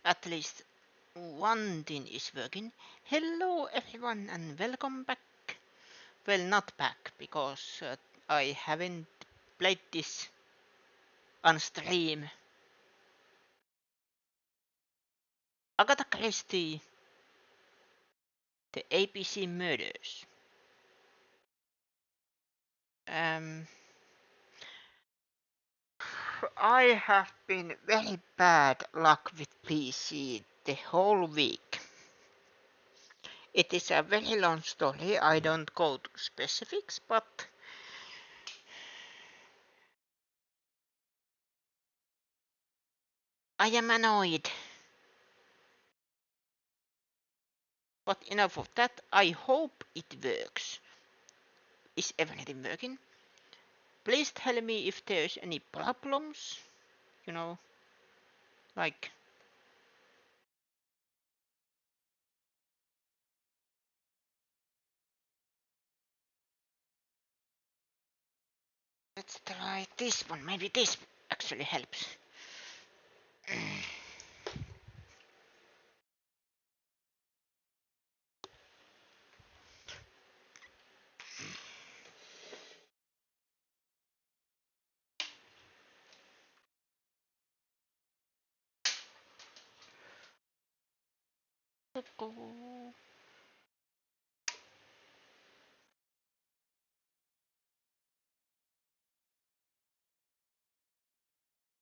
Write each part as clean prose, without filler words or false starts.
At least one thing is working. Hello everyone and welcome back. Well, not back because I haven't played this on stream. Agatha Christie, the ABC murders. Um, I have been very bad luck with PC the whole week. It is a very long story. I don't go to specifics, but I am annoyed. But enough of that. I hope it works. Is everything working? Please tell me if there's any problems. You know, like let's try this one. Maybe this actually helps.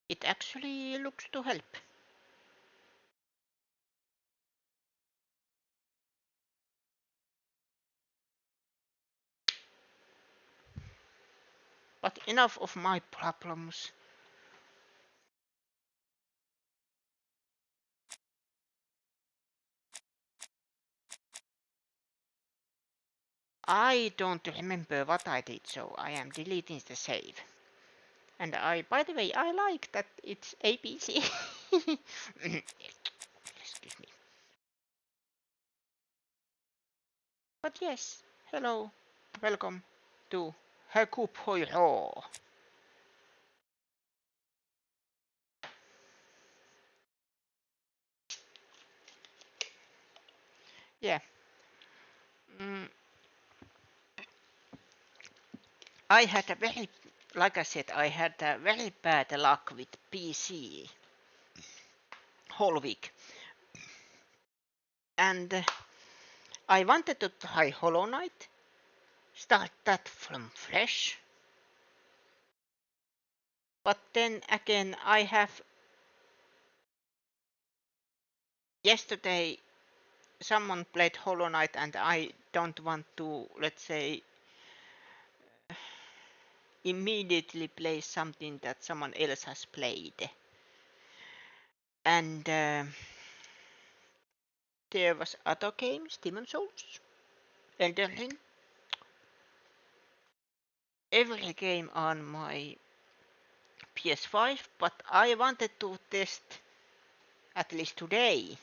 It actually looks to help. But enough of my problems. I don't remember what I did, so I am deleting the save. And by the way, I like that it's ABC. Excuse me. But yes, hello, welcome to Hercule Poirot. Yeah, mm, I had a very, like I said, I had a very bad luck with PC whole week, and I wanted to try Hollow Knight, start that from fresh, but then again I have yesterday someone played Hollow Knight and I don't want to, let's say, immediately play something that someone else has played. And there was other games, Demon Souls, Elden Ring, every game on my PS5, but I wanted to test at least today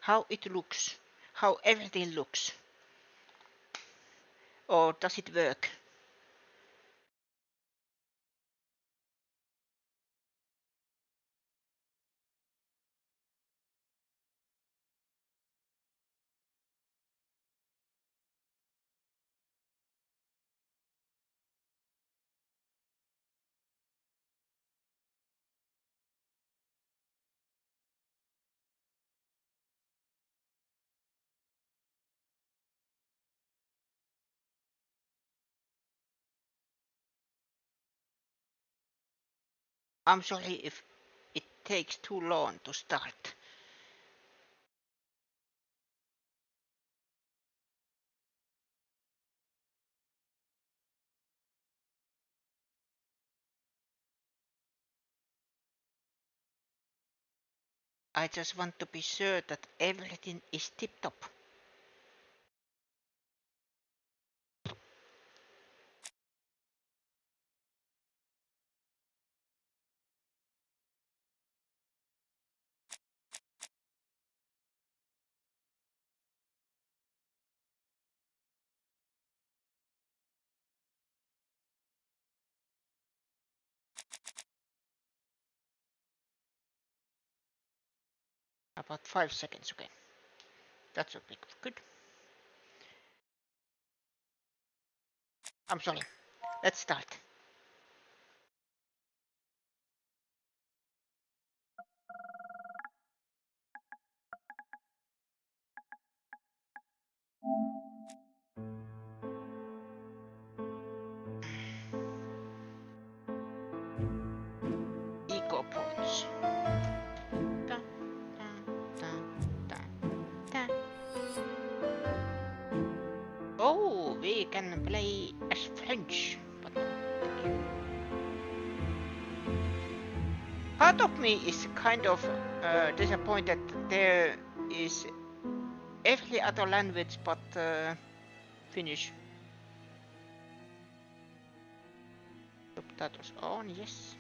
how it looks, how everything looks, or does it work? I'm sorry if it takes too long to start. I just want to be sure that everything is tip-top. About 5 seconds, okay. That's okay, good. I'm sorry. Let's start. Eco points. Da, da, da, da. Oh, we can play as French, but no, thank you. Part of me is kind of disappointed there is every other language but Finnish. Subtitles on, yes.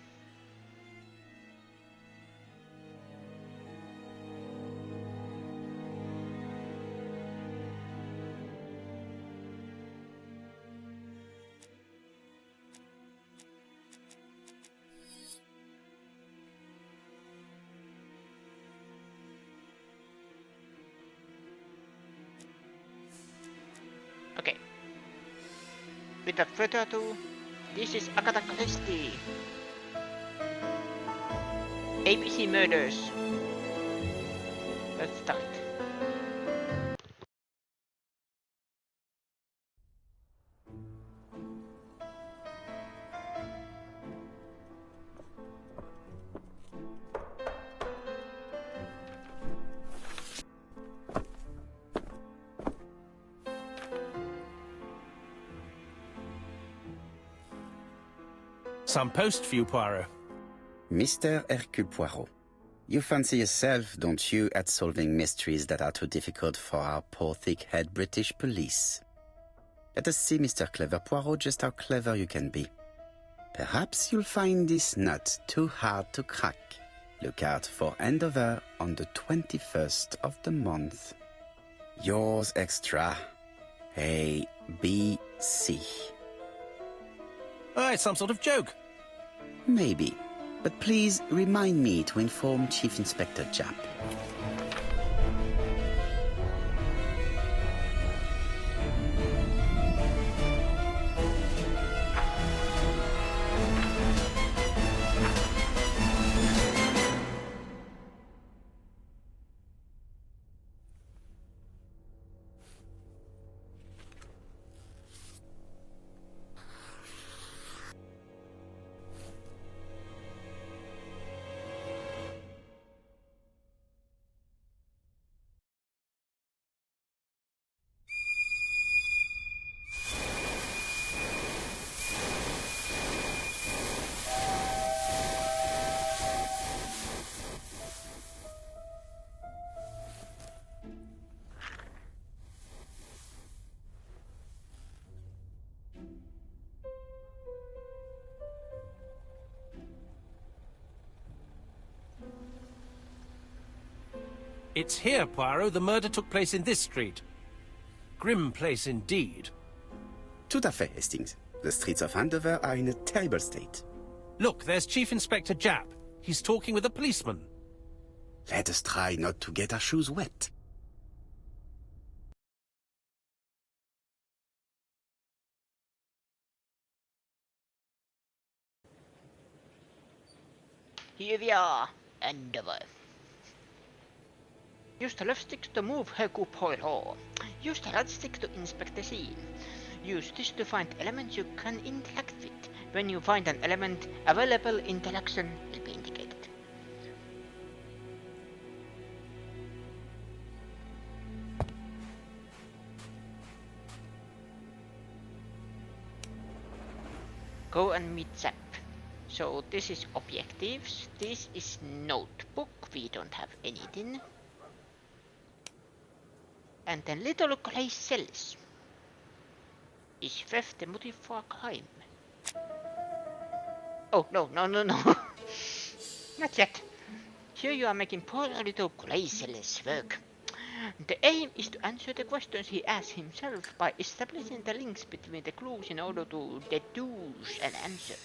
Okay. Without further ado, this is Agatha Christie. ABC Murders. Let's start. Some post for you, Poirot. Mr. Hercule Poirot, you fancy yourself, don't you, at solving mysteries that are too difficult for our poor thick-head British police? Let us see, Mr. Clever Poirot, just how clever you can be. Perhaps you'll find this nut too hard to crack. Look out for Andover on the 21st of the month. Yours extra, A, B, C. Oh, it's some sort of joke. Maybe. But please remind me to inform Chief Inspector Japp. It's here, Poirot. The murder took place in this street. Grim place indeed. Tout à fait, Hastings. The streets of Andover are in a terrible state. Look, there's Chief Inspector Japp. He's talking with a policeman. Let us try not to get our shoes wet. Here we are, Andover. Use the left stick to move Hercule Poirot. Use the right stick to inspect the scene. Use this to find elements you can interact with. When you find an element, available interaction will be indicated. Go and meet Zapp. So this is objectives, this is notebook, we don't have anything. And then little grey cells. Is theft the motive for a crime? Oh, no. Not yet. Here you are making poor little grey cells work. The aim is to answer the questions he asks himself by establishing the links between the clues in order to deduce an answer.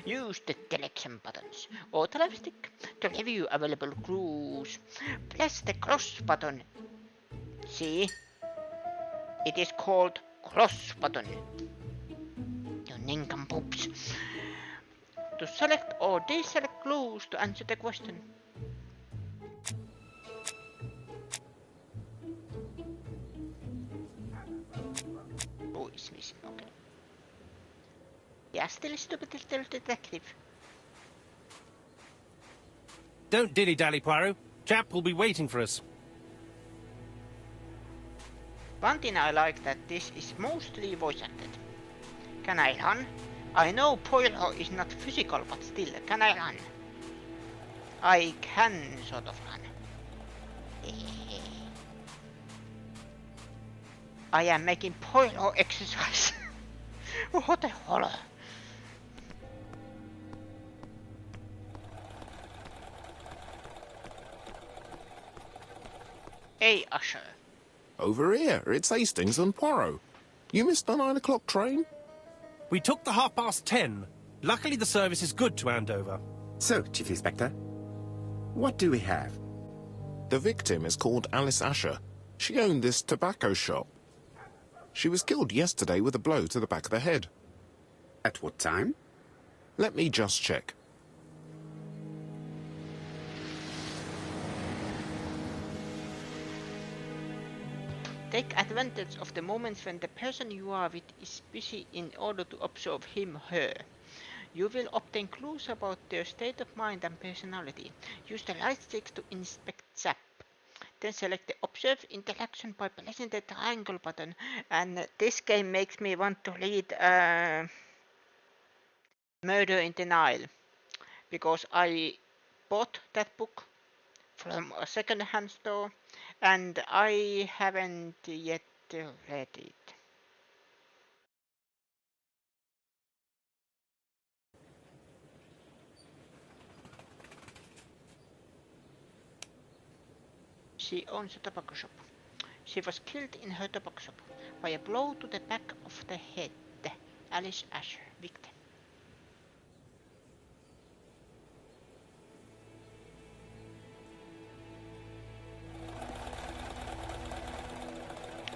Use the direction buttons or the left stick to review available clues. Press the cross button. See? It is called cross button. You nincompoops. To select or deselect clues to answer the question. Oh, it's missing, okay. Yeah, still stupid little detective. Don't dilly-dally, Poirot. Chap will be waiting for us. One thing I like that this is mostly voice acted. Can I run? I know Poirot is not physical, but still, can I run? I can sort of run. I am making Poirot exercise. What a horror. Hey, Usher. Over here, it's Hastings and Poirot. You missed the 9 o'clock train? We took the 10:30. Luckily, the service is good to Andover. So, Chief Inspector, what do we have? The victim is called Alice Asher. She owned this tobacco shop. She was killed yesterday with a blow to the back of the head. At what time? Let me just check. Take advantage of the moments when the person you are with is busy in order to observe him or her. You will obtain clues about their state of mind and personality. Use the right stick to inspect Zap. Then select the Observe interaction by pressing the triangle button. And this game makes me want to read Murder in the Nile. Because I bought that book from a second-hand store and I haven't yet read it. She owns a tobacco shop. She was killed in her tobacco shop by a blow to the back of the head. Alice Asher, victim.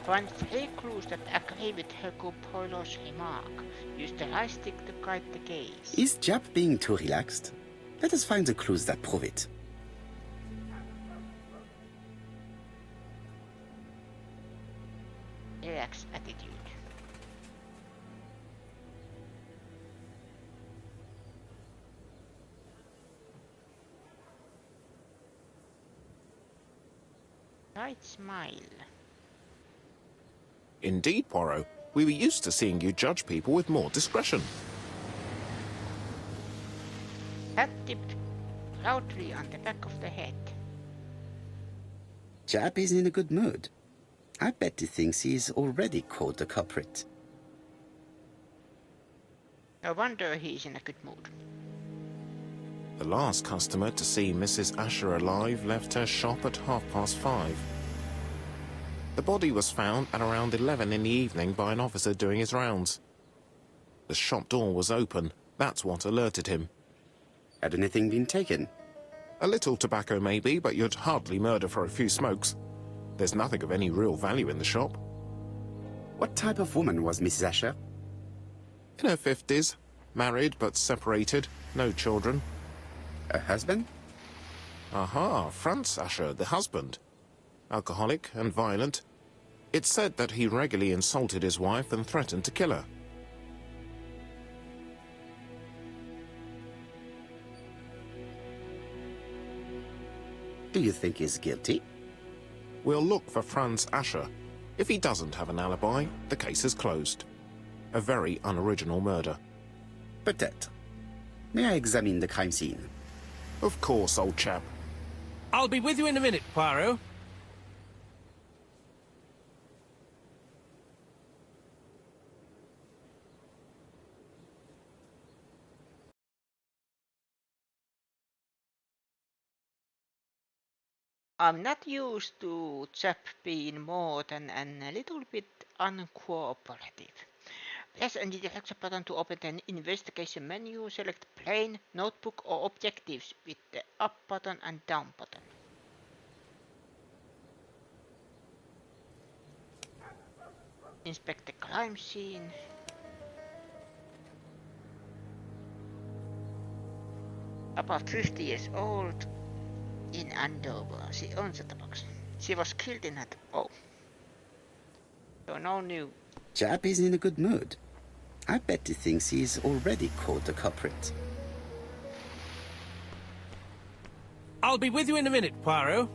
Find 3 clues that agree with Hercule Poirot's remark. Use the right stick to guide the gaze. Is Jap being too relaxed? Let us find the clues that prove it. Relaxed attitude. Right smile. Indeed, Poirot. We were used to seeing you judge people with more discretion. Hat tipped proudly on the back of the head. Jap is in a good mood. I bet he thinks he's already caught the culprit. No wonder he's in a good mood. The last customer to see Mrs. Asher alive left her shop at 5:30. The body was found at around 11 in the evening by an officer doing his rounds. The shop door was open. That's what alerted him. Had anything been taken? A little tobacco maybe, but you'd hardly murder for a few smokes. There's nothing of any real value in the shop. What type of woman was Mrs. Asher? In her 50s, married but separated, no children. Her husband? Aha, Franz Asher, the husband. Alcoholic and violent. It's said that he regularly insulted his wife and threatened to kill her. Do you think he's guilty? We'll look for Franz Asher. If he doesn't have an alibi, the case is closed. A very unoriginal murder. Peut-être. May I examine the crime scene? Of course, old chap. I'll be with you in a minute, Poirot. I'm not used to Chap being more than a little bit uncooperative. Press and the direction button to open the investigation menu. Select plain, notebook or objectives with the up button and down button. Inspect the crime scene. About 50 years old, in Andover. She owns the box. She was killed in that. Oh. So no new. Jap is in a good mood. I bet he thinks he's already caught the culprit. I'll be with you in a minute, Poirot.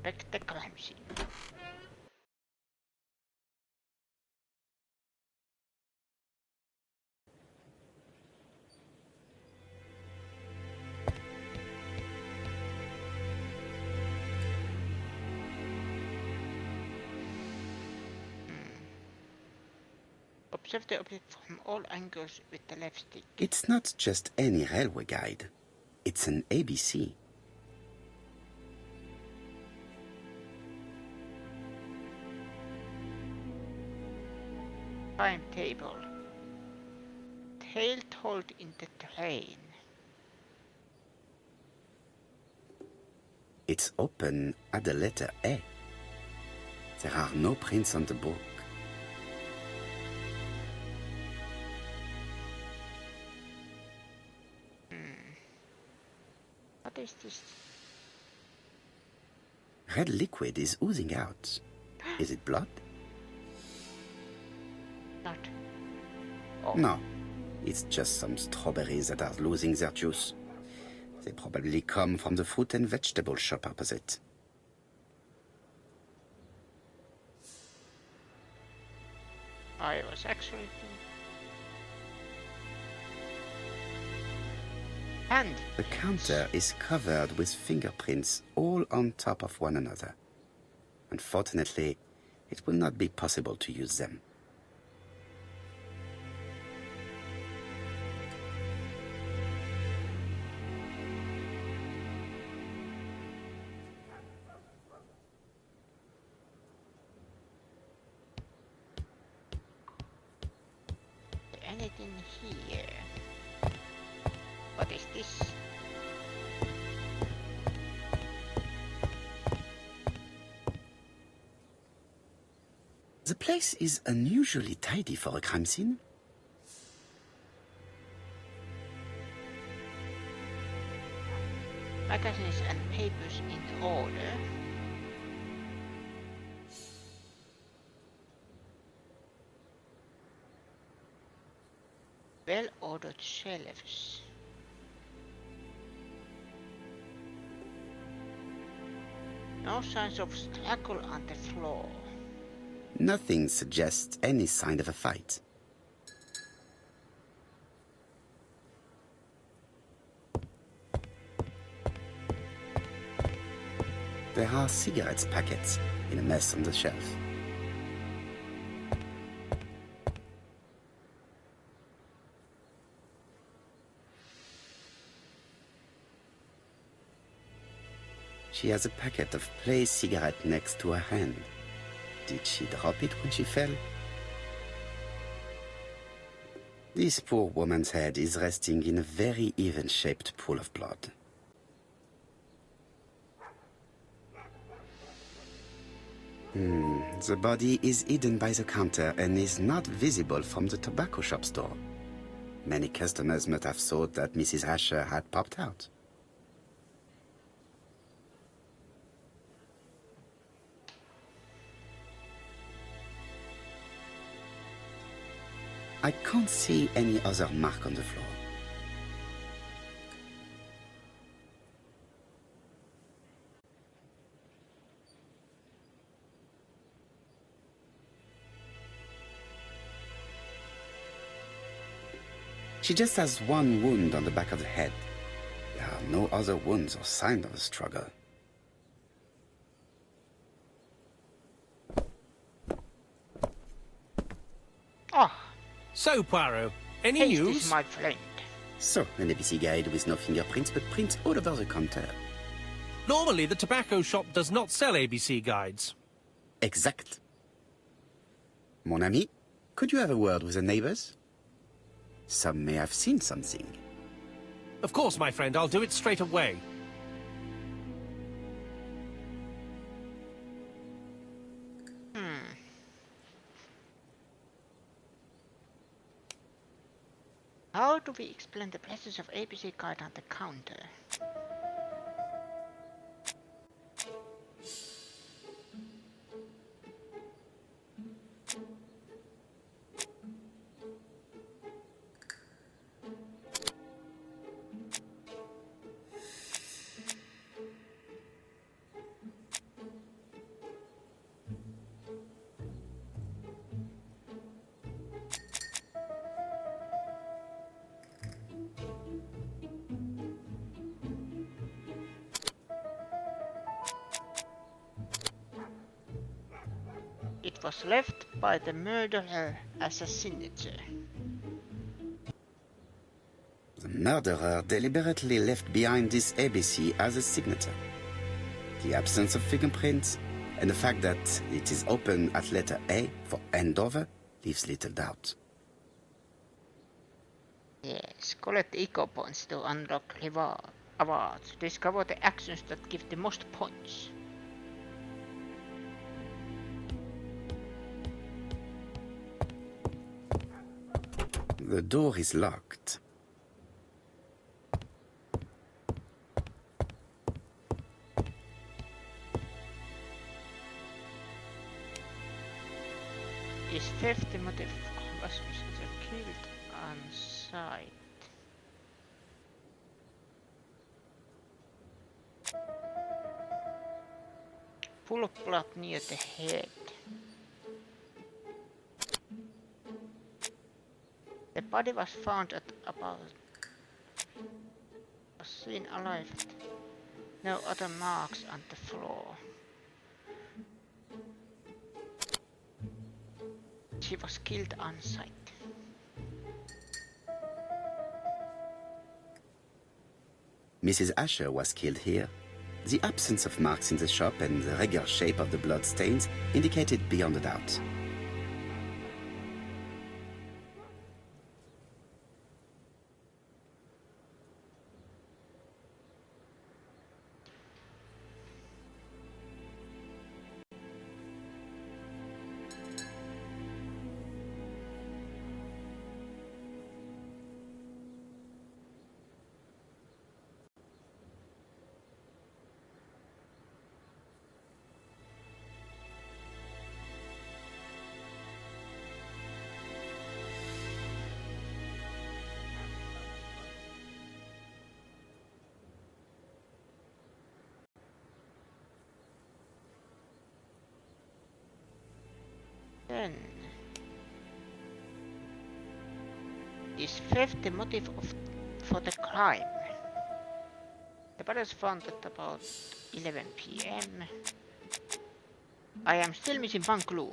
Inspect the crime scene. Observe the object from all angles with the left stick. It's not just any railway guide. It's an ABC. Timetable. Tale told in the train. It's open at the letter A. There are no prints on the book. What is this? Red liquid is oozing out. Is it blood? Not. Oh. No. It's just some strawberries that are losing their juice. They probably come from the fruit and vegetable shop opposite. I was actually hand. The counter is covered with fingerprints all on top of one another. Unfortunately, it will not be possible to use them. Anything here? What is this? The place is unusually tidy for a crime scene. Magazines and papers in order. Well-ordered shelves. No signs of struggle on the floor. Nothing suggests any sign of a fight. There are cigarettes packets in a mess on the shelf. She has a packet of Play cigarette next to her hand. Did she drop it when she fell? This poor woman's head is resting in a very even-shaped pool of blood. The body is hidden by the counter and is not visible from the tobacco shop store. Many customers must have thought that Mrs. Asher had popped out. I can't see any other mark on the floor. She just has one wound on the back of the head. There are no other wounds or signs of a struggle. Oh, So, Poirot, any taste news? is my friend. So, an ABC guide with no fingerprints, but prints all over the counter. Normally, the tobacco shop does not sell ABC guides. Exact. Mon ami, could you have a word with the neighbors? Some may have seen something. Of course, my friend, I'll do it straight away. How do we explain the presence of ABC card on the counter? It was left by the murderer as a signature. The murderer deliberately left behind this ABC as a signature. The absence of fingerprints and the fact that it is open at letter A for Andover leaves little doubt. Yes, collect eco points to unlock awards. Discover the actions that give the most points. The door is locked. Is theft the motive? Was Mr. killed on sight? Full of blood near the head. The body was found at about... was seen alive. No other marks on the floor. She was killed on sight. Mrs. Asher was killed here. The absence of marks in the shop and the regular shape of the blood stains indicated beyond a doubt. Then... is theft the motive for the crime? The body was found at about 11 p.m. I am still missing one clue.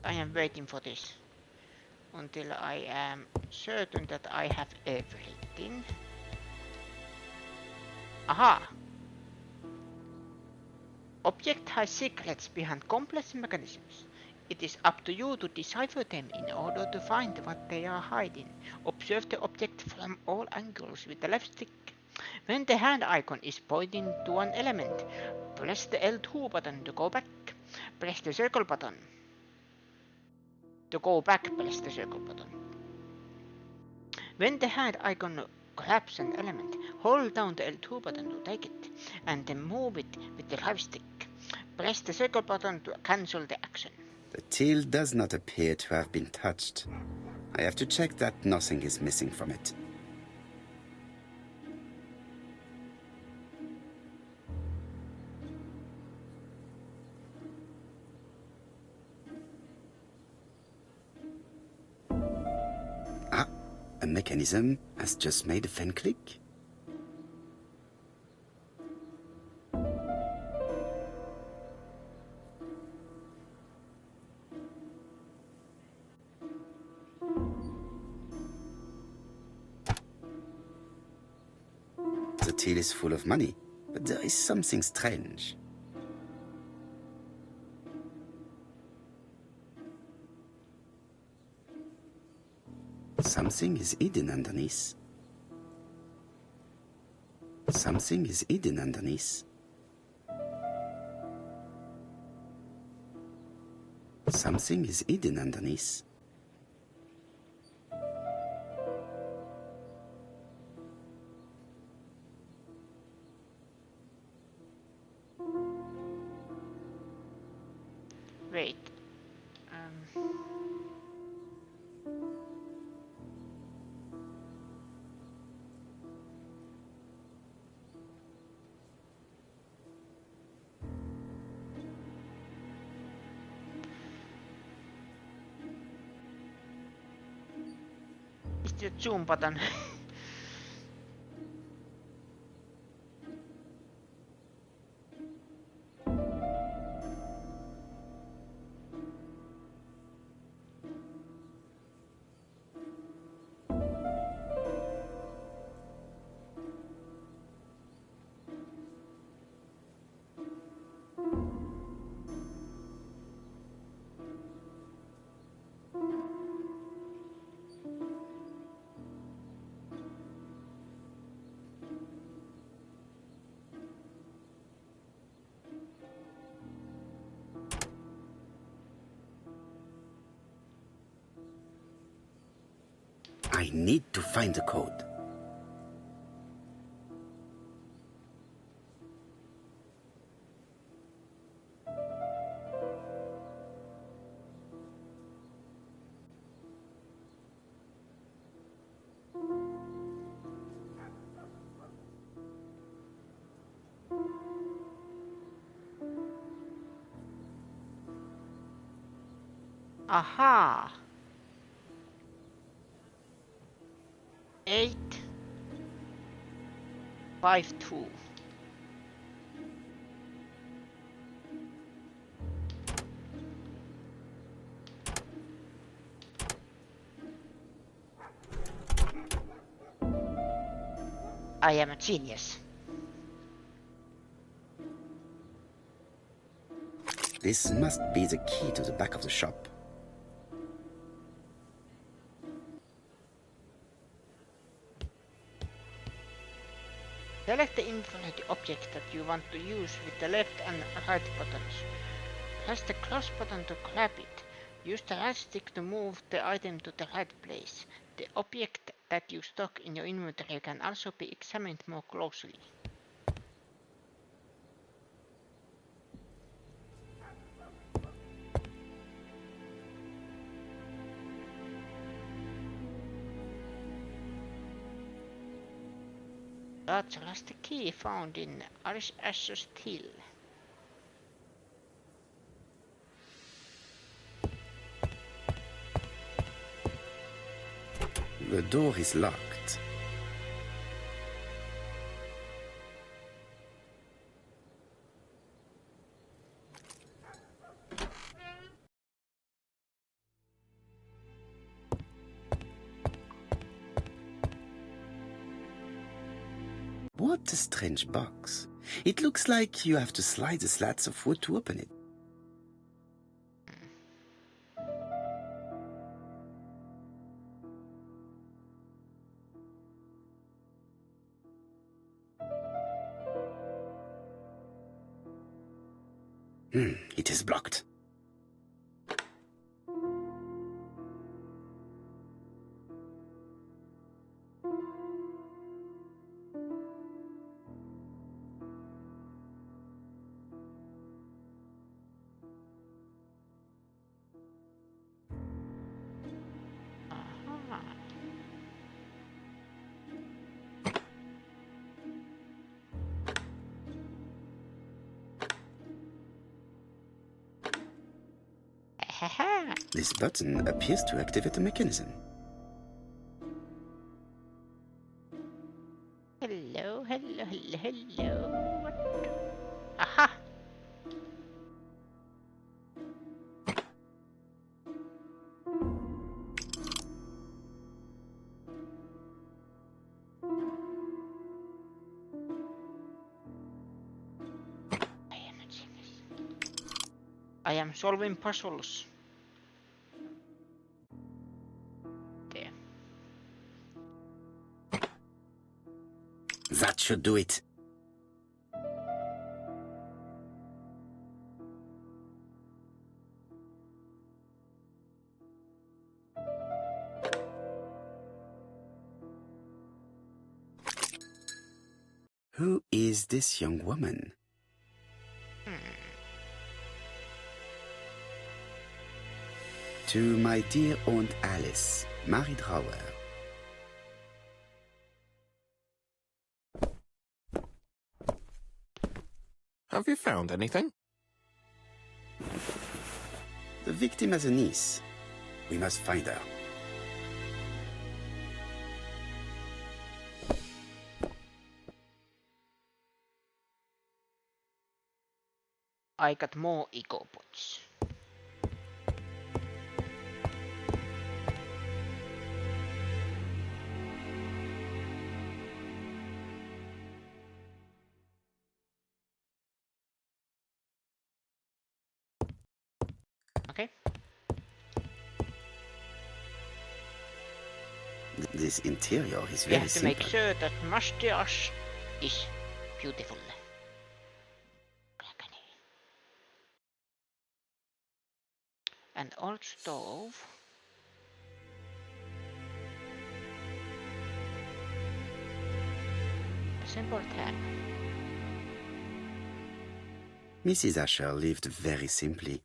I am waiting for this until I am certain that I have everything. Aha! Object has secrets behind complex mechanisms. It is up to you to decipher them in order to find what they are hiding. Observe the object from all angles with the left stick. When the hand icon is pointing to an element, press the L2 button to go back. Press the circle button. To go back, press the circle button. When the hand icon grabs an element, hold down the L2 button to take it, and then move it with the right stick. Press the circle button to cancel the action. The till does not appear to have been touched. I have to check that nothing is missing from it. Ah, a mechanism has just made a fan click. The till is full of money, but there is something strange. Something is hidden underneath. Something is hidden underneath. Something is hidden underneath. Wait. Is the zoom button? I need to find the code. Aha! 8 5 2. I am a genius. This must be the key to the back of the shop. Select the infinite object that you want to use with the left and right buttons. Press the cross button to grab it. Use the right stick to move the item to the right place. The object that you stock in your inventory can also be examined more closely. That's the key found in Irish Asher's till. The door is locked. What a strange box. It looks like you have to slide the slats of wood to open it. It is blocked. Aha. Haha. This button appears to activate the mechanism. Hello, hello, hello, hello. What? Aha! I am solving puzzles. There. That should do it. Who is this young woman? To my dear Aunt Alice, Mary Drower. Have you found anything? The victim has a niece. We must find her. I got more ego points. Okay. This interior is We very have to simple. make sure that mustache is beautiful. And old stove. A simple tap. Mrs. Asher lived very simply.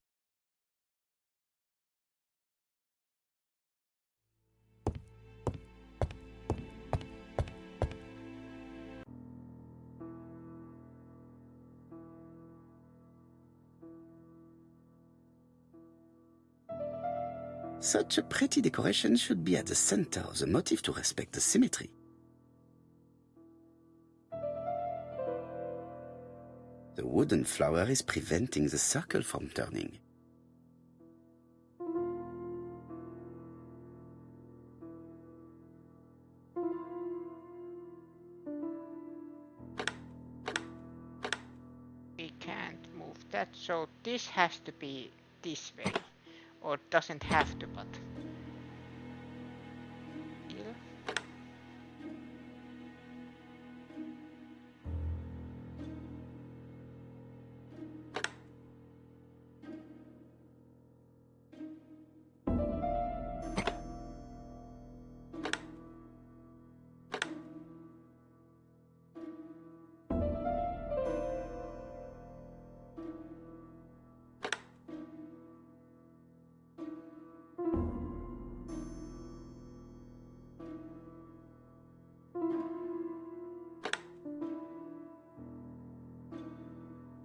Such a pretty decoration should be at the center of the motif to respect the symmetry. The wooden flower is preventing the circle from turning. We can't move that, so this has to be this way. Or doesn't have to, but...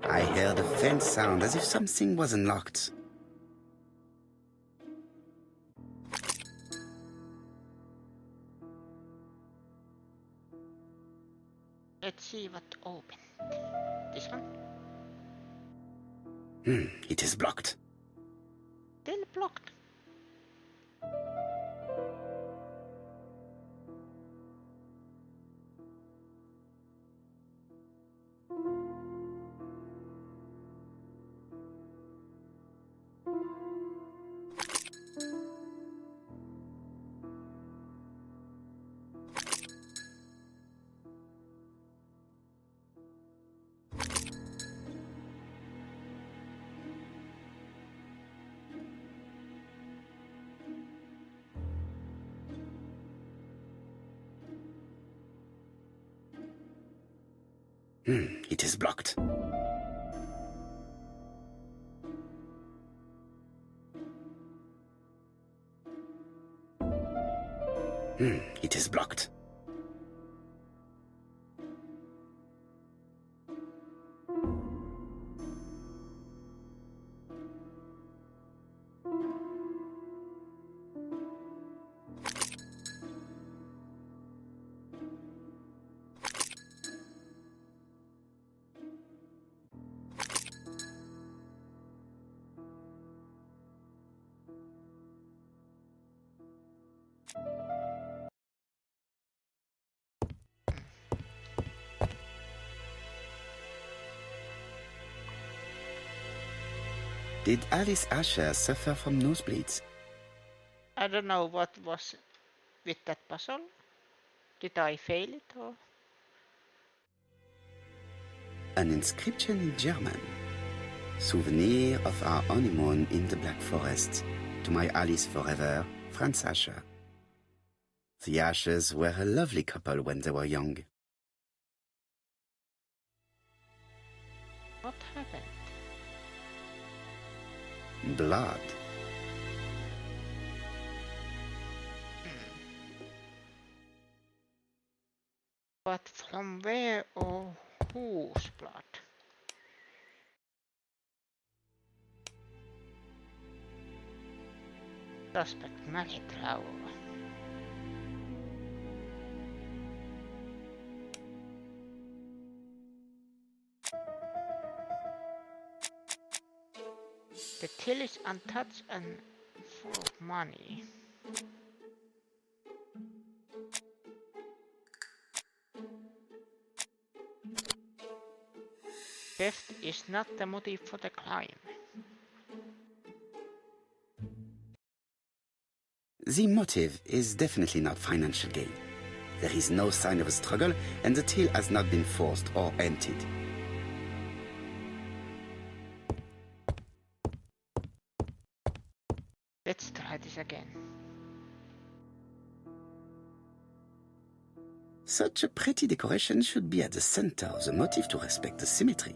I heard a faint sound as if something was unlocked. Let's see what opened. This one? It is blocked. Still blocked. It is blocked. It is blocked. Did Alice Asher suffer from nosebleeds? I don't know what was with that puzzle. Did I fail it or? An inscription in German. Souvenir of our honeymoon in the Black Forest. To my Alice forever, Franz Asher. The Ashers were a lovely couple when they were young. What happened? Blood. But from where or whose blood? Suspect married Raoul. The till is untouched and full of money. Theft is not the motive for the crime. The motive is definitely not financial gain. There is no sign of a struggle, and the till has not been forced or emptied. Let's try this again. Such a pretty decoration should be at the center of the motif to respect the symmetry.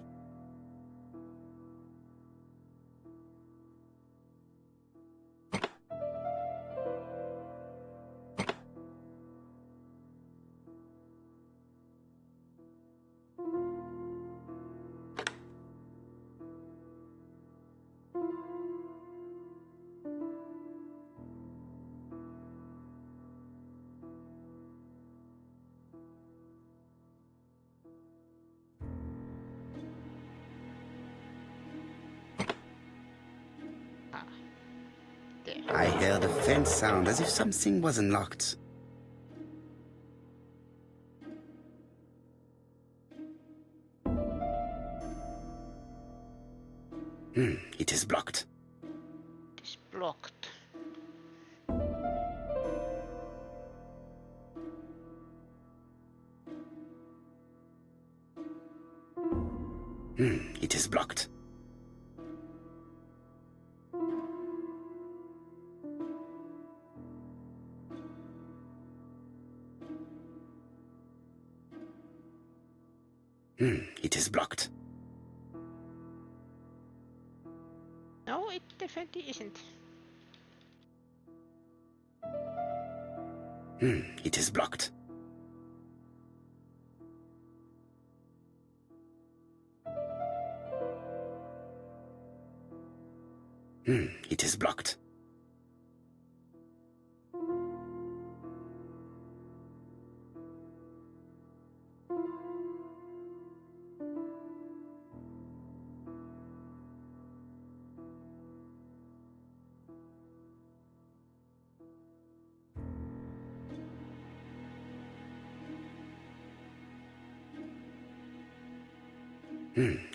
There. I heard a faint sound as if something was unlocked. It is blocked. It is blocked. It is blocked. It is blocked. No, it definitely isn't. It is blocked. It is blocked.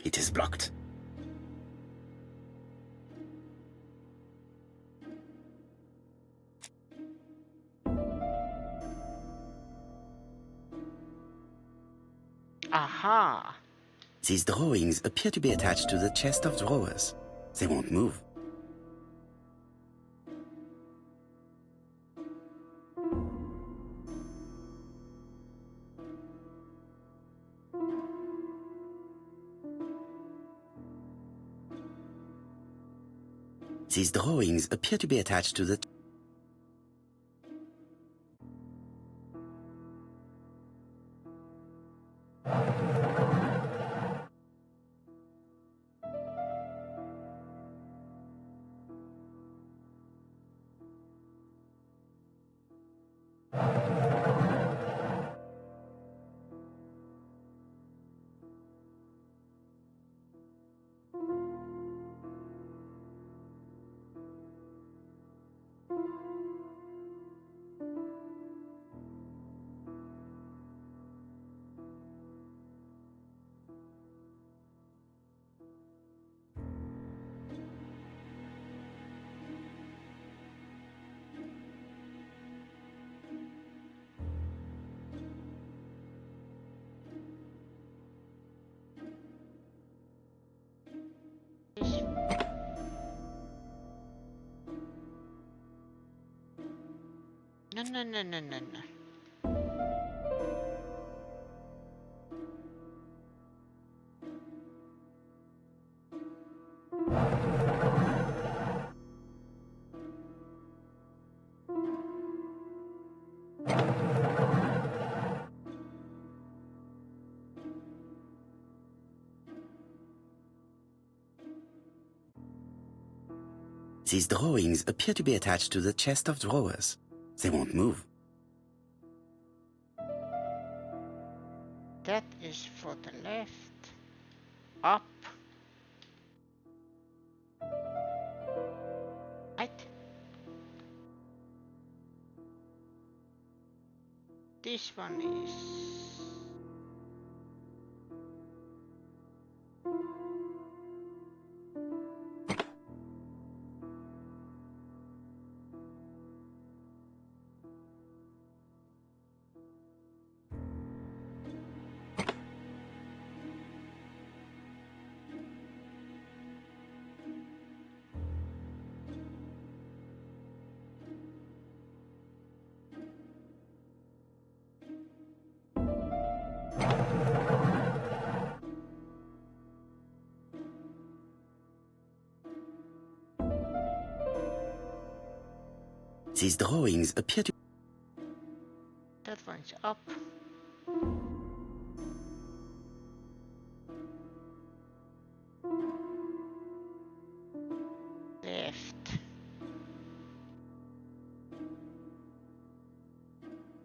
It is blocked. Aha! These drawings appear to be attached to the chest of drawers. They won't move. These drawings appear to be attached to the... No, no, no, no, no, no. These drawings appear to be attached to the chest of drawers. They won't move. That is for the left. Up. Right. This one is... These drawings appear to... That one's up. Left.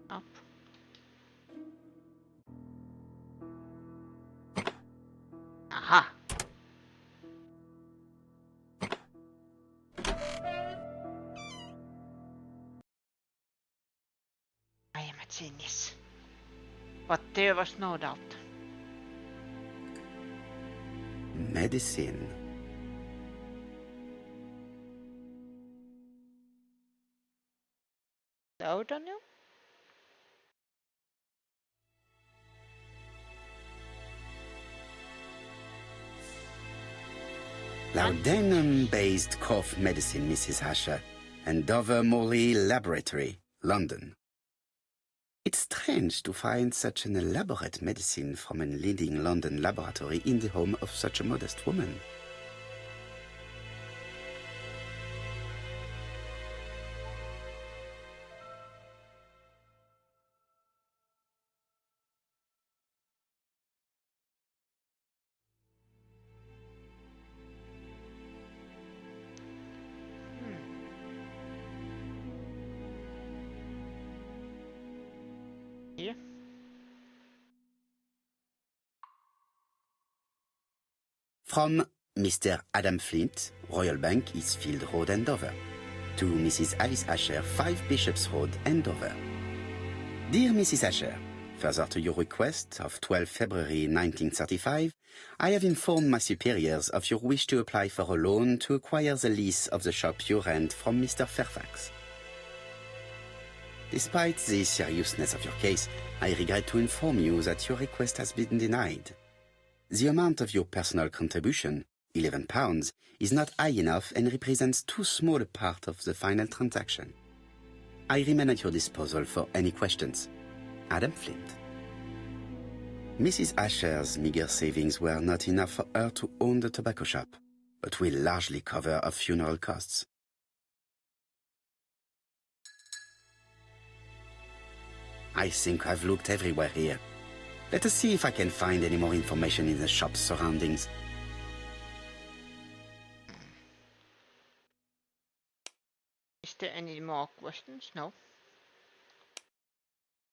Up. Aha! I am a genius. But there was no doubt. Medicine. Laudanum? Laudanum-based cough medicine, Mrs. Asher, and Dover Morley Laboratory, London. It's strange to find such an elaborate medicine from a leading London laboratory in the home of such a modest woman. Here. From Mr. Adam Flint, Royal Bank, Eastfield Road, Andover. To Mrs. Alice Asher, 5 Bishops Road, Andover. Dear Mrs. Asher, further to your request of 12 February 1935, I have informed my superiors of your wish to apply for a loan to acquire the lease of the shop you rent from Mr. Fairfax. Despite the seriousness of your case, I regret to inform you that your request has been denied. The amount of your personal contribution, £11, is not high enough and represents too small a part of the final transaction. I remain at your disposal for any questions. Adam Flint. Mrs. Asher's meager savings were not enough for her to own the tobacco shop, but will largely cover her funeral costs. I think I've looked everywhere here. Let us see if I can find any more information in the shop's surroundings. Is there any more questions? No.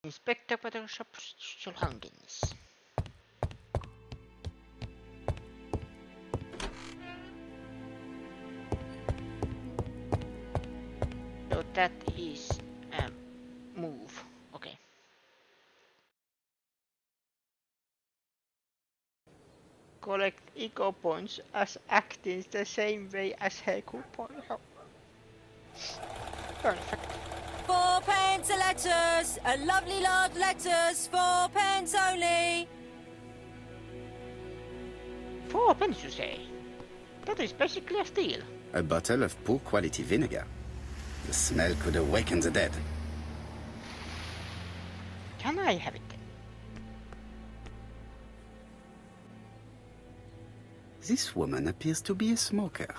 Inspect the shop's surroundings. So that is move. Okay. Collect ego points as acting the same way as Hercule Poirot. Perfect. 4 pence a letters, a lovely large letters, 4 pence only. 4 pence, you say? That is basically a steal. A bottle of poor quality vinegar. The smell could awaken the dead. Can I have it then? This woman appears to be a smoker.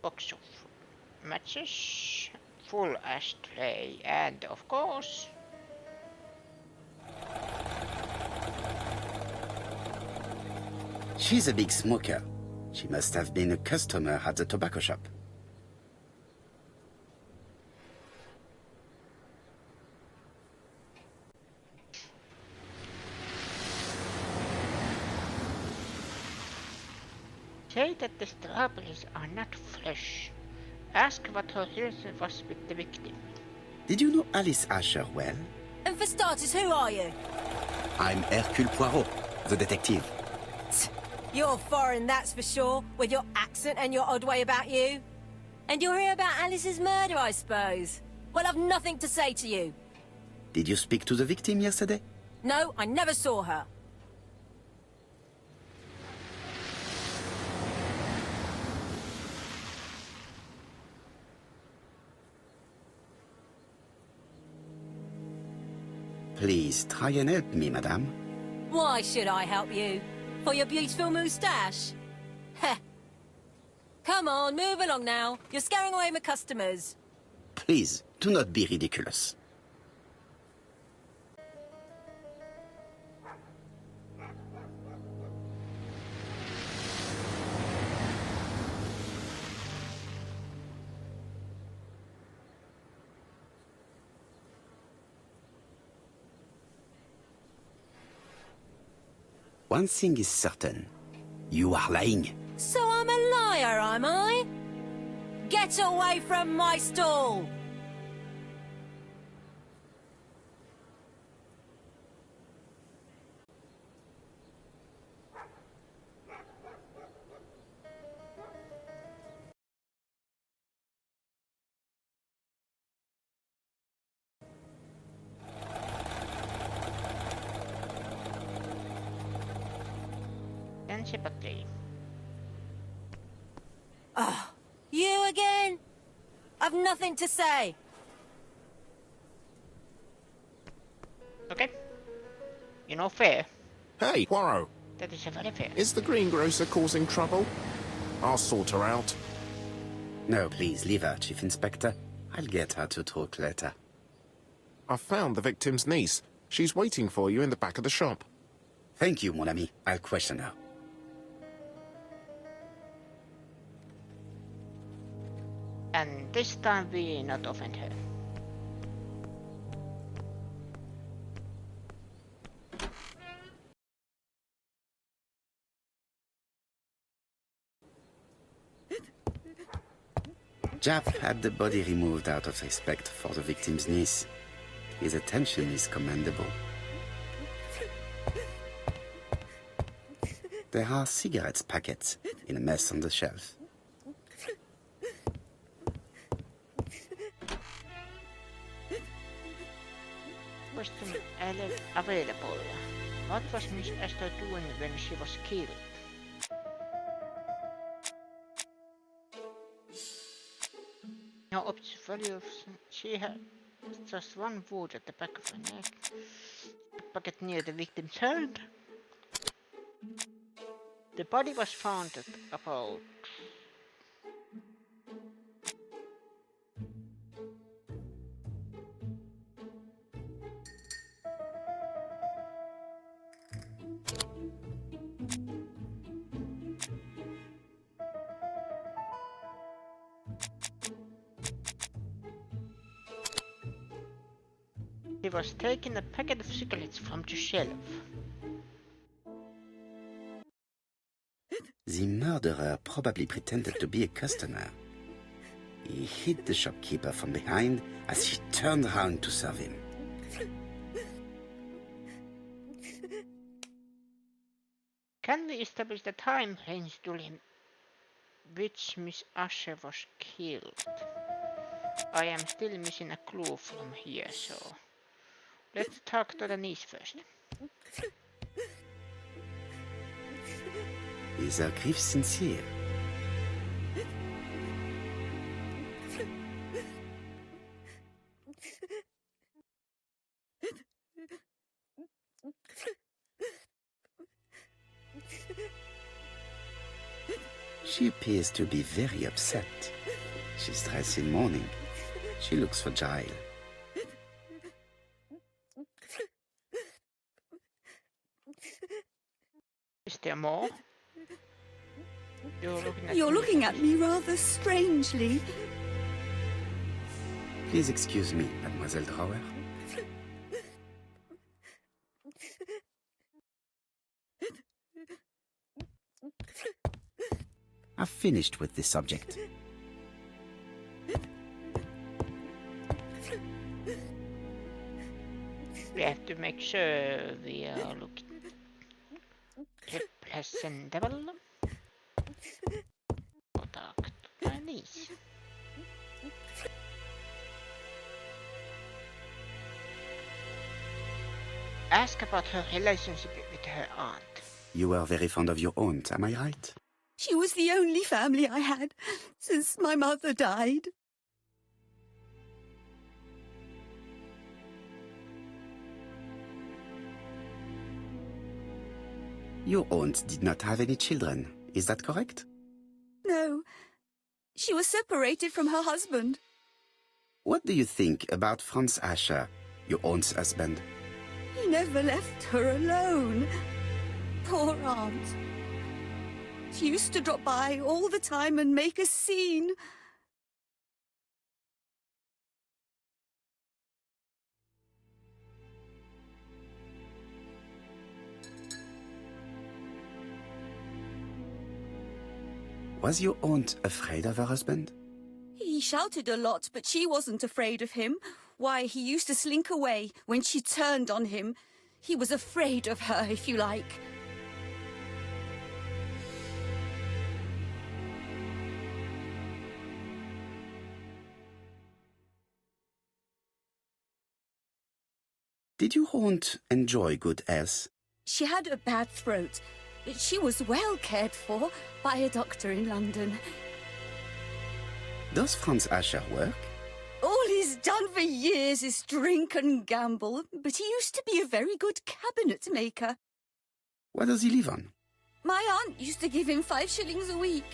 Box of matches, full ashtray, and of course... She's a big smoker. She must have been a customer at the tobacco shop. Say that the strawberries are not fresh. Ask what her relation was with the victim. Did you know Alice Asher well? And for starters, who are you? I'm Hercule Poirot, the detective. You're foreign, that's for sure, with your accent and your odd way about you. And you're here about Alice's murder, I suppose. Well, I've nothing to say to you. Did you speak to the victim yesterday? No, I never saw her. Please try and help me, madame. Why should I help you? For your beautiful moustache? Heh. Come on, move along now. You're scaring away my customers. Please, do not be ridiculous. One thing is certain. You are lying. So I'm a liar, am I? Get away from my stall! Then separately. You again? I've nothing to say. Okay. You know, fair. Hey, Poirot, That is very fair. is the greengrocer causing trouble? I'll sort her out. No, please, leave her, Chief Inspector. I'll get her to talk later. I found the victim's niece. She's waiting for you in the back of the shop. Thank you, mon ami. I'll question her. And this time we not offend her. Jap had the body removed out of respect for the victim's niece. His attention is commendable. There are cigarettes packets in a mess on the shelf. Question available. What was Miss Astor doing when she was killed? No obvious. She had just one wound at the back of her neck. A pocket near the victim's hand. The body was found at about... He was taking a packet of cigarettes from the shelf. The murderer probably pretended to be a customer. He hit the shopkeeper from behind as she turned around to serve him. Can we establish the time range during which Miss Asher was killed? I am still missing a clue from here, so let's talk to the niece first. Is her grief sincere? She appears to be very upset. She's dressed in mourning. She looks fragile. Is there more? You're looking at me rather strangely. Please excuse me, Mademoiselle Drower. I've finished with this subject. We have to make sure we are looking representable. Contact my niece. Ask about her relationship with her aunt. You are very fond of your aunt, am I right? She was the only family I had since my mother died. Your aunt did not have any children, is that correct? No, she was separated from her husband. What do you think about Franz Asher, your aunt's husband? He never left her alone. Poor aunt. She used to drop by all the time and make a scene. Was your aunt afraid of her husband? He shouted a lot, but she wasn't afraid of him. Why, he used to slink away when she turned on him. He was afraid of her, if you like. Did your aunt enjoy good health? She had a bad throat, but she was well cared for by a doctor in London. Does Franz Asher work? All he's done for years is drink and gamble, but he used to be a very good cabinet maker. What does he live on? My aunt used to give him 5 shillings a week.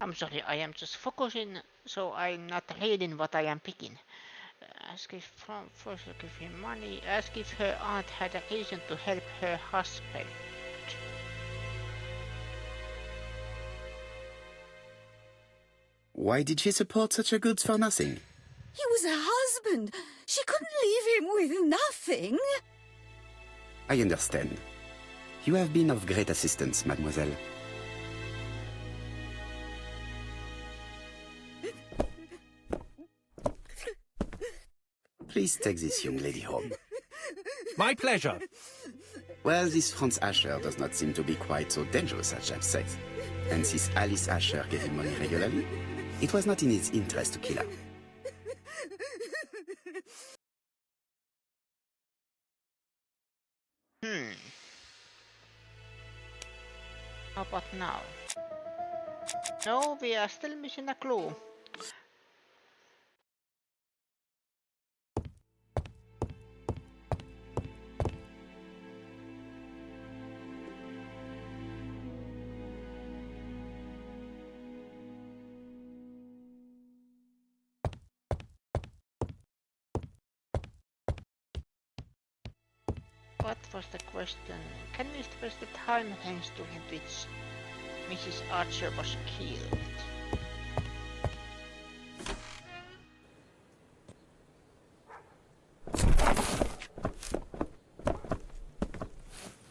I'm sorry, I am just focusing, so I'm not reading what I am picking. Ask if first give him money. Ask if her aunt had a reason to help her husband. Why did she support such a goods for nothing? He was a husband. She couldn't leave him with nothing. I understand. You have been of great assistance, mademoiselle. Please take this young lady home. My pleasure. Well, this Franz Asher does not seem to be quite so dangerous as I've said. And since Alice Asher gave him money regularly, it was not in his interest to kill her. How about now? No, we are still missing a clue. What was the question? Can we express the time range during which Mrs. Archer was killed?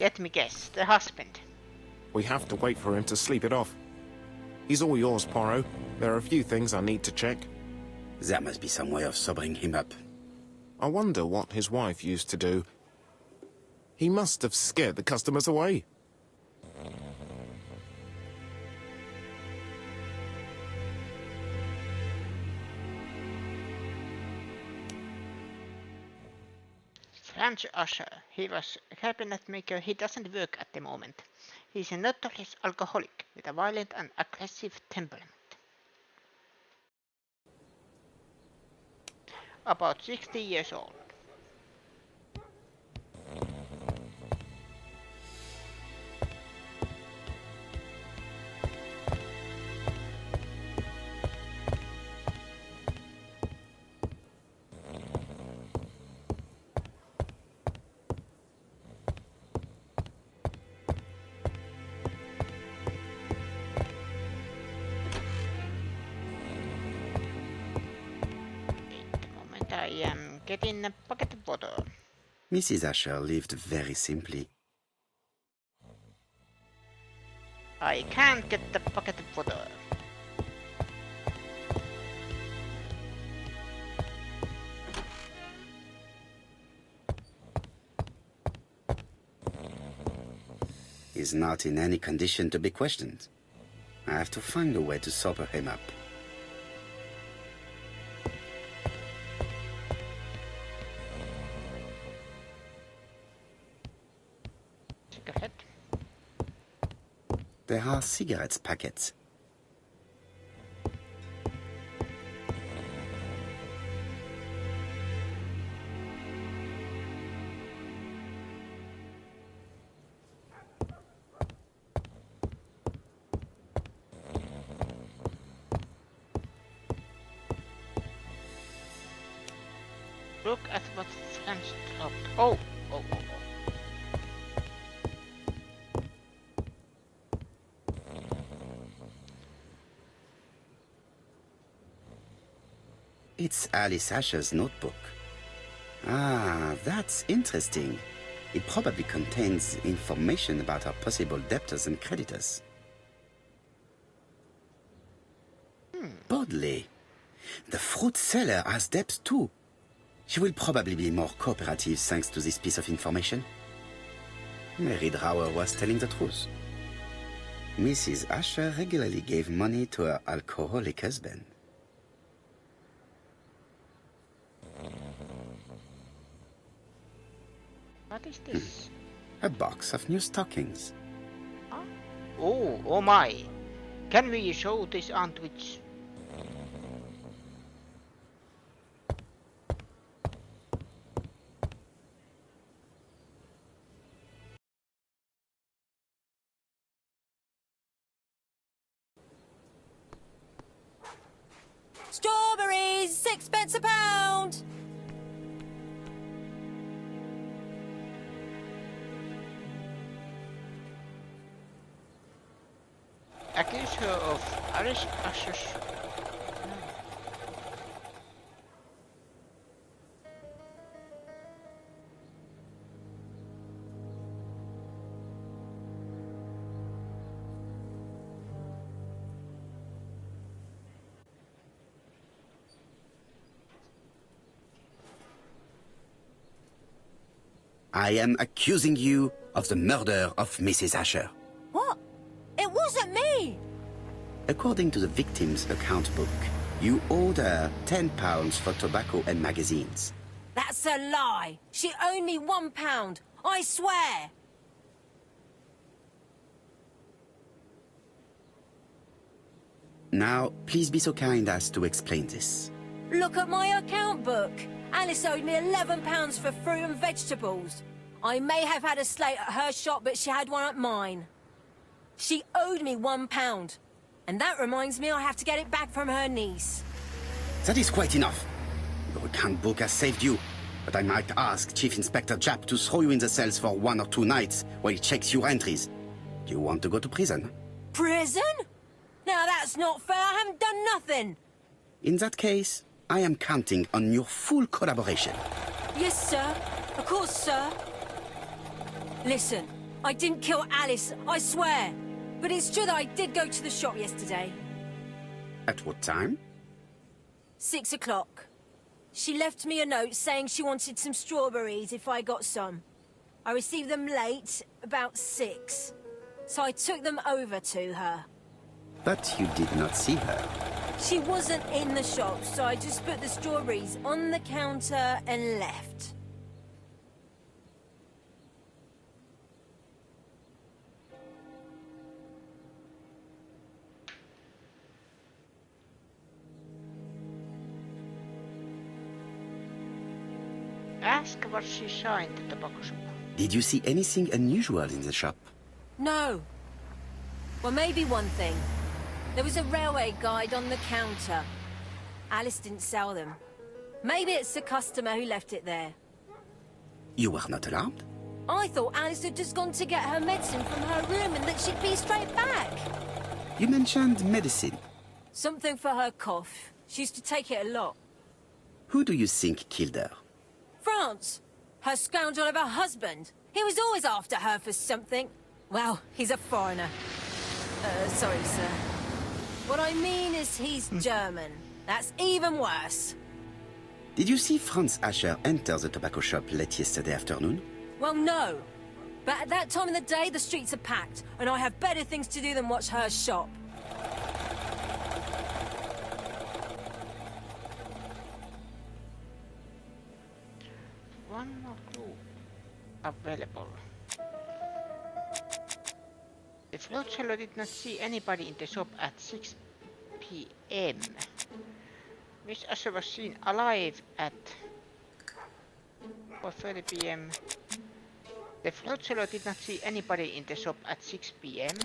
Let me guess, the husband. We have to wait for him to sleep it off. He's all yours, Poirot. There are a few things I need to check. There must be some way of sobering him up. I wonder what his wife used to do. He must have scared the customers away. Franz Usher, he was a cabinet maker. He doesn't work at the moment. He's a notorious alcoholic with a violent and aggressive temperament. About 60 years old. am getting a bucket of water. Mrs. Asher lived very simply. I can't get the bucket of water. He's not in any condition to be questioned. I have to find a way to sober him up. Cigarette. There are cigarettes packets. Look at what French dropped. Oh. It's Alice Asher's notebook. Ah, that's interesting. It probably contains information about our possible debtors and creditors. Bodley. The fruit seller has debts too. She will probably be more cooperative thanks to this piece of information. Mary Drower was telling the truth. Mrs. Asher regularly gave money to her alcoholic husband. What is this? A box of new stockings. Huh? Oh my. Can we show this on Twitch? Strawberries, 6 pence a pound. Accuse her of Alice Asher's... I am accusing you of the murder of Mrs. Asher. What? It wasn't me! According to the victim's account book, you owed her £10 for tobacco and magazines. That's a lie. She owed me £1, I swear. Now, please be so kind as to explain this. Look at my account book. Alice owed me £11 for fruit and vegetables. I may have had a slate at her shop, but she had one at mine. She owed me £1. And that reminds me I have to get it back from her niece. That is quite enough. Your account book has saved you, but I might ask Chief Inspector Japp to throw you in the cells for 1 or 2 nights while he checks your entries. Do you want to go to prison? Prison? Now that's not fair. I haven't done nothing. In that case, I am counting on your full collaboration. Yes, sir. Of course, sir. Listen, I didn't kill Alice, I swear. But it's true that I did go to the shop yesterday. At what time? 6 o'clock. She left me a note saying she wanted some strawberries if I got some. I received them late, about 6. So I took them over to her. But you did not see her. She wasn't in the shop, so I just put the strawberries on the counter and left. Ask what she saw in the tobacco shop. Did you see anything unusual in the shop? No. Well, maybe one thing. There was a railway guide on the counter. Alice didn't sell them. Maybe it's the customer who left it there. You were not alarmed? I thought Alice had just gone to get her medicine from her room and that she'd be straight back. You mentioned medicine. Something for her cough. She used to take it a lot. Who do you think killed her? France! Her scoundrel of a husband! He was always after her for something. Well, he's a foreigner. Sorry, sir. What I mean is he's German. That's even worse. Did you see Franz Asher enter the tobacco shop late yesterday afternoon? Well, no. But at that time of the day, the streets are packed, and I have better things to do than watch her shop. One more clue available. The float seller did not see anybody in the shop at 6 p.m. Miss Asher was seen alive at 4:30 p.m. The float seller did not see anybody in the shop at 6 p.m.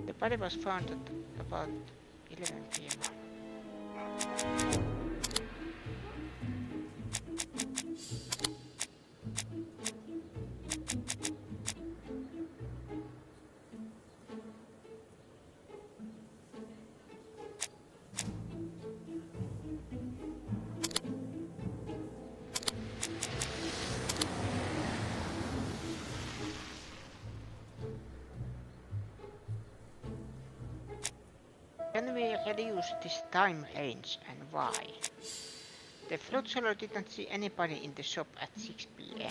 The body was found at about 11 p.m. Can we reduce this time range and why? The float seller did not see anybody in the shop at 6 p.m.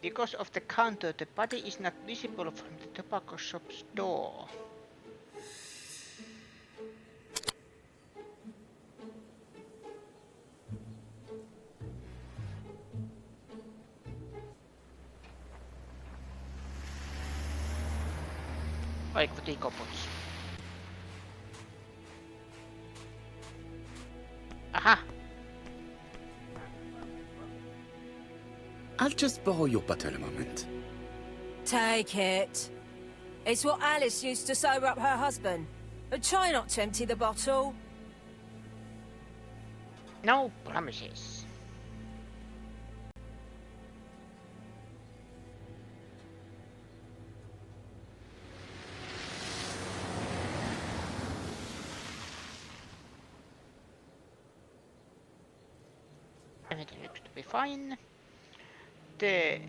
Because of the counter, the body is not visible from the tobacco shop's door. Vai kotikoputs. Aha! I'll just borrow your bottle a moment. Take it. It's what Alice used to sober up her husband. But try not to empty the bottle. No promises. Everything looks to be fine. The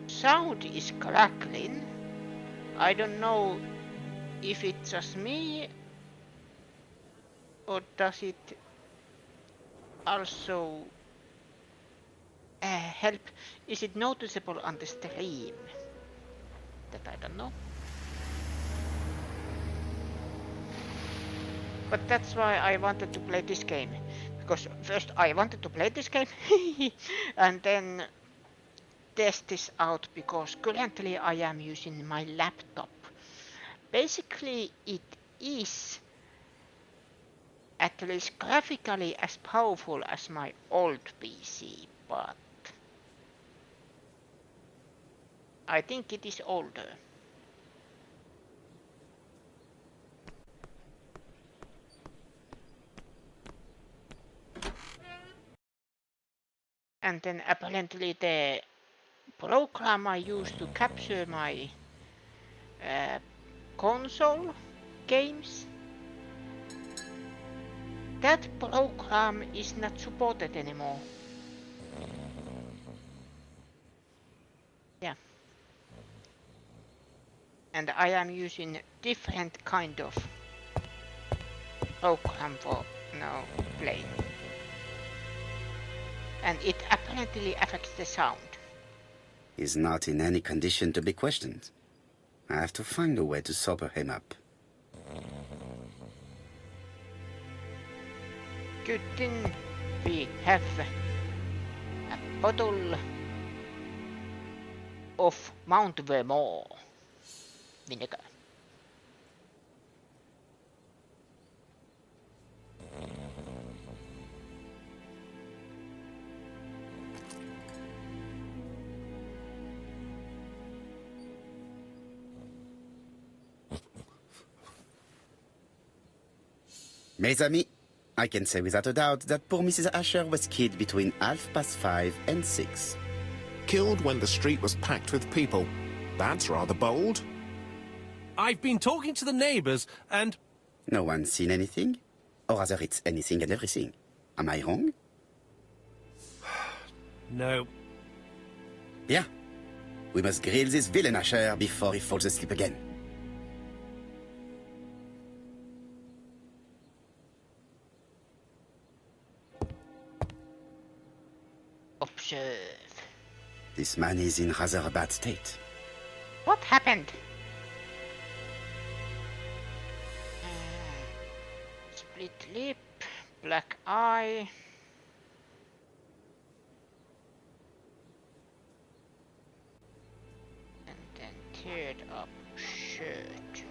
sound is crackling. I don't know if it's just me or does it also help. Is it noticeable on the stream? That I don't know. But that's why I wanted to play this game. Because first I wanted to play this game and then test this out because currently I am using my laptop. Basically it is at least graphically as powerful as my old PC, but I think it is older. And then apparently the program I used to capture my console games, that program is not supported anymore. Yeah. And I am using different kind of program for now playing. And it apparently affects the sound. He's not in any condition to be questioned. I have to find a way to sober him up. Good thing we have a bottle of Mount Vermont vinegar. Mes amis, I can say without a doubt that poor Mrs. Asher was killed between 5:30 and 6. Killed when the street was packed with people. That's rather bold. I've been talking to the neighbours, and... No one's seen anything? Or rather, it's anything and everything. Am I wrong? No. Bien. We must grill this villain Asher before he falls asleep again. Observe. This man is in rather a bad state. What happened? Split lip, black eye. And then teared up shirt.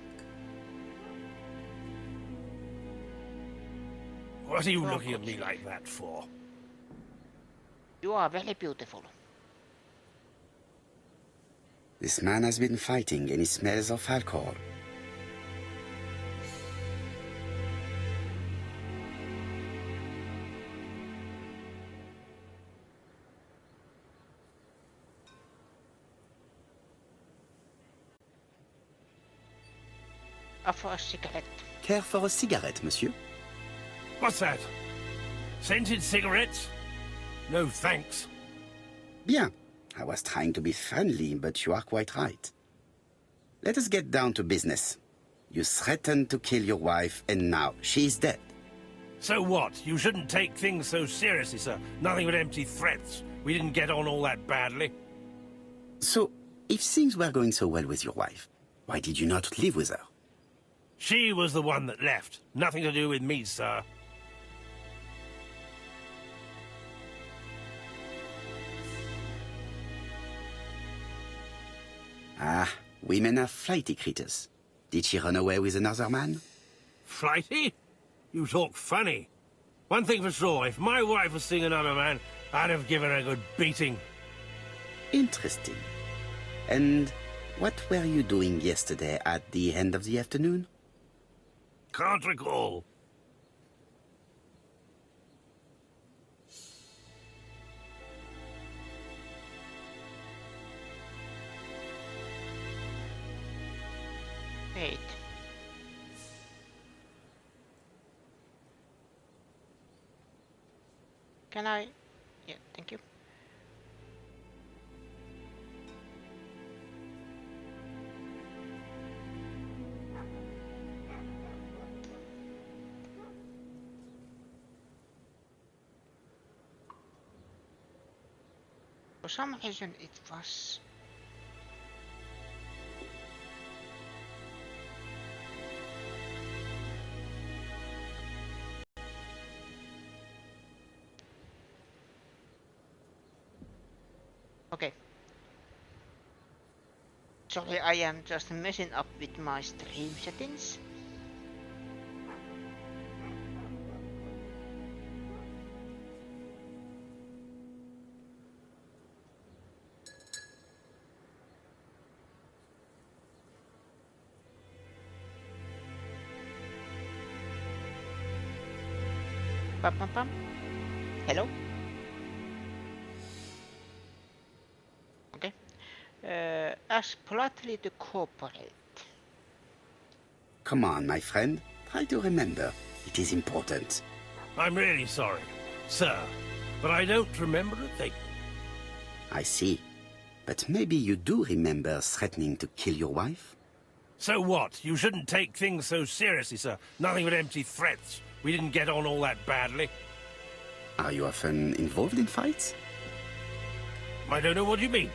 What are you looking at me like that for? You are very beautiful. This man has been fighting and he smells of alcohol. Offer a cigarette. Care for a cigarette, monsieur? What's that? Scented cigarettes? No thanks. Bien. I was trying to be friendly, but you are quite right. Let us get down to business. You threatened to kill your wife, and now she is dead. So what? You shouldn't take things so seriously, sir. Nothing but empty threats. We didn't get on all that badly. So, if things were going so well with your wife, why did you not live with her? She was the one that left. Nothing to do with me, sir. Ah, women are flighty creatures. Did she run away with another man? Flighty? You talk funny. One thing for sure, if my wife was seeing another man, I'd have given her a good beating. Interesting. And what were you doing yesterday at the end of the afternoon? Can't recall. Wait. Can I? Yeah, thank you. For some reason it was... Okay. Sorry, I am just messing up with my stream settings. Pam pam pam. Hello. Okay. Ask politely to cooperate. Come on, my friend. Try to remember. It is important. I'm really sorry, sir, but I don't remember a thing. I see. But maybe you do remember threatening to kill your wife? So what? You shouldn't take things so seriously, sir. Nothing but empty threats. We didn't get on all that badly. Are you often involved in fights? I don't know what you mean.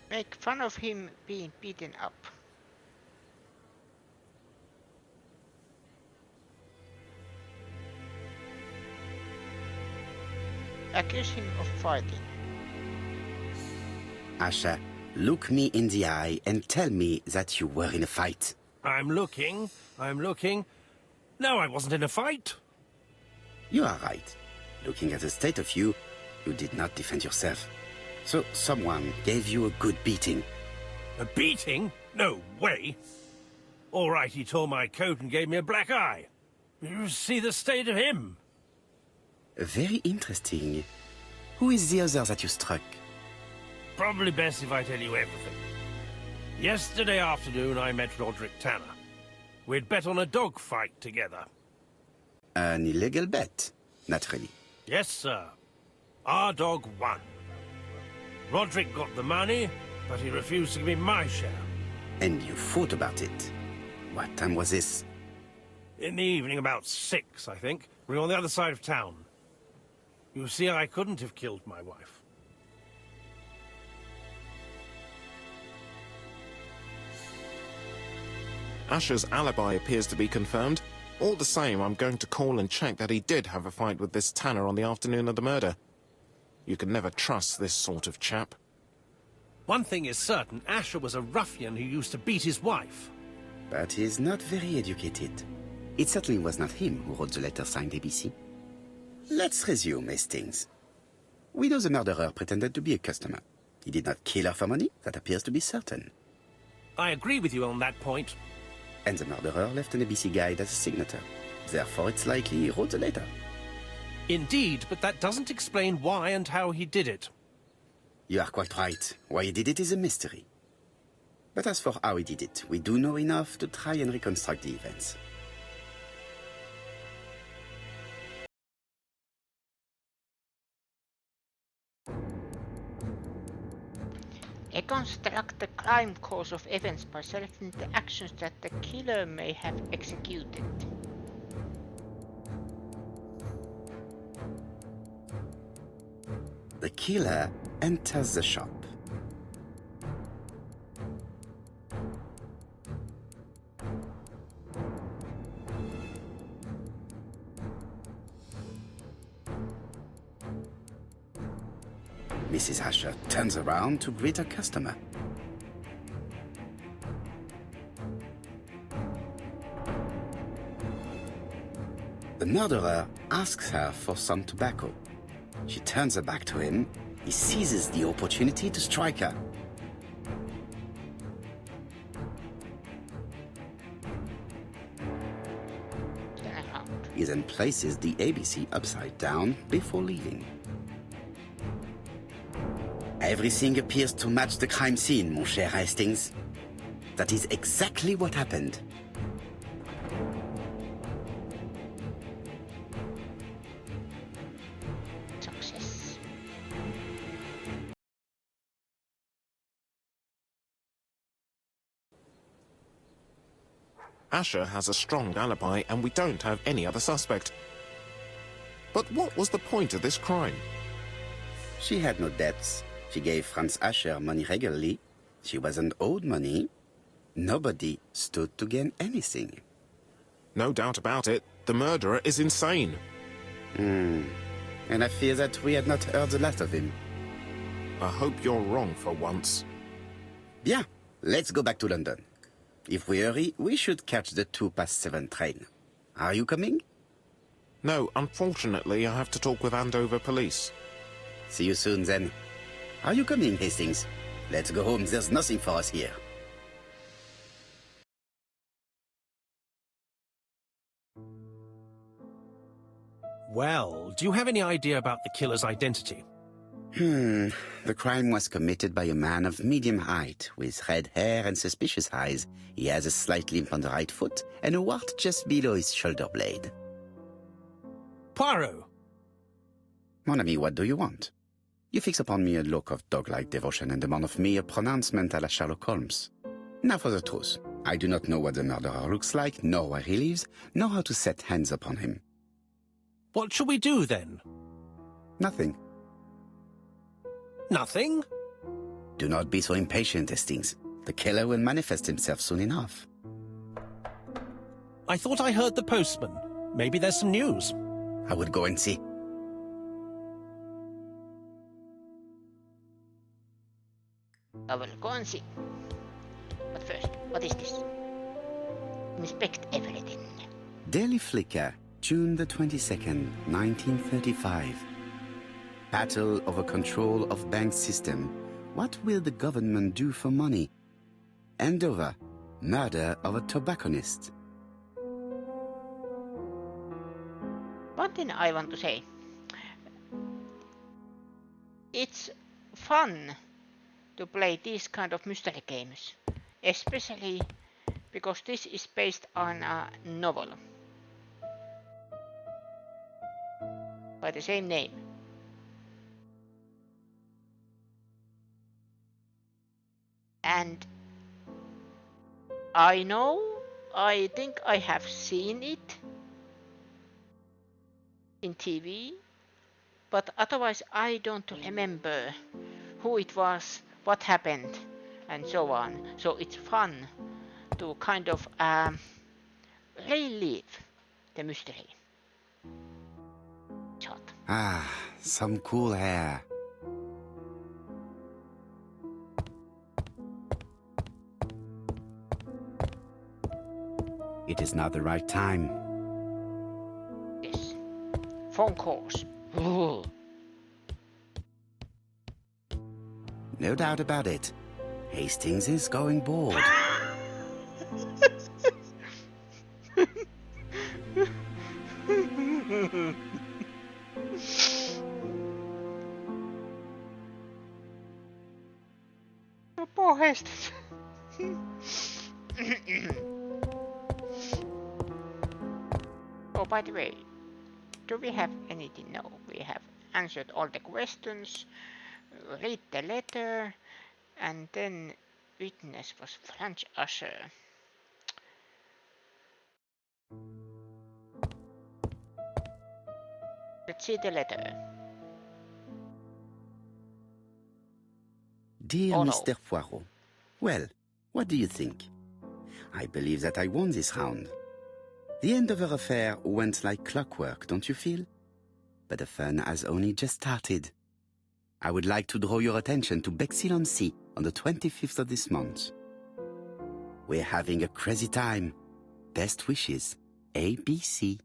Make fun of him being beaten up. Accuse him of fighting. Asha, look me in the eye and tell me that you were in a fight. I'm looking. No, I wasn't in a fight. You are right. Looking at the state of you, you did not defend yourself. So someone gave you a good beating. A beating? No way. All right, he tore my coat and gave me a black eye. You see the state of him? Very interesting. Who is the other that you struck? Probably best if I tell you everything. Yesterday afternoon, I met Roderick Tanner. We'd bet on a dog fight together. An illegal bet, naturally. Yes, sir. Our dog won. Roderick got the money, but he refused to give me my share. And you fought about it. What time was this? In the evening, about 6, I think. We were on the other side of town. You see, I couldn't have killed my wife. Asher's alibi appears to be confirmed. All the same, I'm going to call and check that he did have a fight with this Tanner on the afternoon of the murder. You can never trust this sort of chap. One thing is certain, Asher was a ruffian who used to beat his wife. But he is not very educated. It certainly was not him who wrote the letter signed ABC. Let's resume, Hastings. We know the murderer pretended to be a customer. He did not kill her for money, that appears to be certain. I agree with you on that point. And the murderer left an ABC guide as a signature. Therefore, it's likely he wrote the letter. Indeed, but that doesn't explain why and how he did it. You are quite right. Why he did it is a mystery. But as for how he did it, we do know enough to try and reconstruct the events. Reconstruct the crime course of events by selecting the actions that the killer may have executed. The killer enters the shop. Mrs. Asher turns around to greet her customer. The murderer asks her for some tobacco. She turns her back to him. He seizes the opportunity to strike her. Turn around. He then places the ABC upside down before leaving. Everything appears to match the crime scene, mon cher Hastings. That is exactly what happened. Success. Asher has a strong alibi and we don't have any other suspect. But what was the point of this crime? She had no debts. She gave Franz Asher money regularly. She wasn't owed money. Nobody stood to gain anything. No doubt about it, the murderer is insane. And I fear that we had not heard the last of him. I hope you're wrong for once. Bien, let's go back to London. If we hurry, we should catch the 7:02 train. Are you coming? No, unfortunately, I have to talk with Andover police. See you soon, then. Are you coming, Hastings? Let's go home. There's nothing for us here. Well, do you have any idea about the killer's identity? The crime was committed by a man of medium height, with red hair and suspicious eyes. He has a slight limp on the right foot and a wart just below his shoulder blade. Poirot! Mon ami, what do you want? You fix upon me a look of dog-like devotion and demand of me a pronouncement à la Sherlock Holmes. Now for the truth. I do not know what the murderer looks like, nor where he lives, nor how to set hands upon him. What shall we do, then? Nothing. Nothing? Do not be so impatient, Hastings. The killer will manifest himself soon enough. I thought I heard the postman. Maybe there's some news. I would go and see. I will go and see. But first, what is this? inspect everything. Daily Flicker, June the 22nd, 1935. Battle over control of bank system. What will the government do for money? Andover, murder of a tobacconist. One thing I want to say. It's fun to play these kind of mystery games, especially because this is based on a novel by the same name. And I think I have seen it in TV, but otherwise I don't remember who it was, what happened, and so on. So it's fun to kind of relive the mystery. Shot. Ah, some cool hair. It is not the right time. Yes. Phone calls. Ooh. No doubt about it. Hastings is going bored. Poor Hastings. Oh, by the way, do we have anything? No, we have answered all the questions, read the letter, and then witness was French usher. Let's see the letter. Dear Oh, no. Mr. Poirot, well, what do you think? I believe that I won this round. The Andover affair went like clockwork, don't you feel? But the fun has only just started. I would like to draw your attention to Bexhill-on-Sea on the 25th of this month. We're having a crazy time. Best wishes, ABC.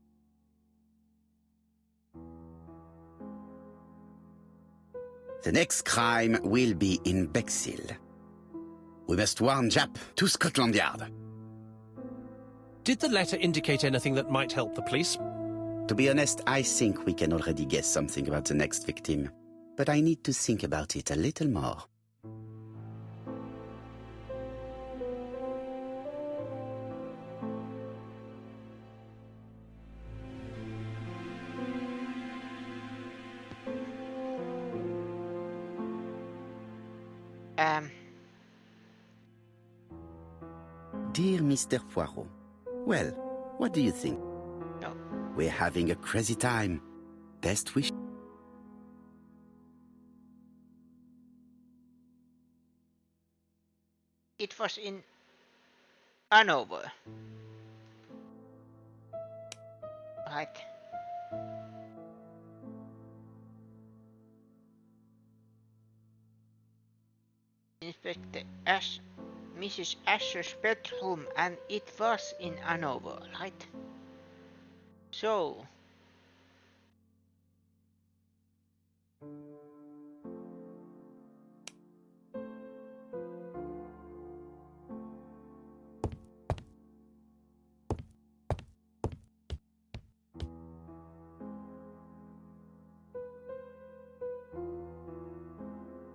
The next crime will be in Bexhill. We must warn Jap to Scotland Yard. Did the letter indicate anything that might help the police? To be honest, I think we can already guess something about the next victim. But I need to think about it a little more. Dear Mr. Poirot, well, what do you think? No. We're having a crazy time. Best wish. It was in Hanover. Right. Inspector Mrs. Asher's bedroom, and it was in Hanover, right? So,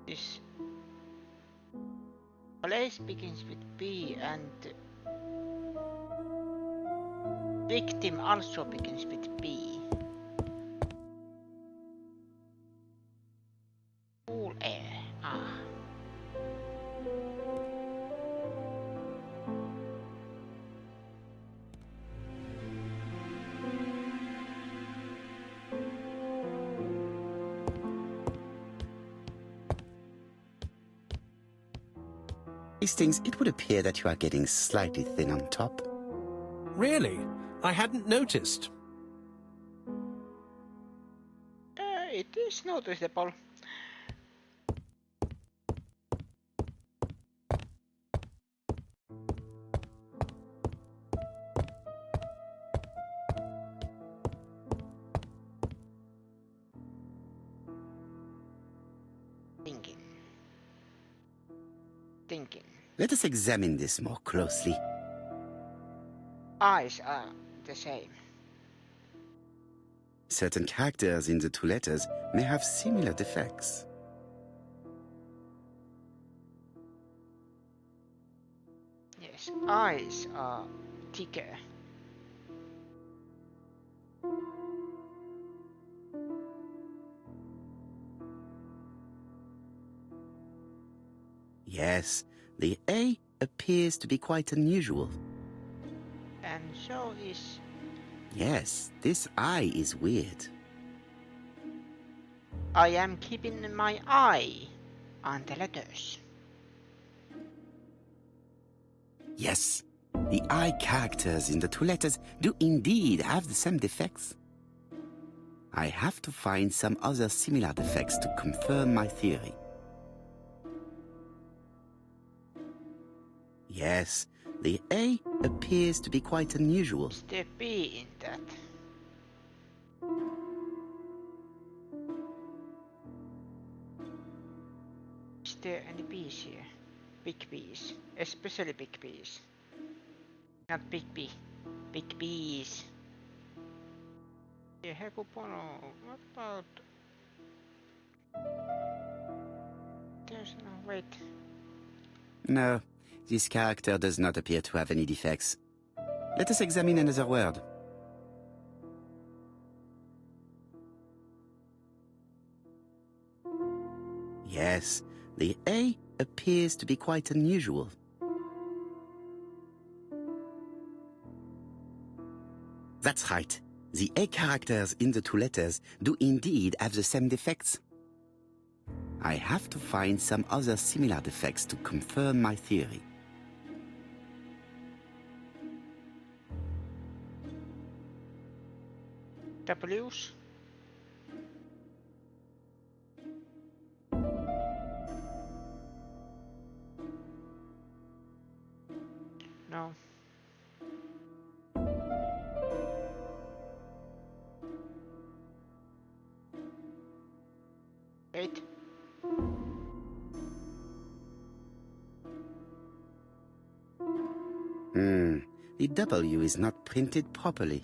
this place begins with B, and victim also begins with B. Cool air. Ah. Hastings, it would appear that you are getting slightly thin on top. Really? I hadn't noticed. It is noticeable. thinking. Let us examine this more closely. Eyes are the same. Certain characters in the two letters may have similar defects. Yes, eyes are thicker. Yes, the A appears to be quite unusual. And so is... Yes, this I is weird. I am keeping my eye on the letters. Yes, the I characters in the two letters do indeed have the same defects. I have to find some other similar defects to confirm my theory. Yes, the A appears to be quite unusual. Is there B in that? Is there any B's here? Big B's. Especially big B's. Not big B. Big B's. Yeah, Hercule Poirot. What about... There's no... Wait. No, this character does not appear to have any defects. Let us examine another word. Yes, the A appears to be quite unusual. That's right. The A characters in the two letters do indeed have the same defects. I have to find some other similar defects to confirm my theory. W's? No. Wait. The W is not printed properly.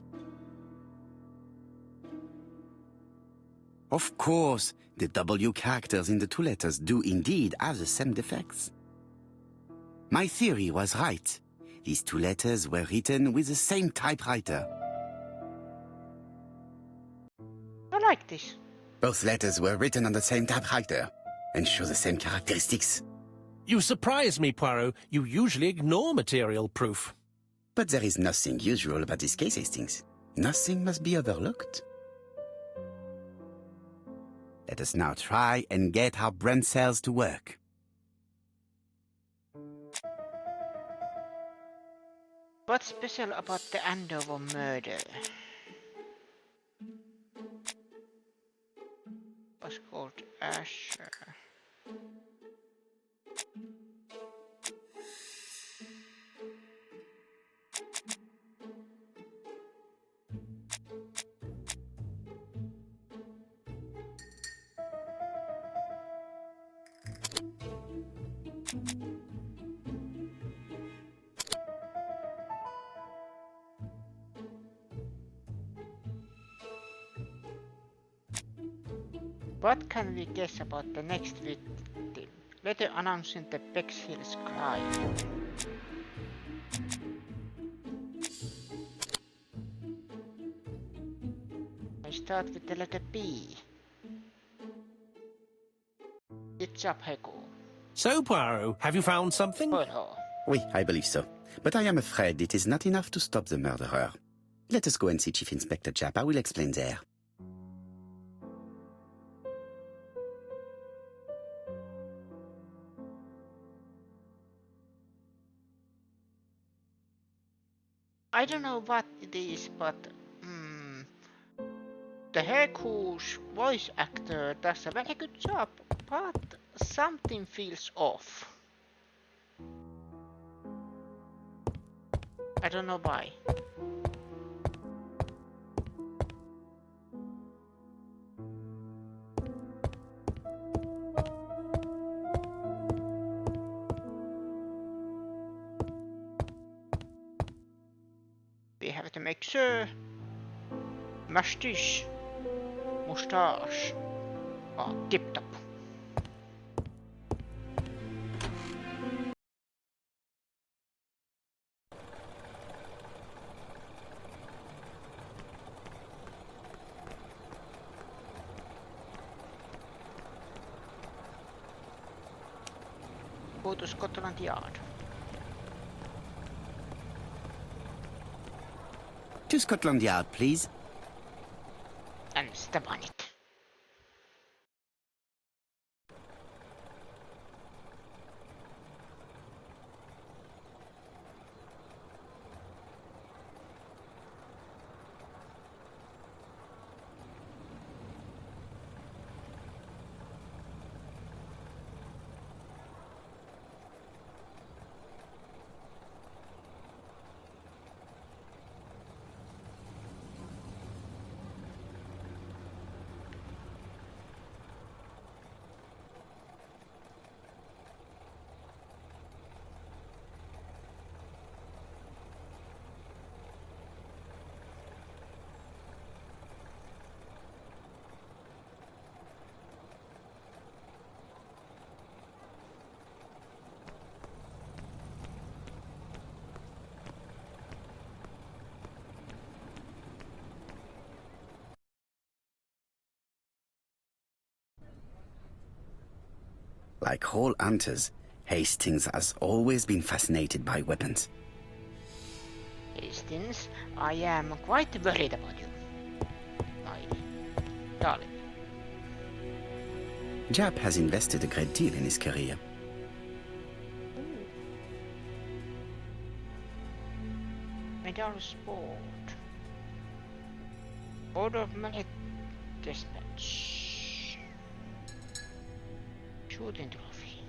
Of course, the W characters in the two letters do indeed have the same defects. My theory was right. These two letters were written with the same typewriter. I like this. Both letters were written on the same typewriter and show the same characteristics. You surprise me, Poirot. You usually ignore material proof. But there is nothing usual about this case, Hastings. Nothing must be overlooked. Let us now try and get our brain cells to work. What's special about the Andover murder? Was called Asher. What can we guess about the next victim? Letter announcing the Bexhill's crime. I start with the letter B. It's up, Hercule. So, Poirot, have you found something? Poirot. Oui, I believe so. But I am afraid it is not enough to stop the murderer. Let us go and see Chief Inspector Japp. I will explain there. I don't know what it is, but the Hercule's voice actor does a very good job, but something feels off. I don't know why. make sure mustache are tip top. Go to Scotland Yard. To Scotland Yard, please. And step on it. Like all hunters, Hastings has always been fascinated by weapons. Hastings, I am quite worried about you. My darling. Jap has invested a great deal in his career. Medal Sport. Board of Merit Dispatch. Shooting trophy.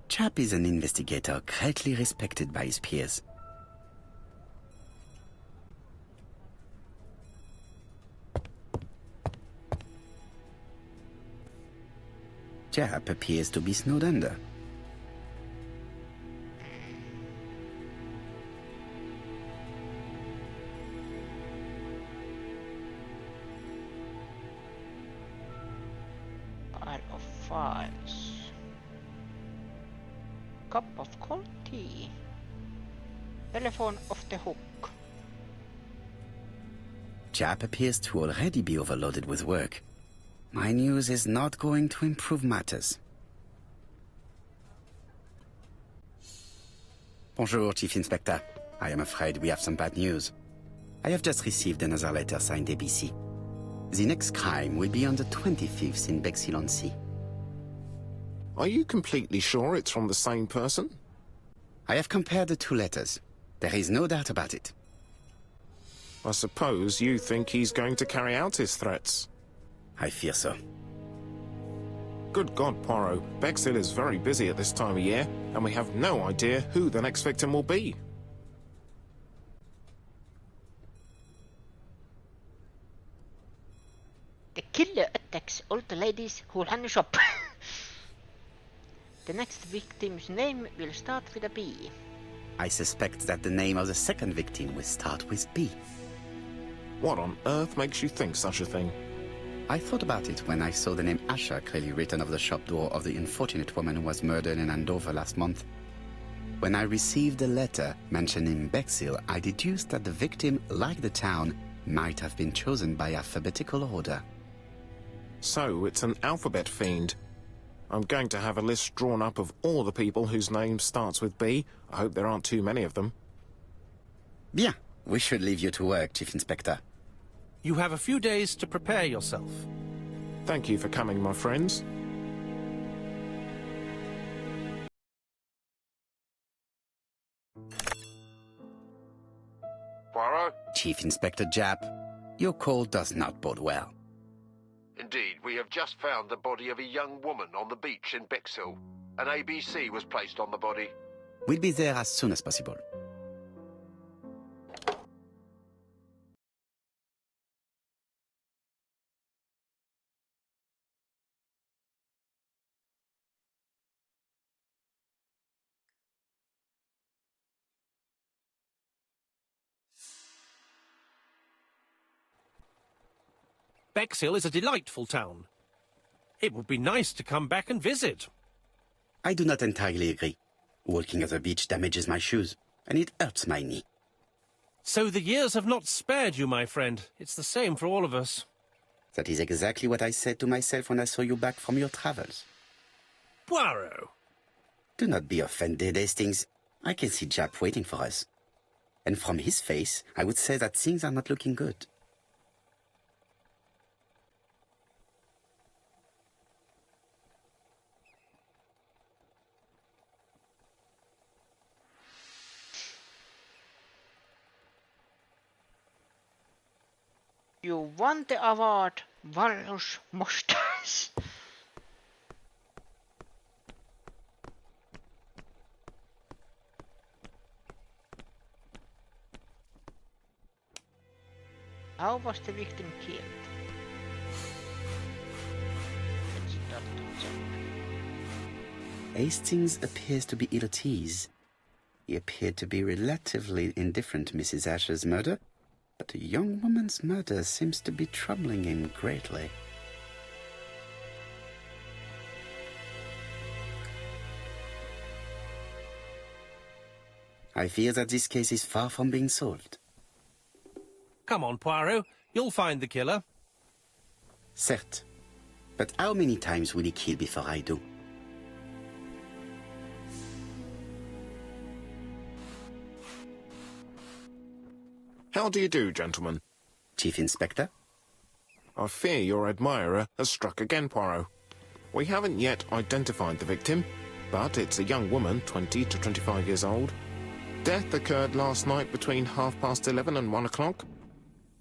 Jap is an investigator greatly respected by his peers. Jap appears to be snowed under. Pile of files. Cup of cold tea. Telephone off the hook. Jap appears to already be overloaded with work. My news is not going to improve matters. Bonjour, Chief Inspector. I am afraid we have some bad news. I have just received another letter signed ABC. The next crime will be on the 25th in Bexhill-on-Sea. Are you completely sure it's from the same person? I have compared the two letters. There is no doubt about it. I suppose you think he's going to carry out his threats. I fear so. Good God, Poirot. Bexhill is very busy at this time of year, and we have no idea who the next victim will be. The killer attacks all the ladies who run the shop. The next victim's name will start with a B. I suspect that the name of the second victim will start with B. What on earth makes you think such a thing? I thought about it when I saw the name Asher clearly written over the shop door of the unfortunate woman who was murdered in Andover last month. When I received a letter mentioning Bexhill, I deduced that the victim, like the town, might have been chosen by alphabetical order. So, it's an alphabet fiend. I'm going to have a list drawn up of all the people whose name starts with B. I hope there aren't too many of them. Bien. We should leave you to work, Chief Inspector. You have a few days to prepare yourself. Thank you for coming, my friends. Poirot? Chief Inspector Jap, your call does not bode well. Indeed, we have just found the body of a young woman on the beach in Bexhill. An ABC was placed on the body. We'll be there as soon as possible. Bexhill is a delightful town. It would be nice to come back and visit. I do not entirely agree. Walking at the beach damages my shoes, and it hurts my knee. So the years have not spared you, my friend. It's the same for all of us. That is exactly what I said to myself when I saw you back from your travels. Poirot! Do not be offended, Hastings. I can see Jap waiting for us. And from his face, I would say that things are not looking good. You won the award, Valus Mostas. How was the victim killed? Let's start to check. Hastings appears to be ill at ease. He appeared to be relatively indifferent to Mrs. Asher's murder, but a young woman's murder seems to be troubling him greatly. I fear that this case is far from being solved. Come on, Poirot. You'll find the killer. Certes. But how many times will he kill before I do? How do you do, gentlemen? Chief Inspector? I fear your admirer has struck again, Poirot. We haven't yet identified the victim, but it's a young woman, 20 to 25 years old. Death occurred last night between 11:30 and 1 o'clock,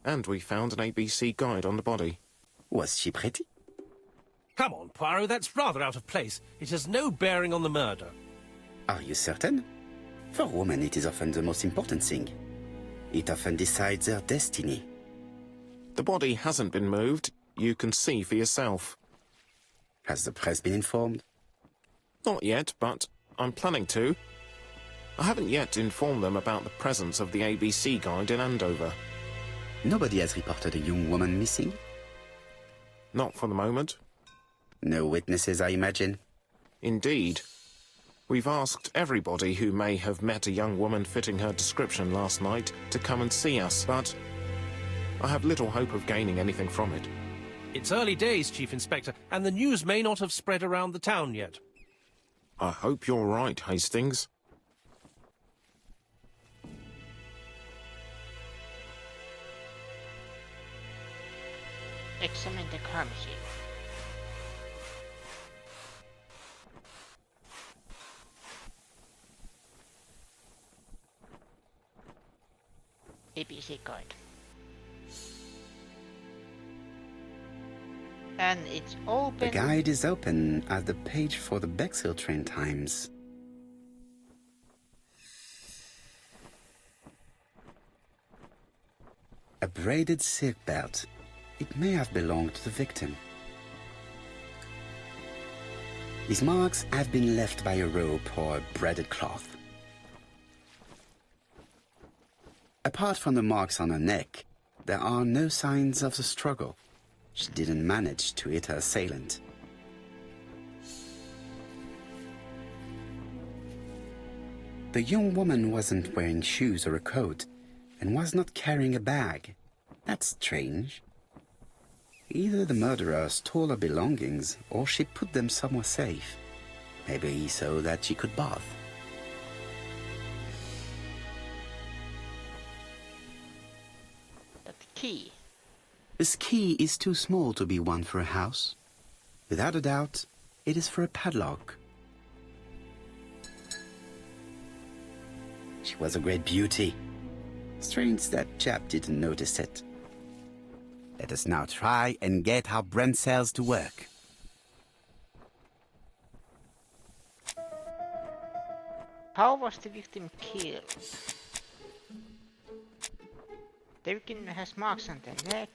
and we found an ABC guide on the body. Was she pretty? Come on, Poirot, that's rather out of place. It has no bearing on the murder. Are you certain? For women, it is often the most important thing. It often decides their destiny. The body hasn't been moved. You can see for yourself. Has the press been informed? Not yet, but I'm planning to. I haven't yet informed them about the presence of the ABC guide in Andover. Nobody has reported a young woman missing? Not for the moment. No witnesses, I imagine. Indeed. We've asked everybody who may have met a young woman fitting her description last night to come and see us, but I have little hope of gaining anything from it. It's early days, Chief Inspector, and the news may not have spread around the town yet. I hope you're right, Hastings. Examine the crime scene. ABC guide. And it's open. The guide is open as the page for the Bexhill train times. A braided silk belt. It may have belonged to the victim. These marks have been left by a rope or a braided cloth. Apart from the marks on her neck, there are no signs of the struggle. She didn't manage to hit her assailant. The young woman wasn't wearing shoes or a coat, and was not carrying a bag. That's strange. Either the murderer stole her belongings, or she put them somewhere safe. Maybe so that she could bath. The key. This key is too small to be one for a house. Without a doubt, it is for a padlock. She was a great beauty. Strange that chap didn't notice it. Let us now try and get our brain cells to work. How was the victim killed? The victim has marks on the neck.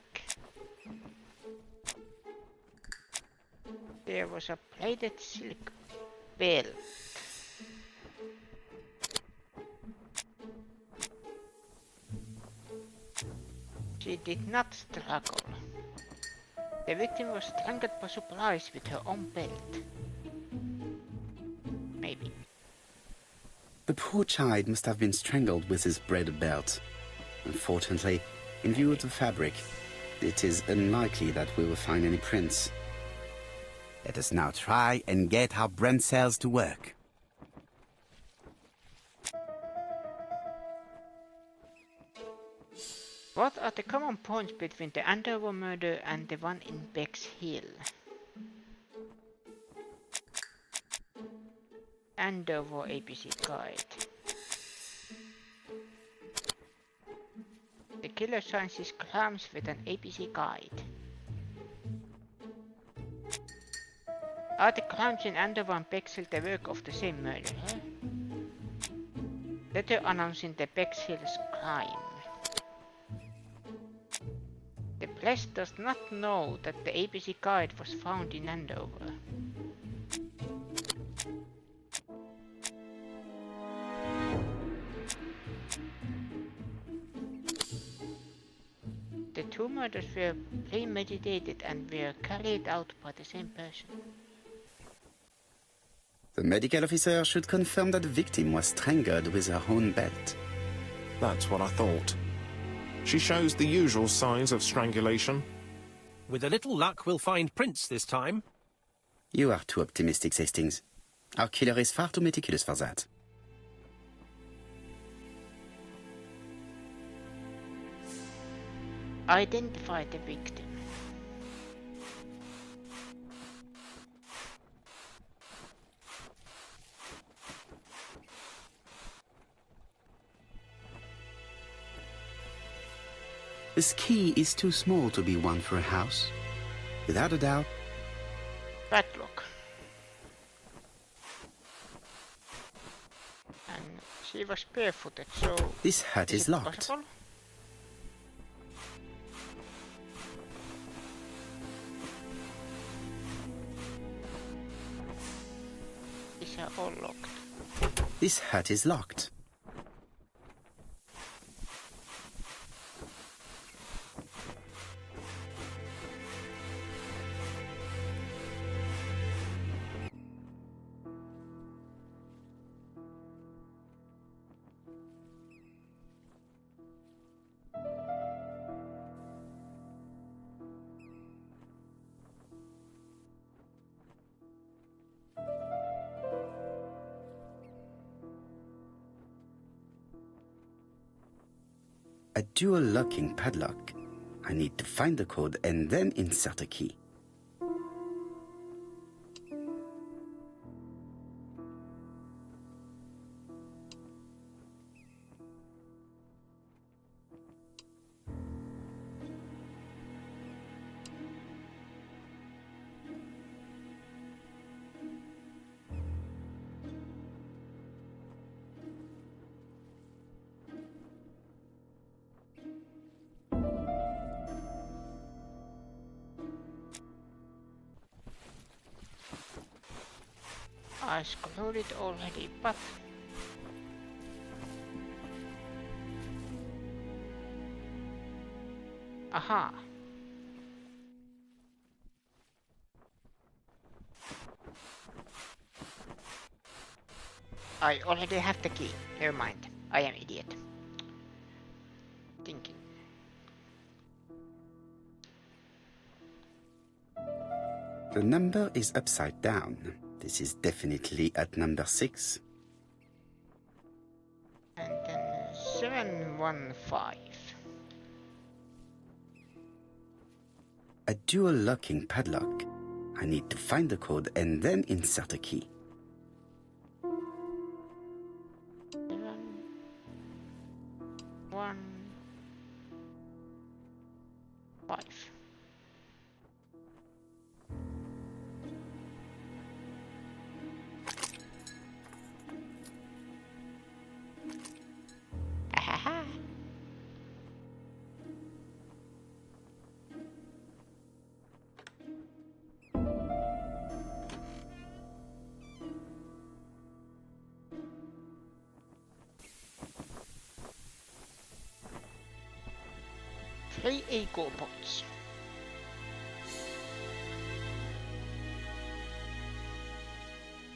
There was a plaited silk belt. She did not struggle. The victim was strangled by surprise with her own belt. Maybe. The poor child must have been strangled with his braided belt. Unfortunately, in view of the fabric, it is unlikely that we will find any prints. Let us now try and get our brain cells to work. What are the common points between the Andover murder and the one in Bexhill? Andover ABC Guide. The killer signs his crimes with an ABC Guide. Are the crimes in Andover and Bexhill the work of the same murderer? Letter announcing the Bexhill's crime. The press does not know that the ABC Guide was found in Andover. The two murders were premeditated and were carried out by the same person. The medical officer should confirm that the victim was strangled with her own belt. That's what I thought. She shows the usual signs of strangulation. With a little luck, we'll find prints this time. You are too optimistic, Hastings. Our killer is far too meticulous for that. Identify the victim. This key is too small to be one for a house. Without a doubt. Padlock. And she was barefooted, so... This hut is locked. Possible? These are all locked. This hut is locked. A dual locking padlock. I need to find the code and then insert a key. I screwed it already, but... Aha! I already have the key. Never mind. I am idiot. Thinking. The number is upside down. This is definitely at number 6. And then 715. A dual locking padlock. I need to find the code and then insert a key. 7 1 5. Ahaha. Three eagle pots.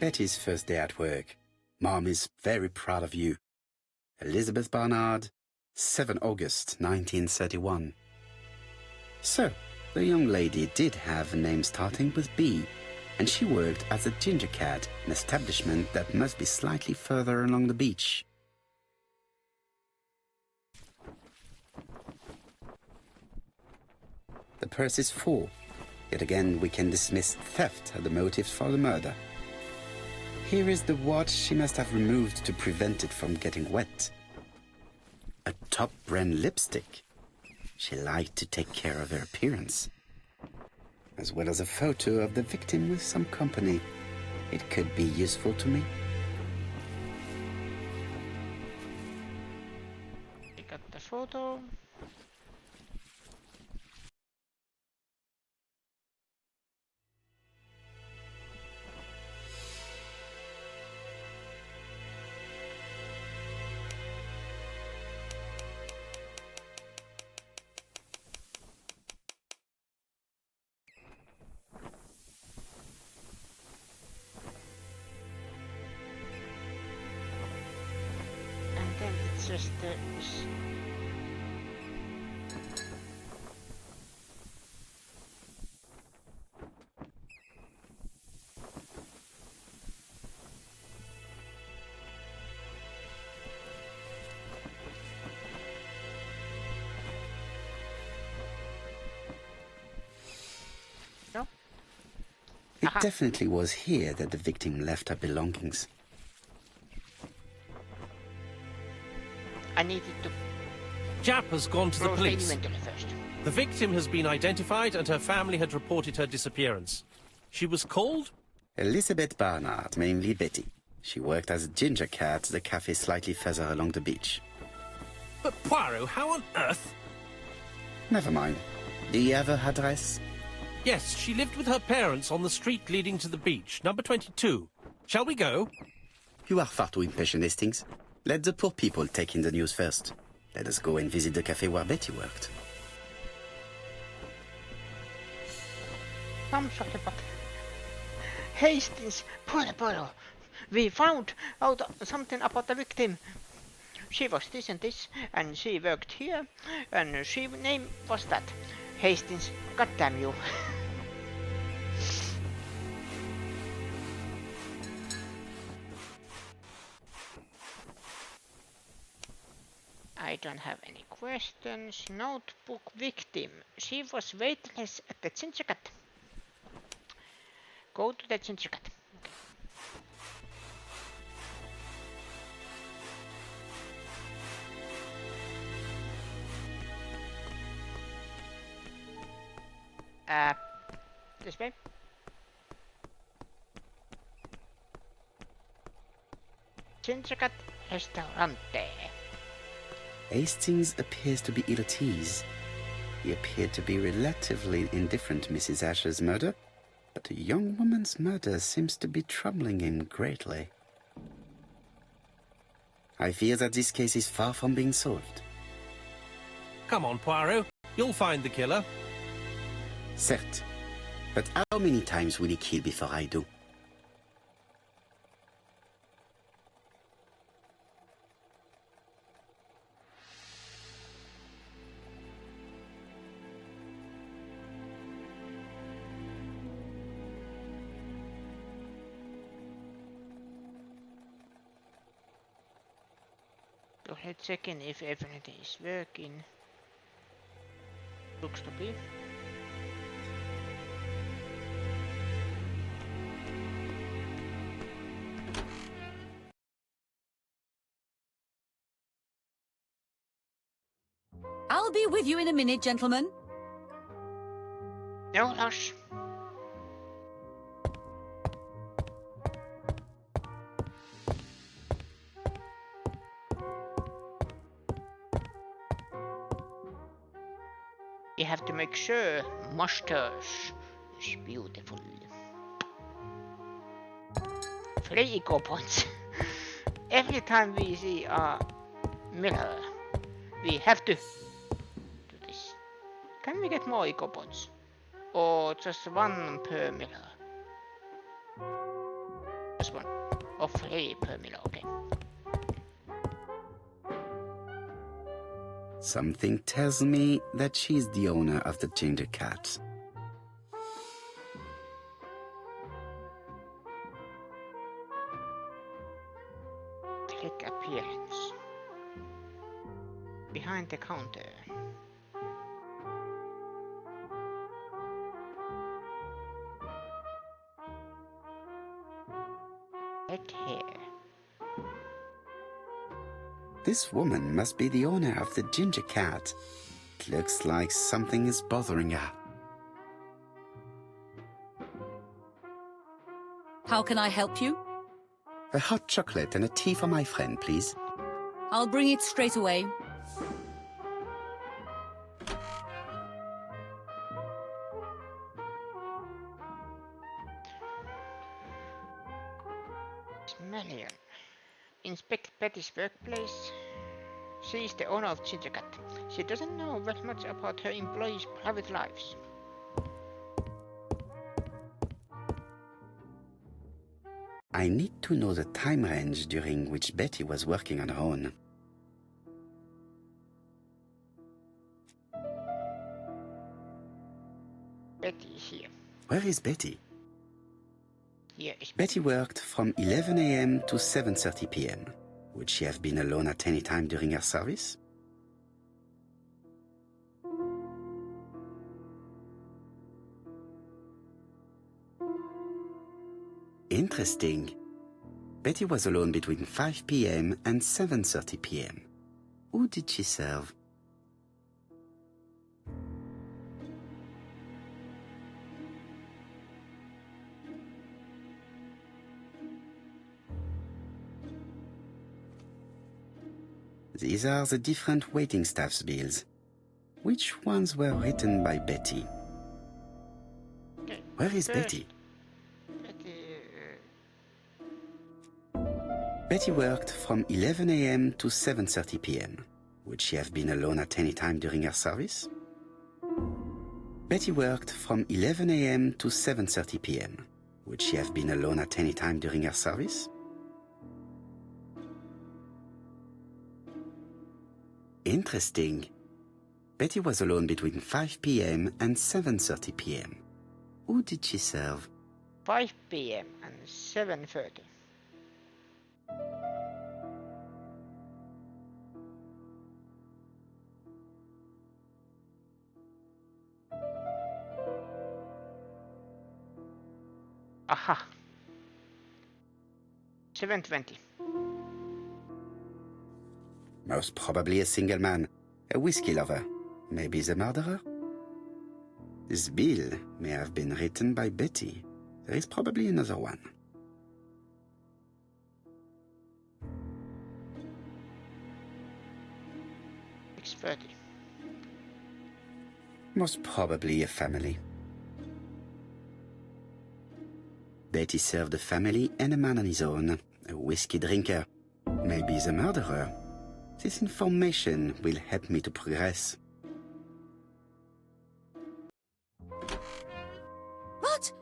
Betty's first day at work. Mom is very proud of you. Elizabeth Barnard, 7 August 1931. So, the young lady did have a name starting with B, and she worked as a ginger cat, an establishment that must be slightly further along the beach. The purse is full. Yet again, we can dismiss theft as the motive for the murder. Here is the watch she must have removed to prevent it from getting wet. A top-brand lipstick. She liked to take care of her appearance. As well as a photo of the victim with some company. It could be useful to me. I got the photo. Then it's just no? It Aha. definitely was here that the victim left her belongings. I needed to Jap has gone to the close the police. inventory first. The victim has been identified and her family had reported her disappearance. She was called? Elizabeth Barnard, mainly Betty. She worked as a ginger cat at the cafe slightly further along the beach. But Poirot, how on earth? Never mind. Do you have her address? Yes, she lived with her parents on the street leading to the beach, number 22. Shall we go? You are far too impatient, Hastings. Let the poor people take in the news first. Let us go and visit the cafe where Betty worked. I'm sorry, but Hastings, Poirot, we found out something about the victim. She was this and this, and she worked here, and she name was that. Hastings, goddamn you. I don't have any questions. Notebook victim. She was waitress at the Ginger Cat. Go to the Ginger Cat. Okay. This way. Ginger Cat Restaurante. Hastings appears to be ill at ease. He appeared to be relatively indifferent to Mrs. Asher's murder, but the young woman's murder seems to be troubling him greatly. I fear that this case is far from being solved. Come on, Poirot. You'll find the killer. Certes. But how many times will he kill before I do? So let's check in if everything is working. Looks to be. I'll be with you in a minute, gentlemen. No rush. You have to make sure mustache is beautiful. 3 eco points. Every time we see a mirror, we have to do this. Can we get more eco points? Or just 1 per mirror? Just 1. Or 3 per meal, okay. Something tells me that she's the owner of the ginger cat. Click appearance. Behind the counter. Red hair. This woman must be the owner of the ginger cat. It looks like something is bothering her. How can I help you? A hot chocolate and a tea for my friend, please. I'll bring it straight away. Smellion. Inspect Betty's workplace. She is the owner of Ginger Cat. She doesn't know that much about her employees' private lives. I need to know the time range during which Betty was working on her own. Betty is here. Where is Betty? Here is Betty worked from 11 a.m. to 7:30 p.m. Would she have been alone at any time during her service? Interesting. Betty was alone between 5 p.m. and 7:30 p.m. Who did she serve? These are the different waiting staff's bills. Which ones were written by Betty? Okay. Where is First, Betty? Betty, Betty worked from 11 a.m. to 7:30 p.m. Would she have been alone at any time during her service? Betty worked from 11 a.m. to 7:30 p.m. Would she have been alone at any time during her service? Interesting. Betty was alone between 5 p.m. and 7:30 p.m. Who did she serve? 5 p.m. and 7:30. Aha. 7:20. Most probably a single man, a whiskey lover, maybe the murderer. This bill may have been written by Betty. There is probably another one. $6:30. Most probably a family. Betty served a family and a man on his own, a whiskey drinker, maybe the murderer. This information will help me to progress. What?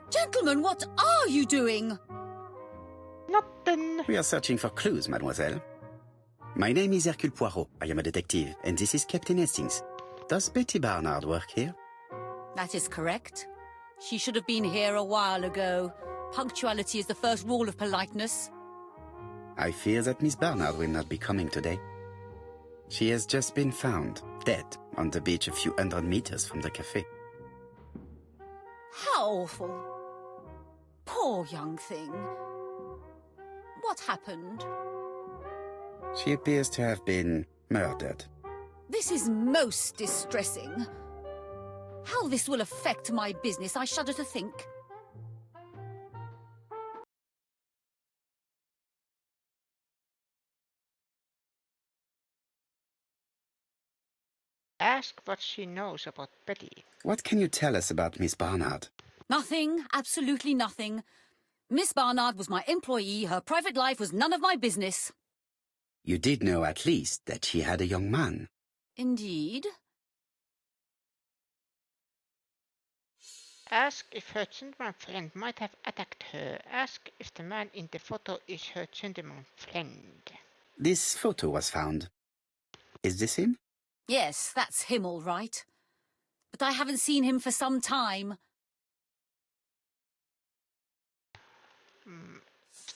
Gentlemen, what are you doing? Nothing. We are searching for clues, mademoiselle. My name is Hercule Poirot. I am a detective, and this is Captain Hastings. Does Betty Barnard work here? That is correct. She should have been here a while ago. Punctuality is the first rule of politeness. I fear that Miss Barnard will not be coming today. She has just been found, dead, on the beach a few hundred meters from the cafe. How awful. Poor young thing. What happened? She appears to have been murdered. This is most distressing. How this will affect my business, I shudder to think. Ask what she knows about Betty. What can you tell us about Miss Barnard? Nothing, absolutely nothing. Miss Barnard was my employee. Her private life was none of my business. You did know at least that she had a young man. Indeed. Ask if her gentleman friend might have attacked her. Ask if the man in the photo is her gentleman friend. This photo was found. Is this him? Yes, that's him all right. But I haven't seen him for some time.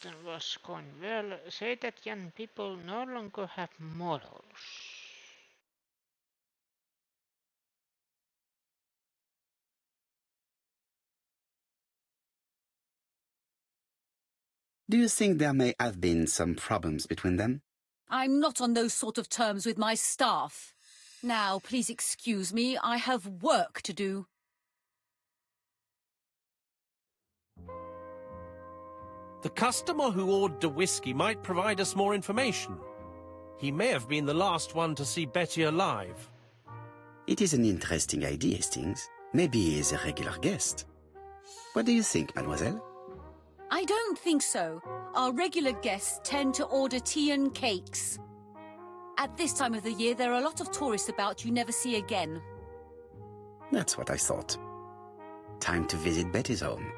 That was going well. Say that young people no longer have morals. Do you think there may have been some problems between them? I'm not on those sort of terms with my staff. Now, please excuse me, I have work to do. The customer who ordered the whiskey might provide us more information. He may have been the last one to see Betty alive. It is an interesting idea, Hastings. Maybe he is a regular guest. What do you think, mademoiselle? I don't think so. Our regular guests tend to order tea and cakes. At this time of the year, there are a lot of tourists about you never see again. That's what I thought. Time to visit Betty's home.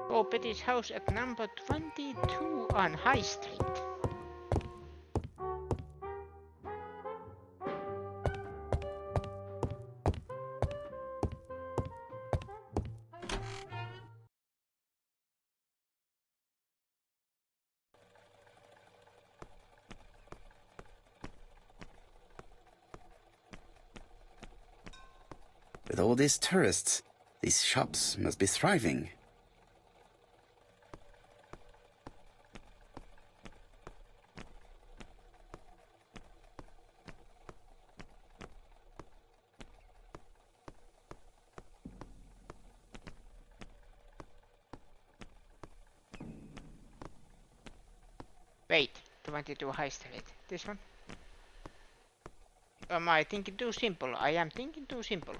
Go Betty's house at number 22 on High Street. With all these tourists, these shops must be thriving. Wait, 22 High Street. This one? Am I thinking too simple? I am thinking too simple.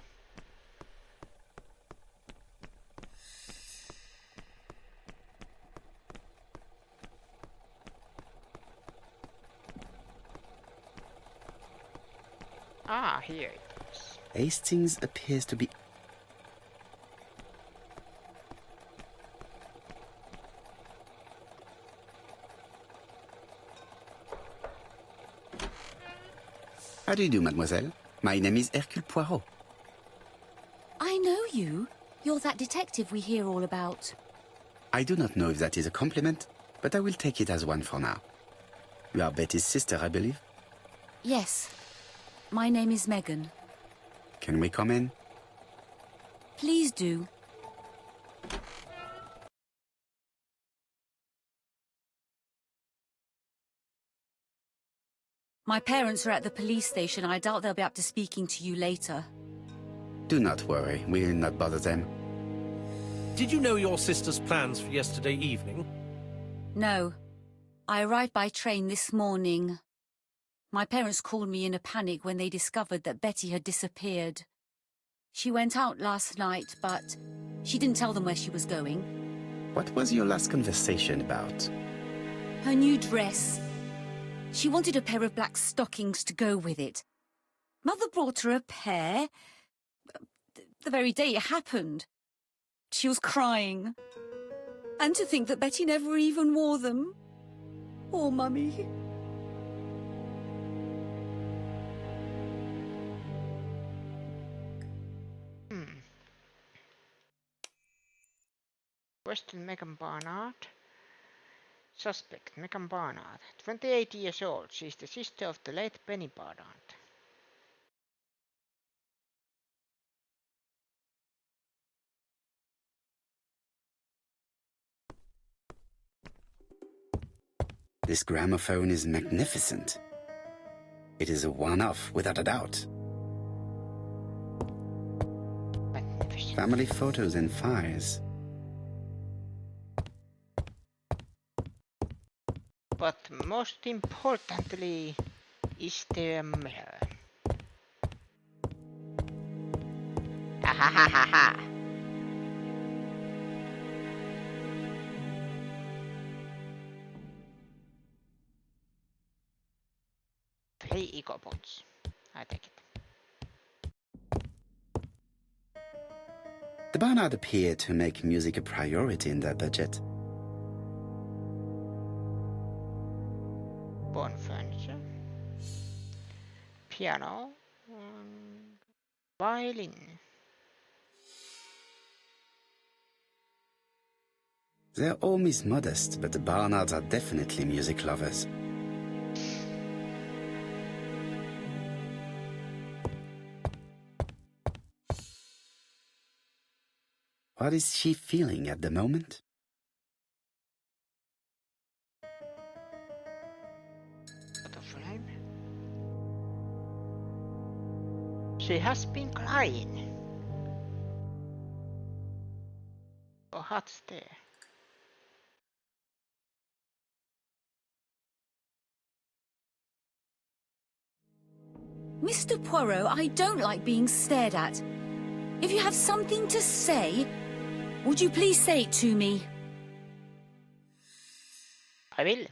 Ah, here it is. Hastings appears to be... How do you do, mademoiselle? My name is Hercule Poirot. I know you. You're that detective we hear all about. I do not know if that is a compliment, but I will take it as one for now. You are Betty's sister, I believe? Yes. My name is Megan. Can we come in? Please do. My parents are at the police station. I doubt they'll be up to speaking to you later. Do not worry, we will not bother them. Did you know your sister's plans for yesterday evening? No. I arrived by train this morning. My parents called me in a panic when they discovered that Betty had disappeared. She went out last night, but she didn't tell them where she was going. What was your last conversation about? Her new dress. She wanted a pair of black stockings to go with it. Mother brought her a pair. The very day it happened. She was crying. And to think that Betty never even wore them. Poor Mummy. Question Megan Barnard. Suspect Megan Barnard, 28 years old. She is the sister of the late Penny Barnard. This gramophone is magnificent. It is a one-off, without a doubt. Magnificent. Family photos and files. But most importantly is the mirror. Ha ha ha ha ha. Three ego points. I take it. The Barnard appeared to make music a priority in their budget. Bone furniture. Piano. Violin. Their home is modest, but the Barnards are definitely music lovers. What is she feeling at the moment? Photo frame. She has been crying. Oh, what's there? Mr. Poirot, I don't like being stared at. If you have something to say, would you please say it to me? I will.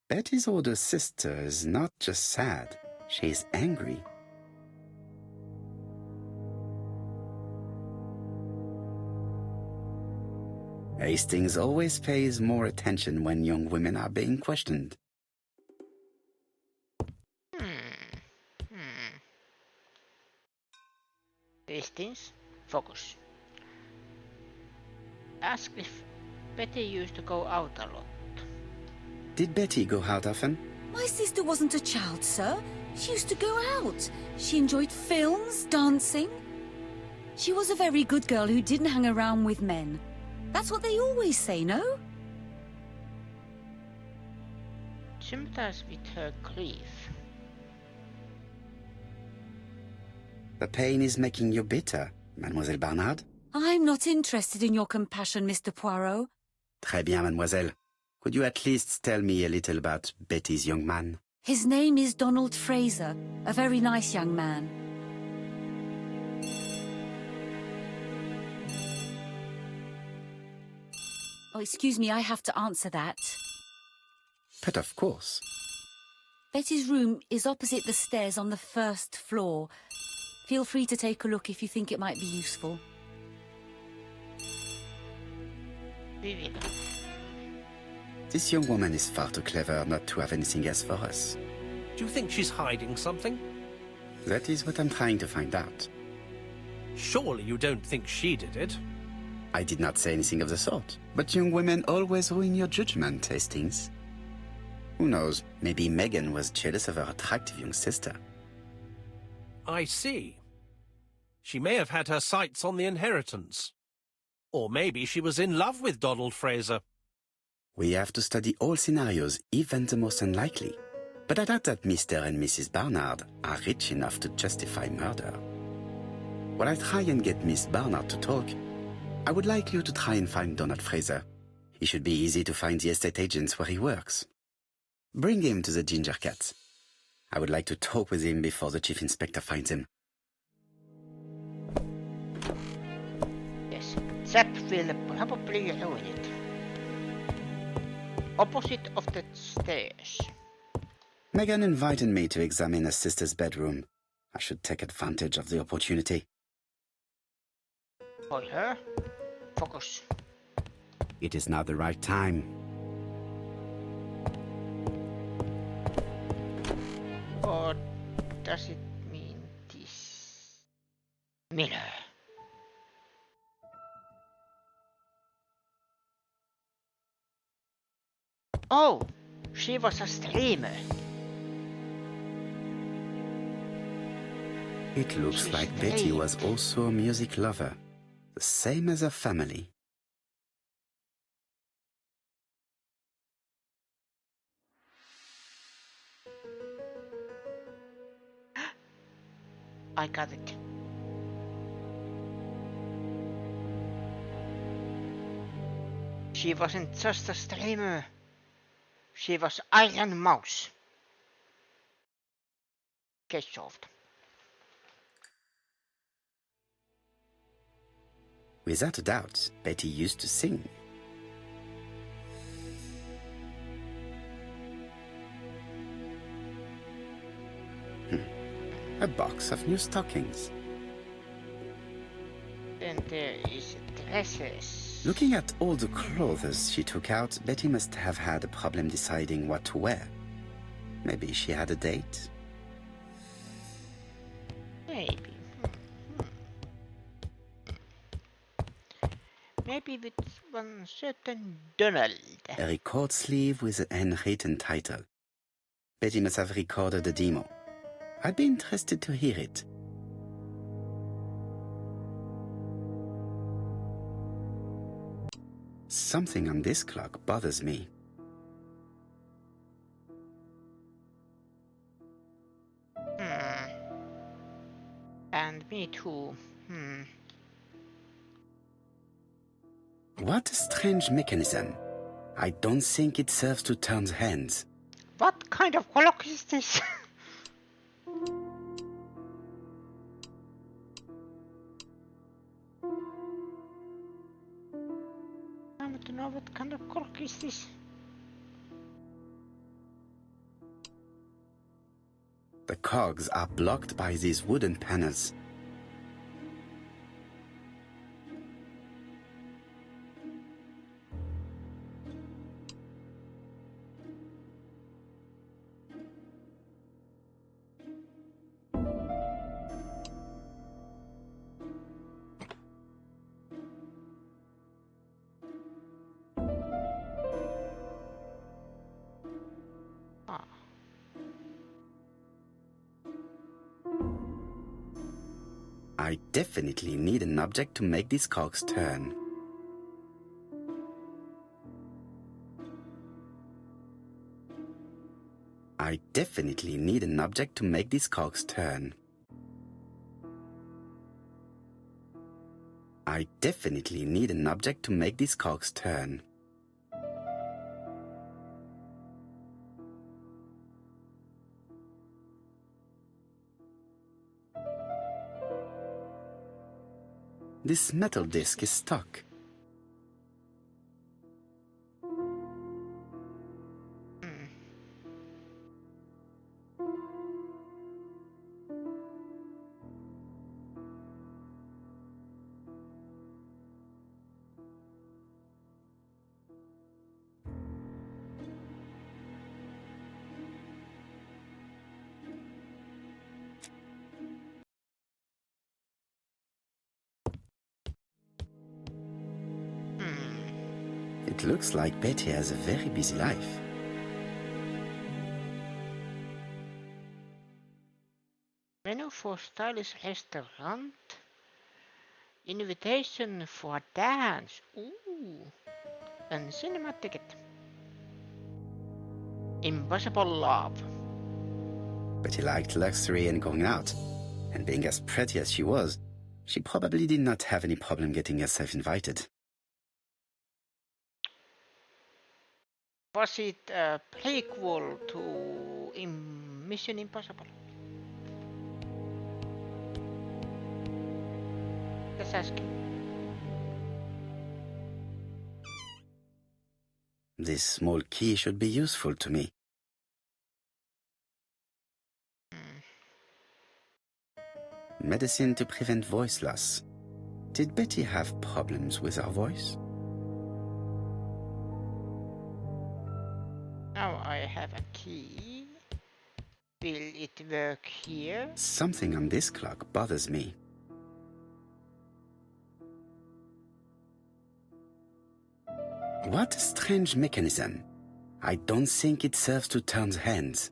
Betty's older sister is not just sad, she is angry. Hastings always pays more attention when young women are being questioned. Distance. Focus. Ask if Betty used to go out a lot. Did Betty go out often? My sister wasn't a child, sir. She used to go out. She enjoyed films, dancing. She was a very good girl who didn't hang around with men. That's what they always say, no? Sympathize with her grief. The pain is making you bitter, Mademoiselle Barnard. I'm not interested in your compassion, Mr. Poirot. Très bien, mademoiselle. Could you at least tell me a little about Betty's young man? His name is Donald Fraser, a very nice young man. Oh, excuse me, I have to answer that. But of course. Betty's room is opposite the stairs on the first floor. Feel free to take a look if you think it might be useful. We will. This young woman is far too clever not to have anything else for us. Do you think she's hiding something? That is what I'm trying to find out. Surely you don't think she did it? I did not say anything of the sort. But young women always ruin your judgment, Hastings. Who knows, maybe Megan was jealous of her attractive young sister. I see. She may have had her sights on the inheritance. Or maybe she was in love with Donald Fraser. We have to study all scenarios, even the most unlikely. But I doubt that Mr. and Mrs. Barnard are rich enough to justify murder. While I try and get Miss Barnard to talk, I would like you to try and find Donald Fraser. It should be easy to find the estate agents where he works. Bring him to the Ginger Cat. I would like to talk with him before the Chief Inspector finds him. Yes, Zap will probably ruin it. Opposite of the stairs. Megan invited me to examine her sister's bedroom. I should take advantage of the opportunity. For her, focus. It is now the right time. Or does it mean this? Miller. Oh, she was a streamer. It looks like Betty was also a music lover, the same as her family. I got it. She wasn't just a streamer. She was Iron Mouse. Case solved. Without a doubt, Betty used to sing. A box of new stockings. Then there is dresses. Looking at all the clothes she took out, Betty must have had a problem deciding what to wear. Maybe she had a date? Maybe. Maybe with one certain Donald. A record sleeve with a handwritten title. Betty must have recorded the demo. I'd be interested to hear it. Something on this clock bothers me. And me too. What a strange mechanism. I don't think it serves to turn the hands. What kind of clock is this? I want to know what kind of clock is this. The cogs are blocked by these wooden panels. I definitely need an object to make these cogs turn. I definitely need an object to make these cogs turn. I definitely need an object to make these cogs turn. This metal disc is stuck. It looks like Betty has a very busy life. Menu for stylish restaurant. Invitation for dance. Ooh. And cinema ticket. Impossible love. Betty liked luxury and going out. And being as pretty as she was, she probably did not have any problem getting herself invited. Was it a prequel to Mission Impossible? Just asking. This small key should be useful to me. Medicine to prevent voice loss. Did Betty have problems with her voice? Now I have a key. Will it work here? Something on this clock bothers me. What a strange mechanism. I don't think it serves to turn the hands.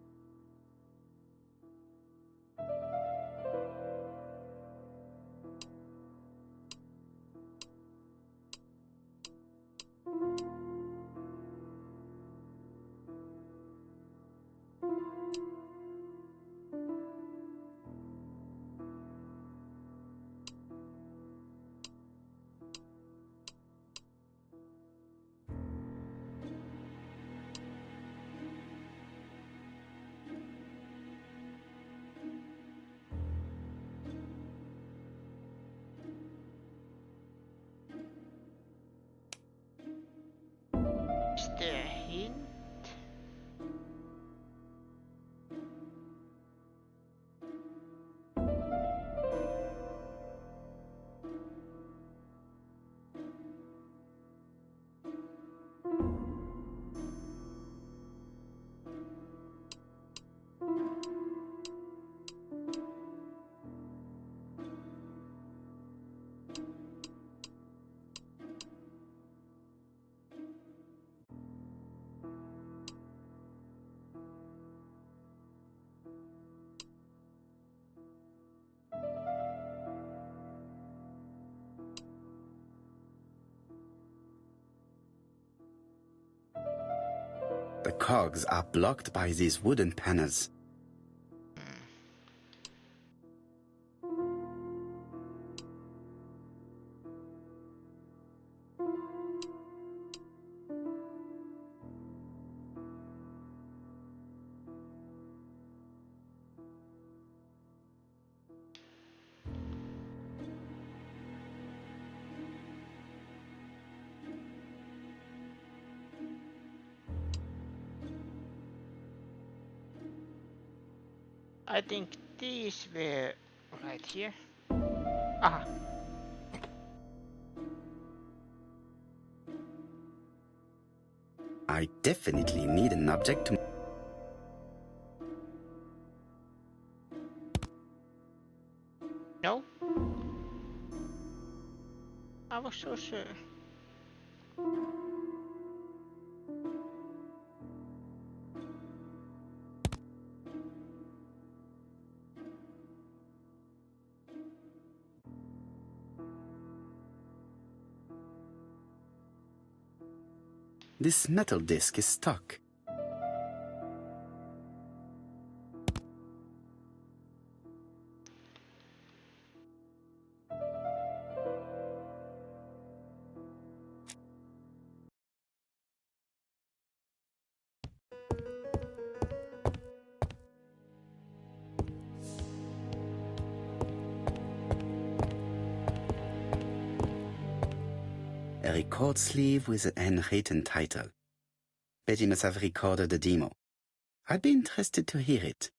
cogs are blocked by these wooden panels. I think these were right here. Aha. I definitely need an object to... No? I was so sure. This metal disc is stuck. A record sleeve with a handwritten title. Betty must have recorded the demo. I'd be interested to hear it.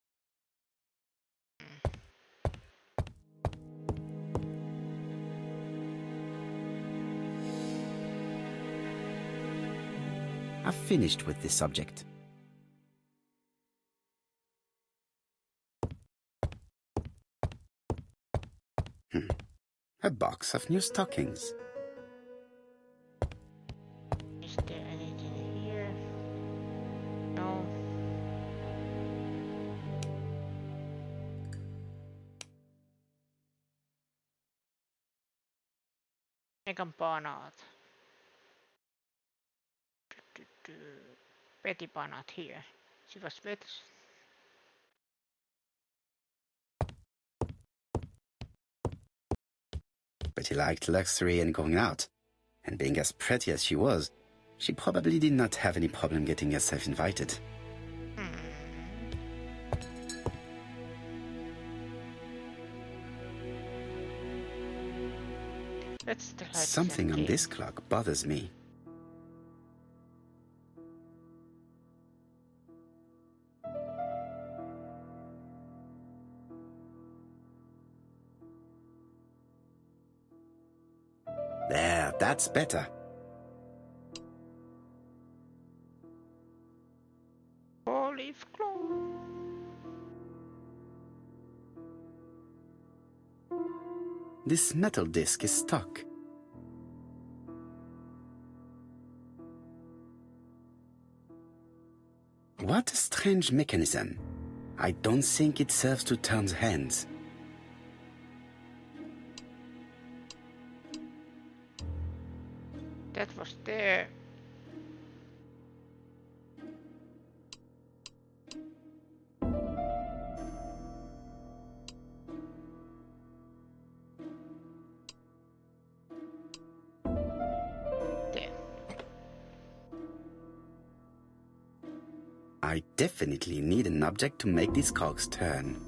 I've finished with this subject. A box of new stockings. Is there anything here? No. Panat. Betty Panat here. She was with. Betty liked luxury and going out. And being as pretty as she was, she probably did not have any problem getting herself invited. Something on this clock bothers me. There, that's better. Olive cloth. This metal disc is stuck. What a strange mechanism. I don't think it serves to turn the hands. That was there. There. I definitely need an object to make these cogs turn.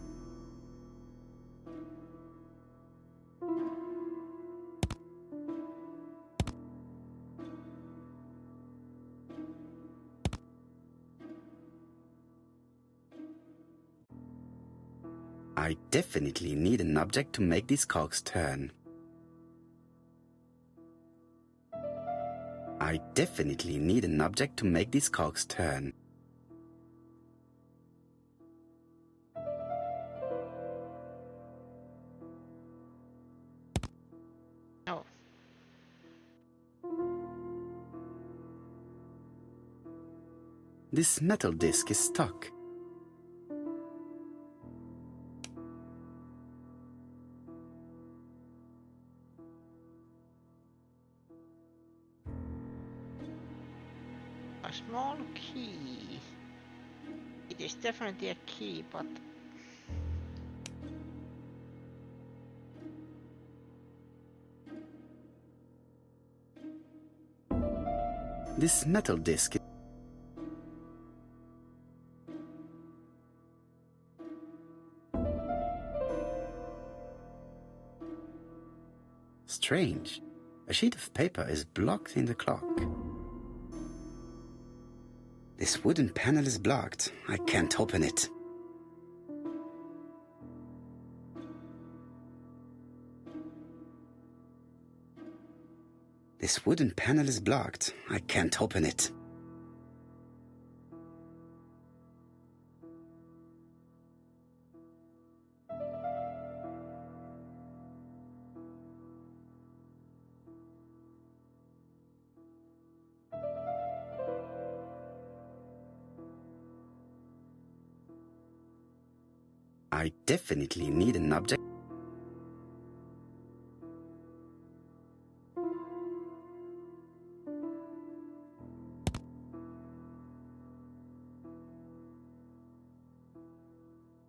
I definitely need an object to make these cogs turn. I definitely need an object to make these cogs turn. No. This metal disc is stuck. A small key. is definitely a key, but... This metal disc... Strange. A sheet of paper is blocked in the clock. This wooden panel is blocked. I can't open it. This wooden panel is blocked. I can't open it. I definitely need an object.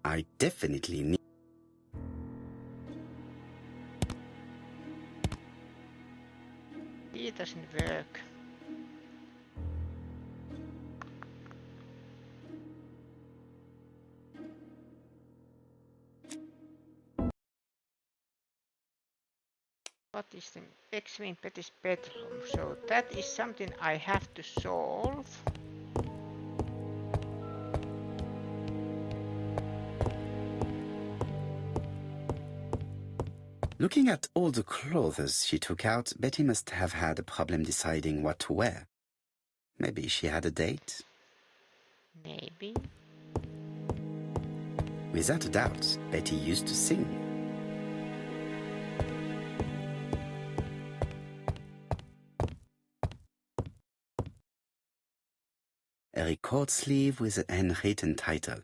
I definitely need... It doesn't work. What is the X-Wing Betty's bedroom? So that is something I have to solve. Looking at all the clothes she took out, Betty must have had a problem deciding what to wear. Maybe she had a date? Maybe. Without a doubt, Betty used to sing. A record sleeve with a handwritten title.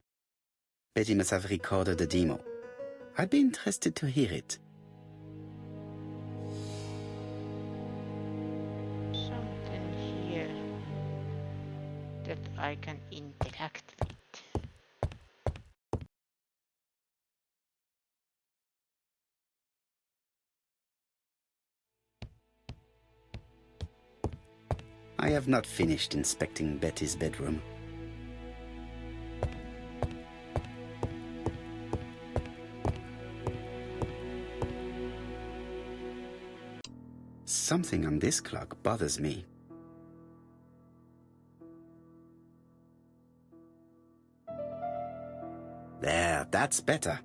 Betty must have recorded a demo. I'd be interested to hear it. Something here that I can interact with. I have not finished inspecting Betty's bedroom. Something on this clock bothers me. There, that's better.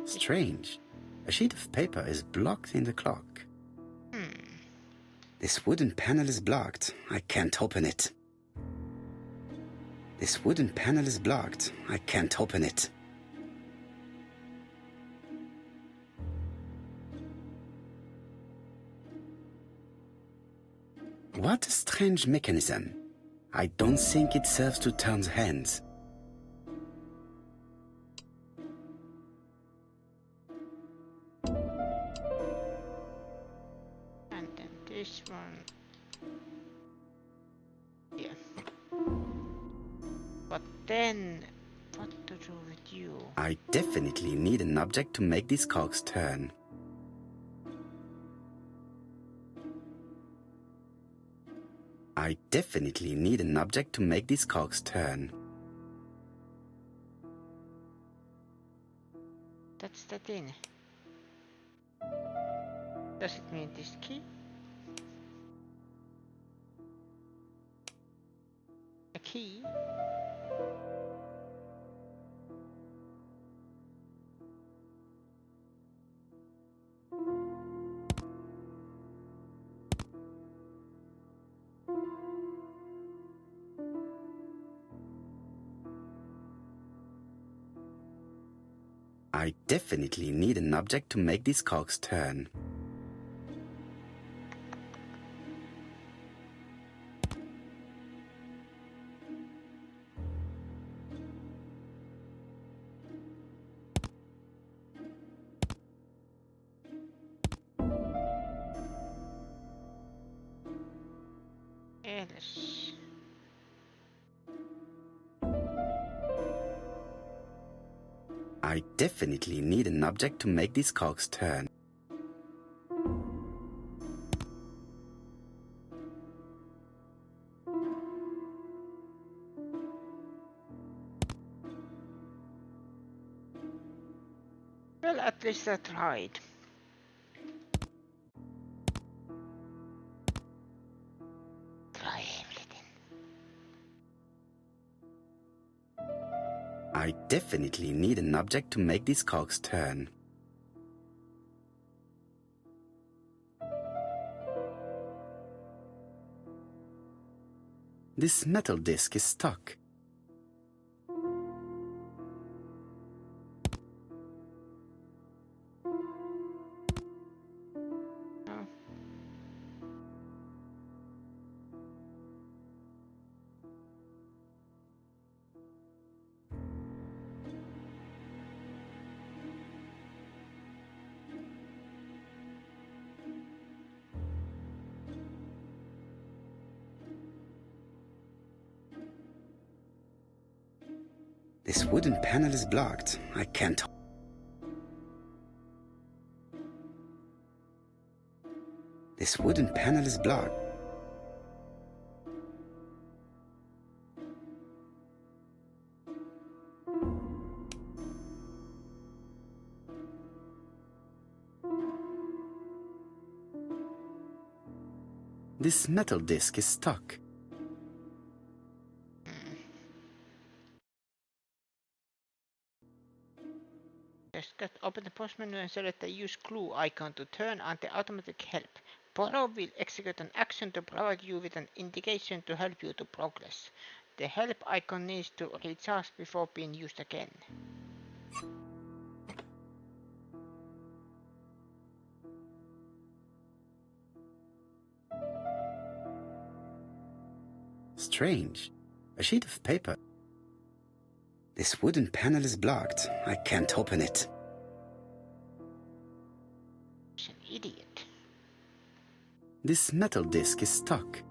Strange. A sheet of paper is blocked in the clock. This wooden panel is blocked. I can't open it. This wooden panel is blocked. I can't open it. What a strange mechanism. I don't think it serves to turn the hands. And then this one. Yeah. But then, what to do with you? I definitely need an object to make these cogs turn. I definitely need an object to make these cogs turn. That's the thing. Does it mean this key? A key? I definitely need an object to make these cogs turn. else? I definitely need an object to make these cogs turn. Well, at least I tried. Try everything. I definitely need an object to make these cogs turn. This metal disc is stuck. No. This wooden panel is blocked. I can't. This wooden panel is blocked. This metal disc is stuck. Just open the post menu and select the use clue icon to turn on the automatic help. Poirot will execute an action to provide you with an indication to help you to progress. The help icon needs to recharge before being used again. Strange. A sheet of paper. This wooden panel is blocked. I can't open it. He's an idiot. This metal disc is stuck.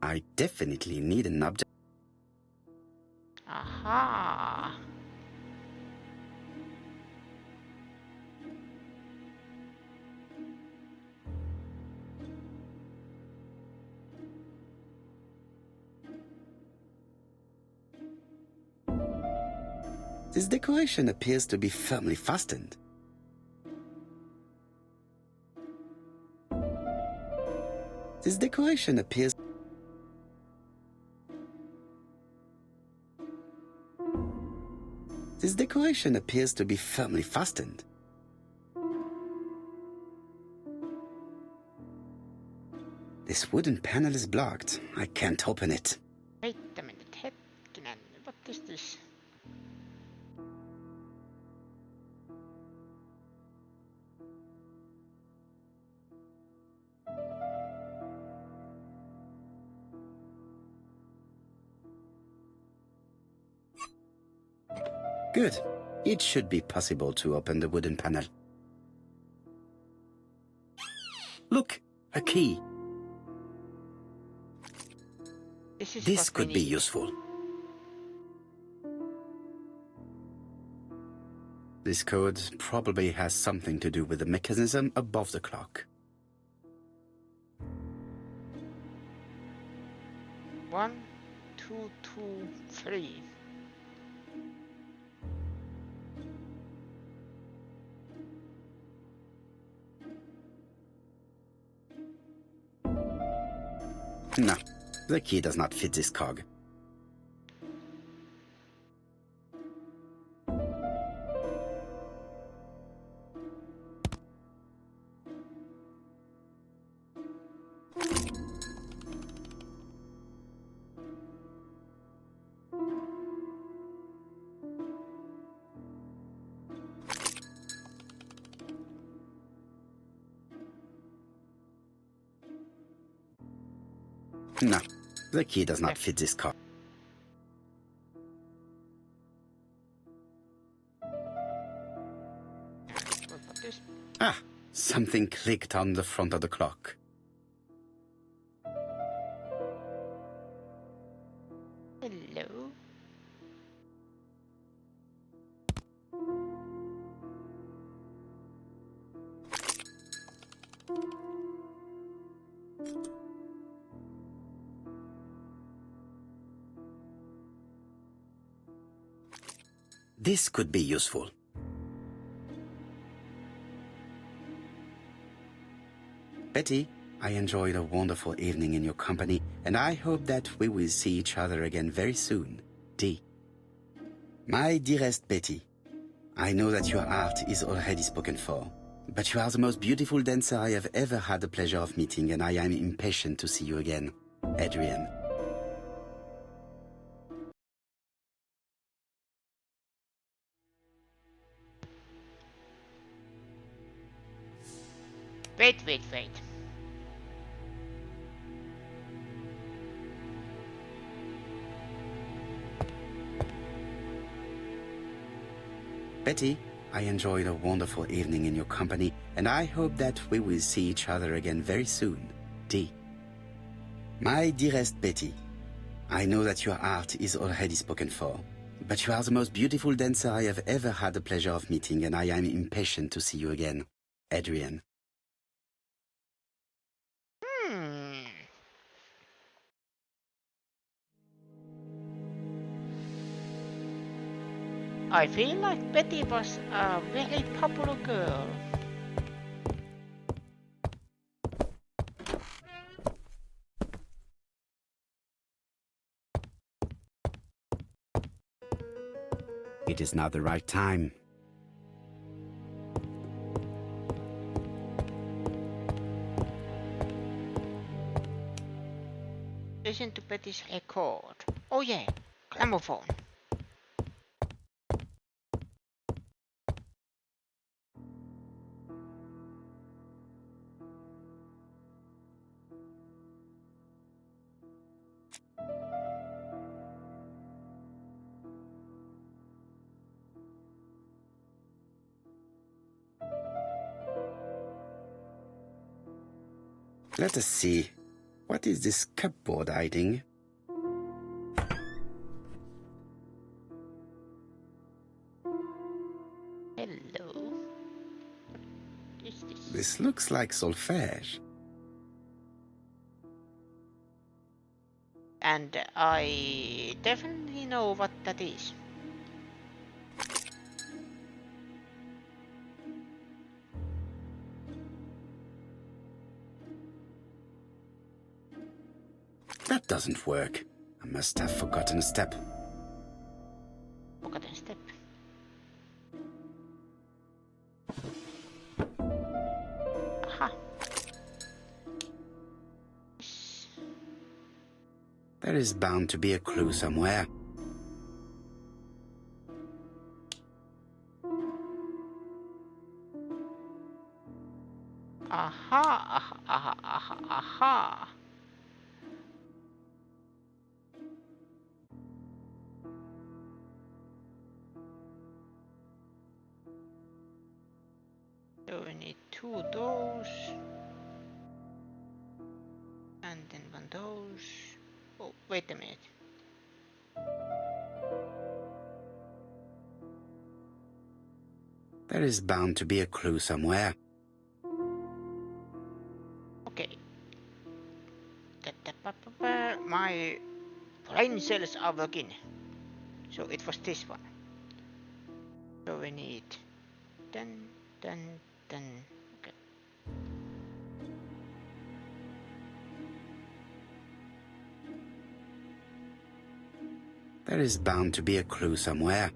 I definitely need an object. Aha! This decoration appears to be firmly fastened. This decoration appears... This decoration appears to be firmly fastened. This wooden panel is blocked. I can't open it. Wait a minute, hetkinen, what is this? Good. It should be possible to open the wooden panel. Look, a key. This could be useful. This code probably has something to do with the mechanism above the clock. 1, 2, 2, 3. No, the key does not fit this cog. No, the key does not fit this cog. There's... Ah, something clicked on the front of the clock. Hello. This could be useful. Betty, I enjoyed a wonderful evening in your company, and I hope that we will see each other again very soon. D. My dearest Betty, I know that your art is already spoken for, but you are the most beautiful dancer I have ever had the pleasure of meeting, and I am impatient to see you again. Adrian. Wait. Betty, I enjoyed a wonderful evening in your company, and I hope that we will see each other again very soon. D. My dearest Betty, I know that your art is already spoken for, but you are the most beautiful dancer I have ever had the pleasure of meeting, and I am impatient to see you again. Adrian. I feel like Betty was a very popular girl. It is now the right time. Listen to Betty's record. Oh yeah, gramophone. Let us see. What is this cupboard hiding? Hello. What is this? This looks like solfège. And I definitely know what that is. That doesn't work. I must have forgotten a step. Forgotten step. Aha. There is bound to be a clue somewhere. Aha. So we need 2 those. And then 1 those. Oh, wait a minute. There is bound to be a clue somewhere. Okay. My brain cells are working. So it was this one. So we need 10. Okay. There is bound to be a clue somewhere.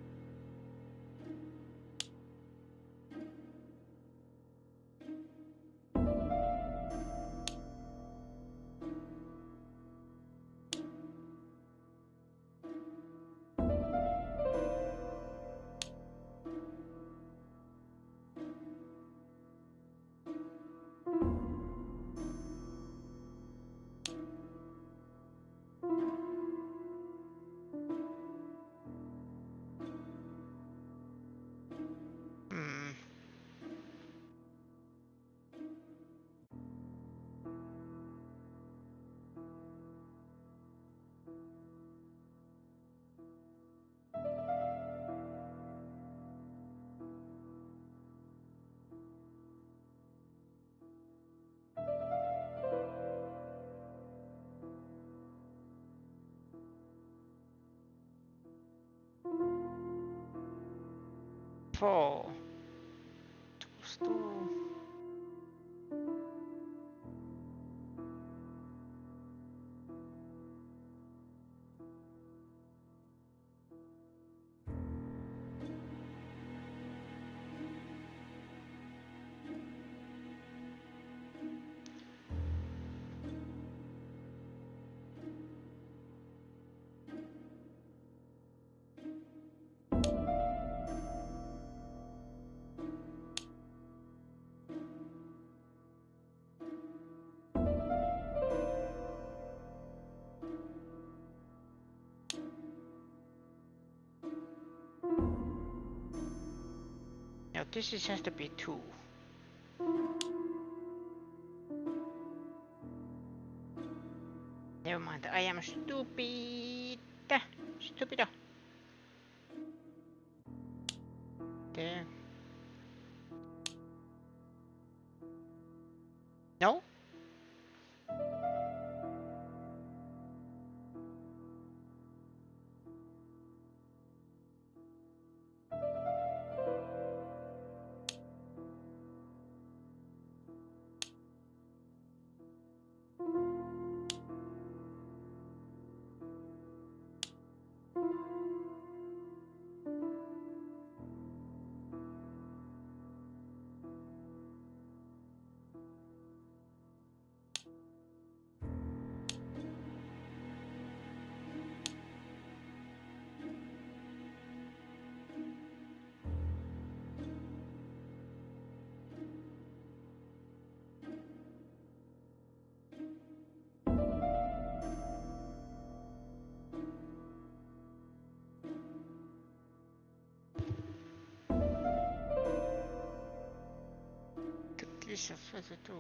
4. Tools 2. Now this has to be 2. Never mind, I am stupid. Stupido. There. No? This is further 2.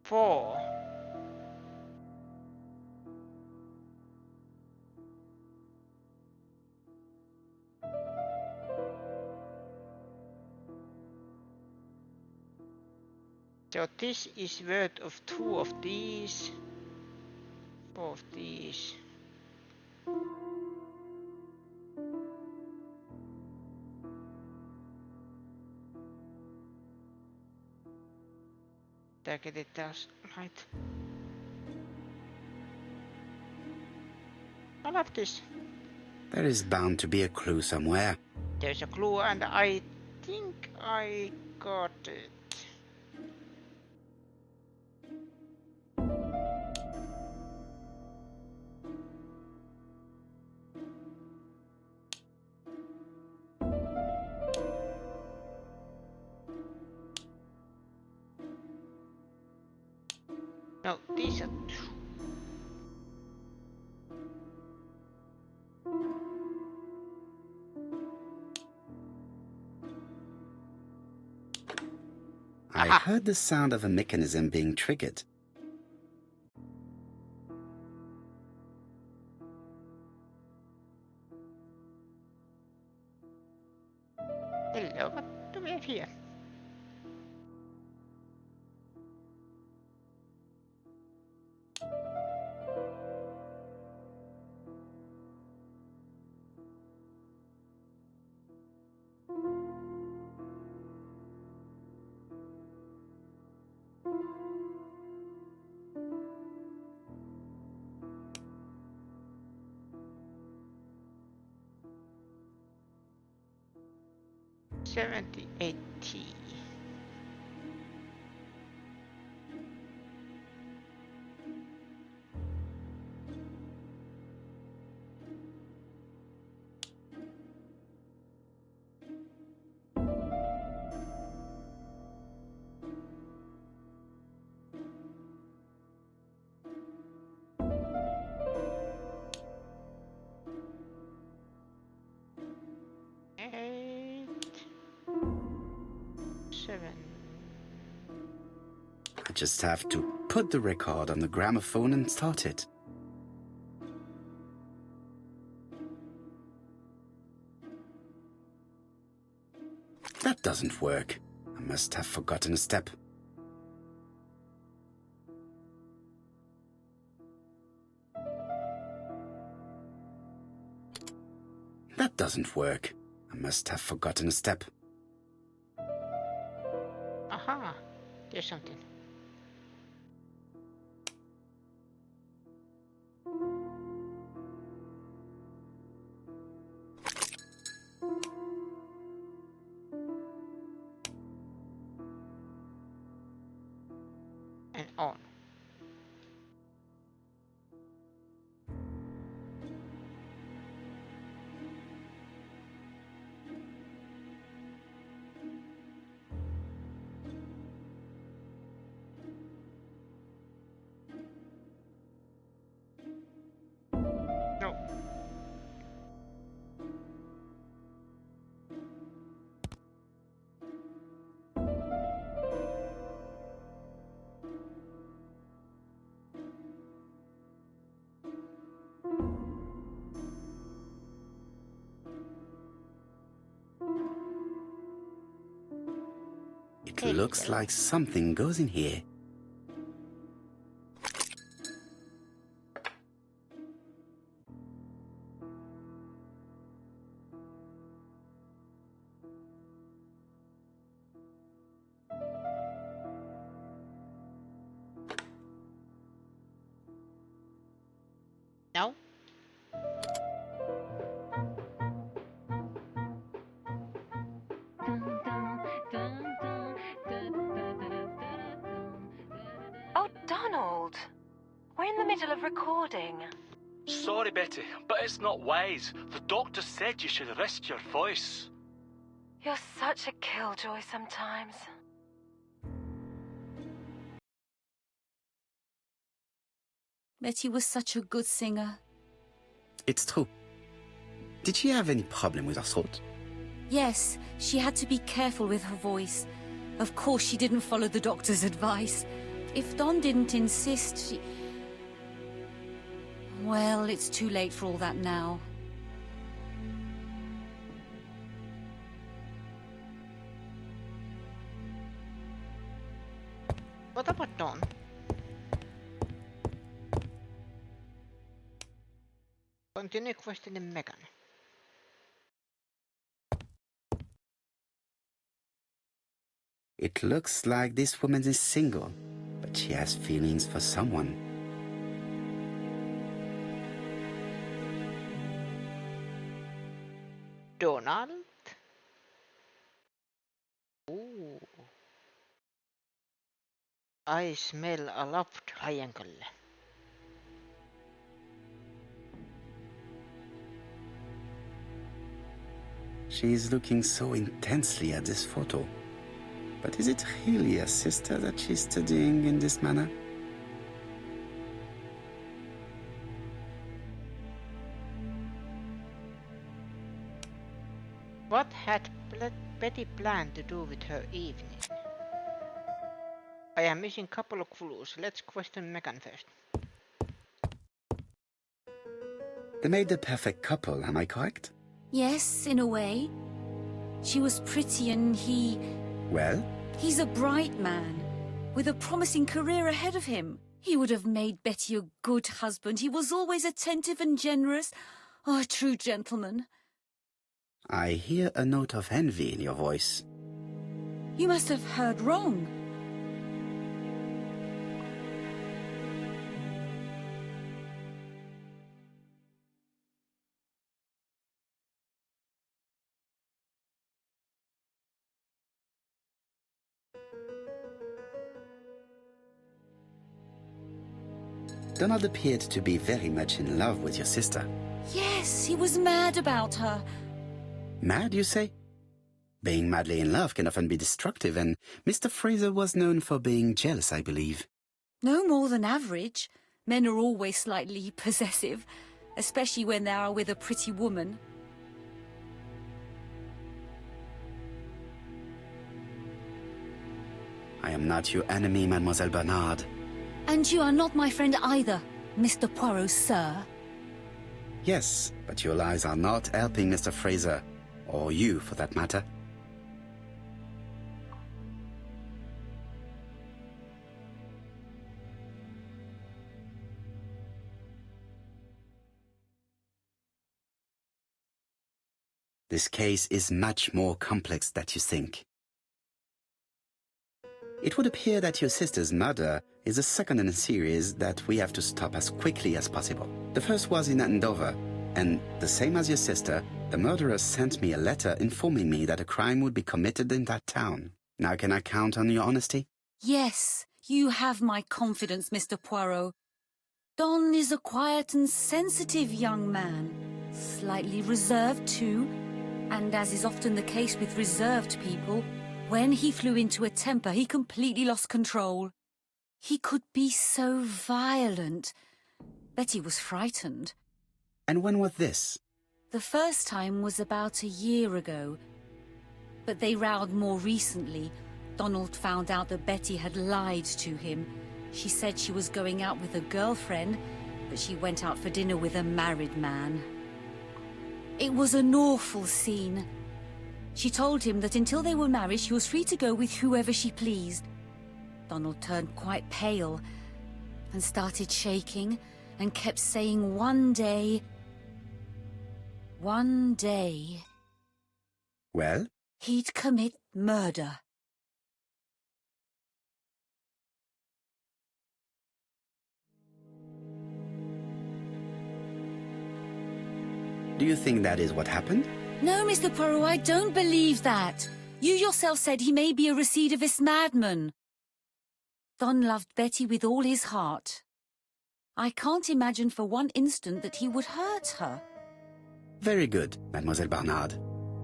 Four. So this is worth of 2 of these, 4 of these. Did I get it right? I love this. There is bound to be a clue somewhere. There's a clue and I think I got it. No, these are 2. I heard the sound of a mechanism being triggered. Hello, what do we have here? $78. just have to put the record on the gramophone and start it. That doesn't work. I must have forgotten a step. That doesn't work. I must have forgotten a step. Aha, there's something. And on. No. It looks like something goes in here. No? Oh, Donald! We're in the middle of recording. Sorry, Betty, but it's not wise. The doctor said you should rest your voice. You're such a killjoy sometimes. Betty was such a good singer. It's true. Did she have any problem with her throat? Yes, she had to be careful with her voice. Of course, she didn't follow the doctor's advice. If Don didn't insist, she... Well, it's too late for all that now. What about Dawn? Continue questioning Megan. It looks like this woman is single, but she has feelings for someone. Donald? Ooh. I smell a love triangle. She is looking so intensely at this photo. But is it really a sister that she's studying in this manner? What had Betty planned to do with her evening? I am missing a couple of clues. Let's question Megan first. They made the perfect couple, am I correct? Yes, in a way. She was pretty and he... Well? He's a bright man, with a promising career ahead of him. He would have made Betty a good husband. He was always attentive and generous. Oh, a true gentleman. I hear a note of envy in your voice. You must have heard wrong. Donald appeared to be very much in love with your sister. Yes, he was mad about her. Mad, you say? Being madly in love can often be destructive, and Mr. Fraser was known for being jealous, I believe. No more than average. Men are always slightly possessive, especially when they are with a pretty woman. I am not your enemy, Mademoiselle Bernard. And you are not my friend either, Mr. Poirot, sir. Yes, but your lies are not helping Mr. Fraser, or you for that matter. This case is much more complex than you think. It would appear that your sister's murder is the second in a series that we have to stop as quickly as possible. The first was in Andover, and the same as your sister, the murderer sent me a letter informing me that a crime would be committed in that town. Now can I count on your honesty? Yes, you have my confidence, Mr. Poirot. Don is a quiet and sensitive young man. Slightly reserved, too. And as is often the case with reserved people, when he flew into a temper, he completely lost control. He could be so violent. Betty was frightened. And when was this? The first time was about a year ago. But they rowed more recently. Donald found out that Betty had lied to him. She said she was going out with a girlfriend, but she went out for dinner with a married man. It was an awful scene. She told him that until they were married, she was free to go with whoever she pleased. Donald turned quite pale and started shaking and kept saying one day... Well? He'd commit murder. Do you think that is what happened? No, Mr. Poirot, I don't believe that. You yourself said he may be a recidivist madman. Don loved Betty with all his heart. I can't imagine for one instant that he would hurt her. Very good, Mademoiselle Bernard.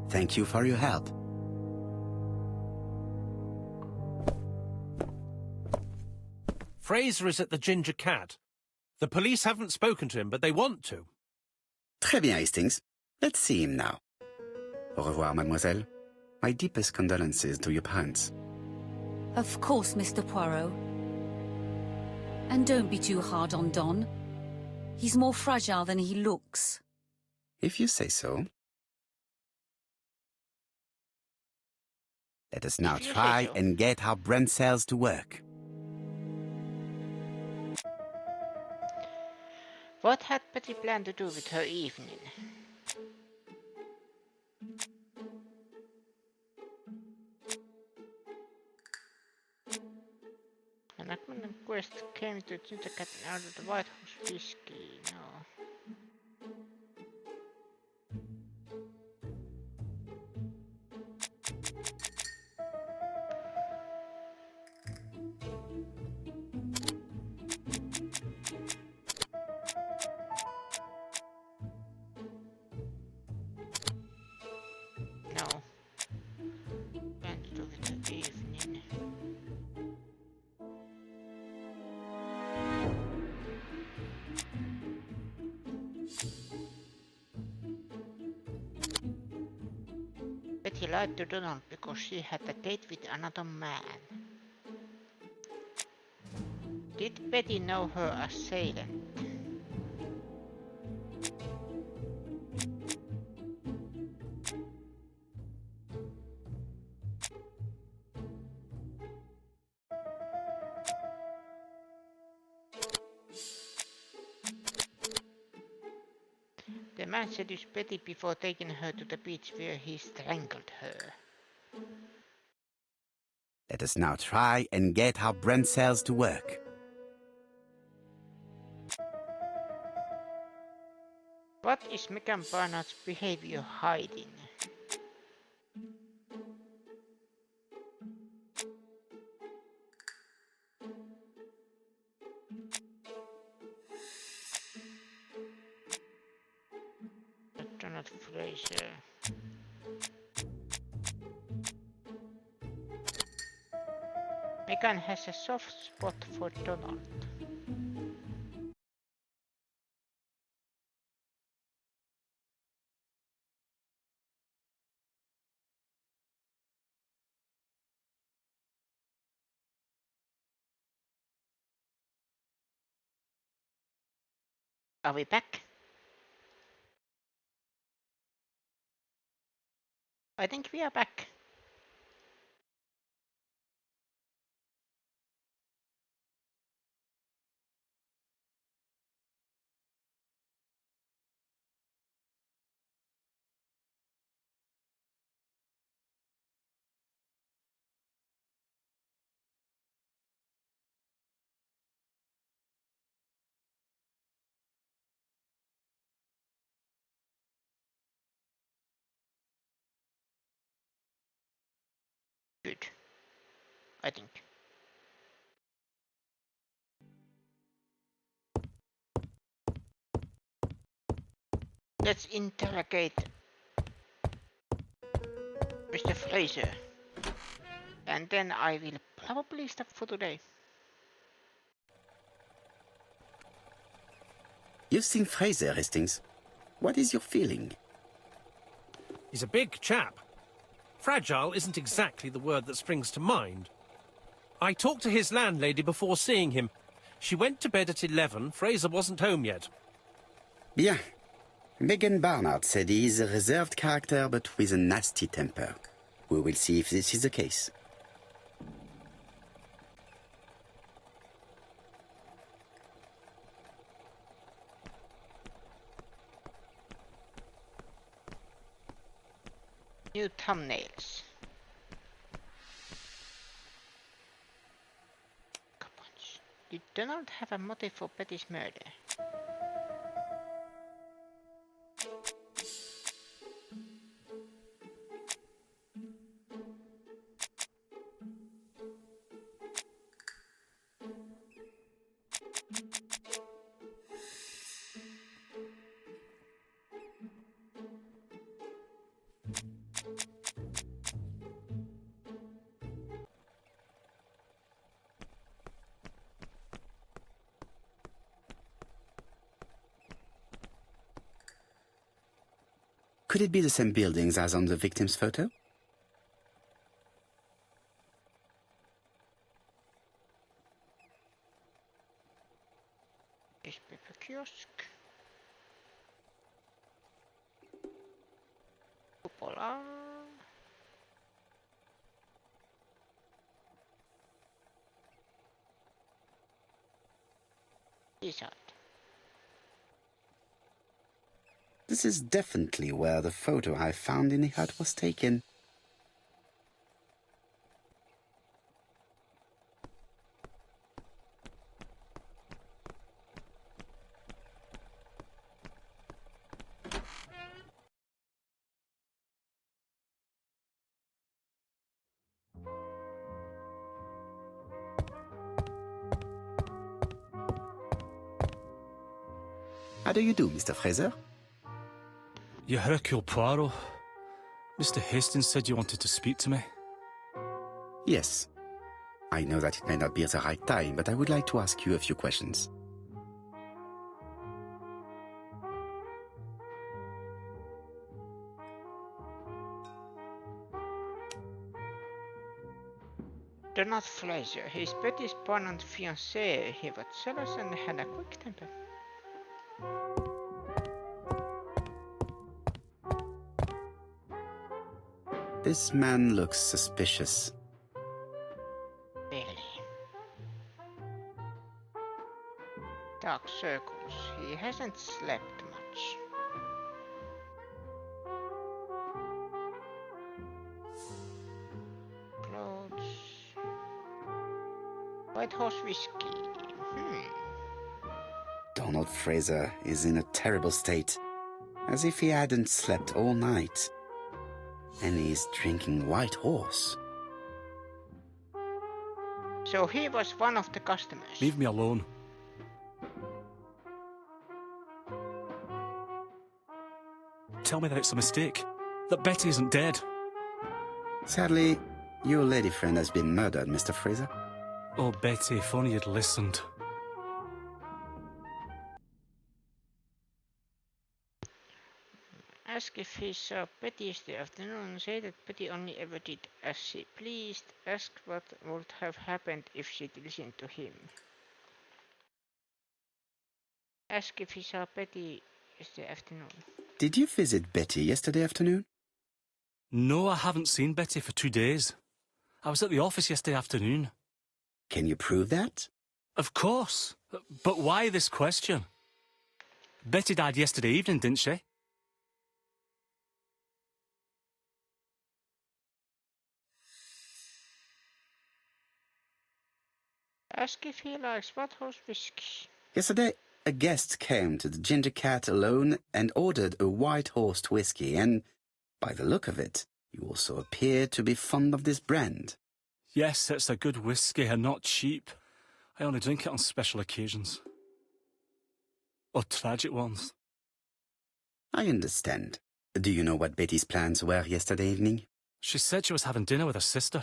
Thank you for your help. Fraser is at the Ginger Cat. The police haven't spoken to him, but they want to. Très bien, Hastings. Let's see him now. Au revoir, mademoiselle. My deepest condolences to your parents. Of course, Mr. Poirot. And don't be too hard on Don. He's more fragile than he looks. If you say so. Let us now try and get our brain cells to work. What had Betty planned to do with her evening? An Aquaman quest came to Ginger Cat and ordered the White House whiskey. No. No. Planned to do with her evening. Betty lied to Donald because she had a date with another man. Did Betty know her assailant? The man seduced Betty before taking her to the beach where he strangled her. Let us now try and get our brain cells to work. What is Megan Barnard's behavior hiding? Donald Fraser. Megan has a soft spot for Donald. Are we back? I think we are back. Good, I think. Let's interrogate Mr. Fraser. And then I will probably stop for today. You've seen Fraser, Hastings. What is your feeling? He's a big chap. Fragile isn't exactly the word that springs to mind. I talked to his landlady before seeing him. She went to bed at 11. Fraser wasn't home yet. Bien. Megan Barnard said he is a reserved character but with a nasty temper. We will see if this is the case. New thumbnails. Come on. You do not have a motive for Betty's murder. Could it be the same buildings as on the victim's photo? Newspaper kiosk. Cupola. Seaside. This is definitely where the photo I found in the hut was taken. How do you do, Mr. Fraser? You're Hercule Poirot. Mr. Hastings said you wanted to speak to me. Yes. I know that it may not be the right time, but I would like to ask you a few questions. Donald Fraser. He's Betty's prominent fiancé. He was jealous and had a quick temper. This man looks suspicious. Really. Dark circles. He hasn't slept much. Clothes. White Horse whiskey. Donald Fraser is in a terrible state, as if he hadn't slept all night. And he's drinking White Horse. So he was one of the customers. Leave me alone. Tell me that it's a mistake. That Betty isn't dead. Sadly, your lady friend has been murdered, Mr. Fraser. Oh, Betty, if only you'd listened. Ask if he saw Betty yesterday afternoon. Say that Betty only ever did as she pleased. Ask what would have happened if she'd listened to him. Ask if he saw Betty yesterday afternoon. Did you visit Betty yesterday afternoon? No, I haven't seen Betty for 2 days. I was at the office yesterday afternoon. Can you prove that? Of course. But why this question? Betty died yesterday evening, didn't she? Ask if he likes Whitehorse whiskey. Yesterday, a guest came to the Ginger Cat alone and ordered a White Horse whiskey, and by the look of it, you also appear to be fond of this brand. Yes, it's a good whiskey and not cheap. I only drink it on special occasions. Or tragic ones. I understand. Do you know what Betty's plans were yesterday evening? She said she was having dinner with her sister.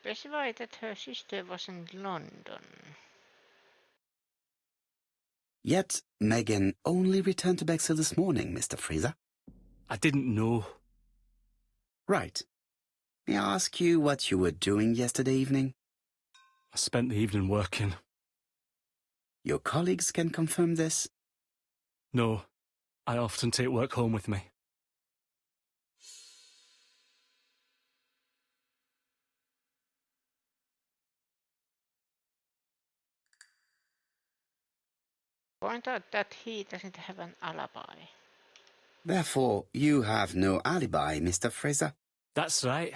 Specified that her sister was in London. Yet, Megan only returned to Bexhill this morning, Mr. Fraser. I didn't know. Right. May I ask you what you were doing yesterday evening? I spent the evening working. Your colleagues can confirm this? No, I often take work home with me. Point out that he doesn't have an alibi. Therefore, you have no alibi, Mr. Fraser. That's right.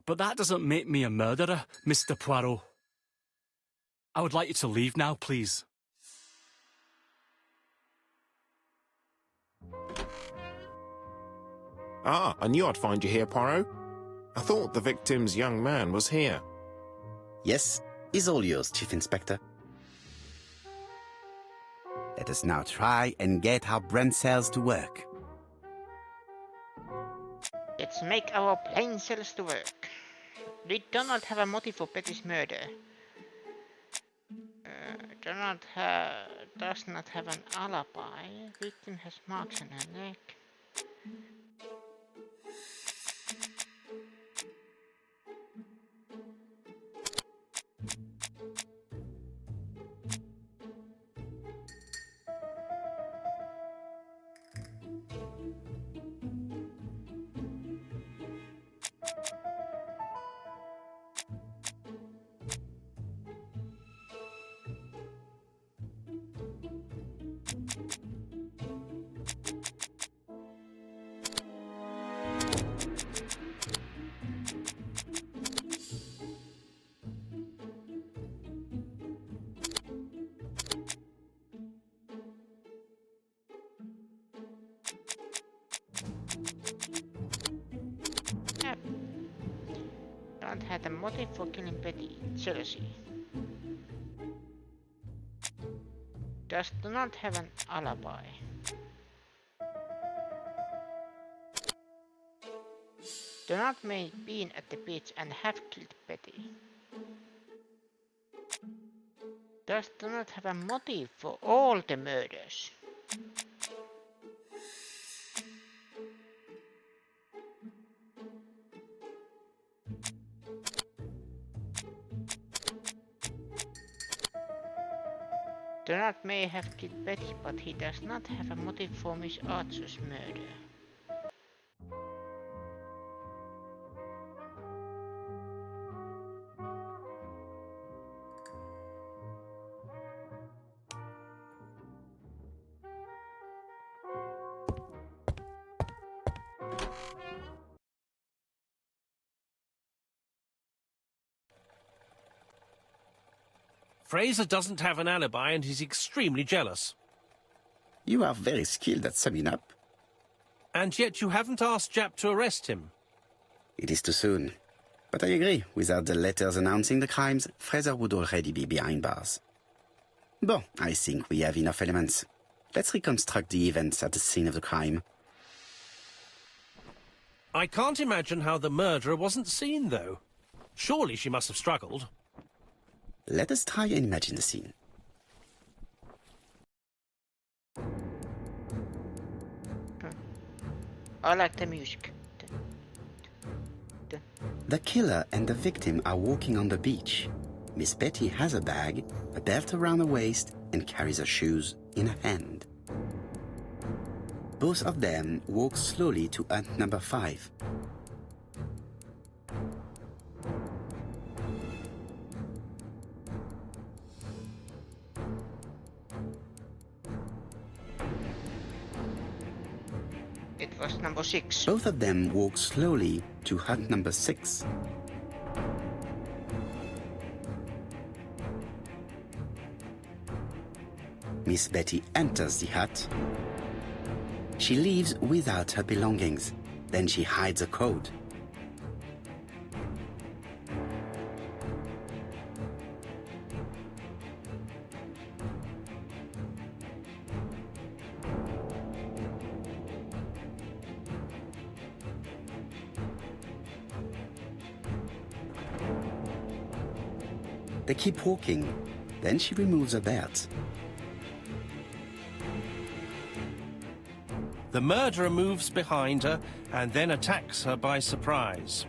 But that doesn't make me a murderer, Mr. Poirot. I would like you to leave now, please. Ah, I knew I'd find you here, Poirot. I thought the victim's young man was here. Yes, is all yours, Chief Inspector. Let us now try and get our brain cells to work. Let's make our brain cells to work. Did Donald have a motive for Betty's murder? Donald does not have an alibi. Victim has marks on her neck. Donald had a motive for killing Betty, jealousy. Does Donald have an alibi? Donald may have been at the beach and have killed Betty. Does Donald have a motive for all the murders? Donald may have killed Betty, but he does not have a motive for Miss Archer's murder. Fraser doesn't have an alibi and he's extremely jealous. You are very skilled at summing up. And yet you haven't asked Japp to arrest him. It is too soon. But I agree, without the letters announcing the crimes, Fraser would already be behind bars. Bon, I think we have enough elements. Let's reconstruct the events at the scene of the crime. I can't imagine how the murderer wasn't seen, though. Surely she must have struggled. Let us try and imagine the scene. I like the music. The killer and the victim are walking on the beach. Miss Betty has a bag, a belt around her waist, and carries her shoes in her hand. Both of them walk slowly to hut number 5. It was number 6. Both of them walk slowly to hut number 6. Miss Betty enters the hut. She leaves without her belongings. Then she hides a coat. They keep walking. Then she removes her belt. The murderer moves behind her and then attacks her by surprise.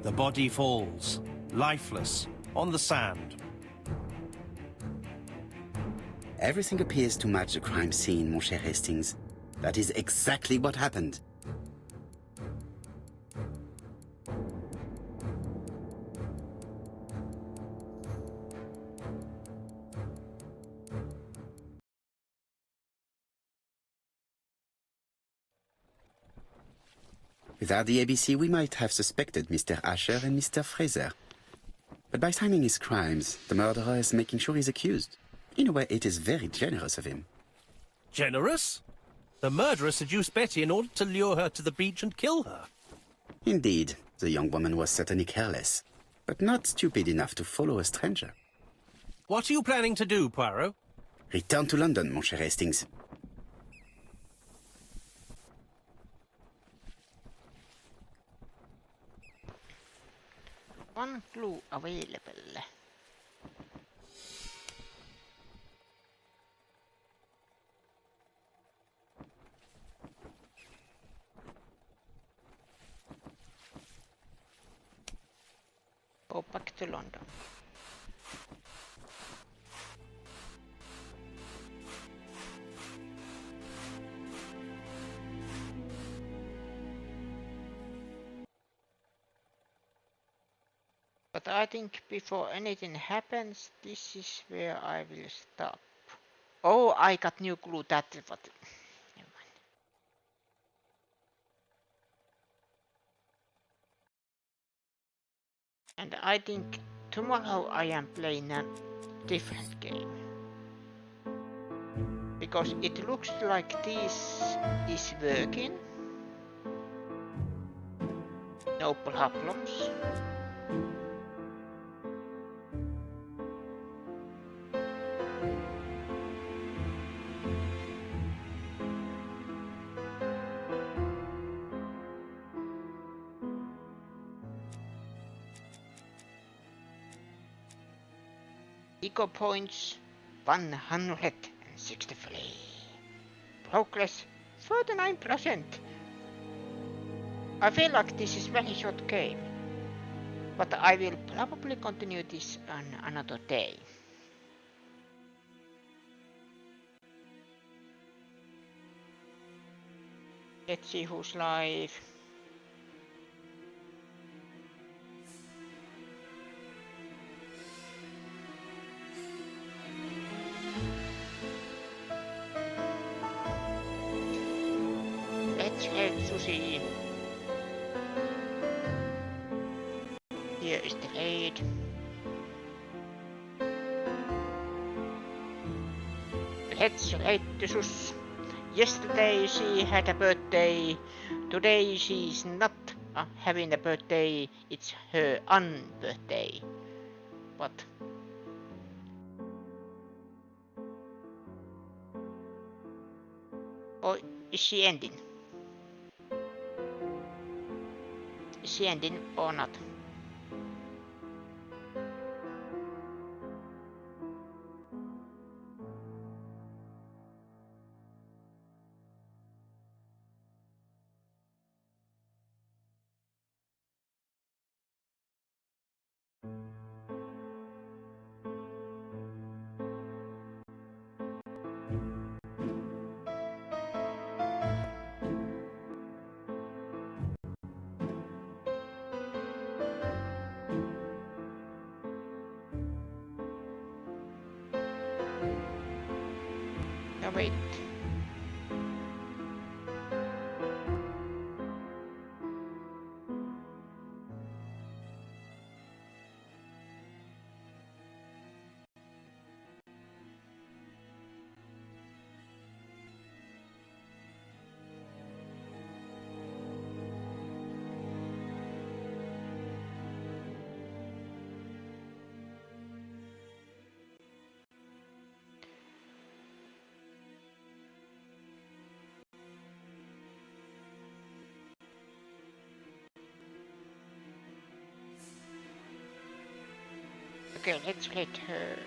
The body falls, lifeless, on the sand. Everything appears to match the crime scene, mon cher Hastings. That is exactly what happened. Without the ABC, we might have suspected Mr. Asher and Mr. Fraser. But by timing his crimes, the murderer is making sure he's accused. In a way, it is very generous of him. Generous? The murderer seduced Betty in order to lure her to the beach and kill her. Indeed, the young woman was certainly careless, but not stupid enough to follow a stranger. What are you planning to do, Poirot? Return to London, mon cher Hastings. One clue available. Go back to London. But I think before anything happens, this is where I will stop. Oh, I got new clue that, but never mind. And I think tomorrow I am playing a different game. Because it looks like this is working. No problems. Eco points 163. Progress 49%. I feel like this is very short game, but I will probably continue this on another day. Let's see who's live. Let's head to see. Here is the raid. Let's raid the sus. Yesterday she had a birthday. Today she's not having a birthday. It's her unbirthday. What? Or is she ending? Is she ending or not? No, wait. Okay, let's let her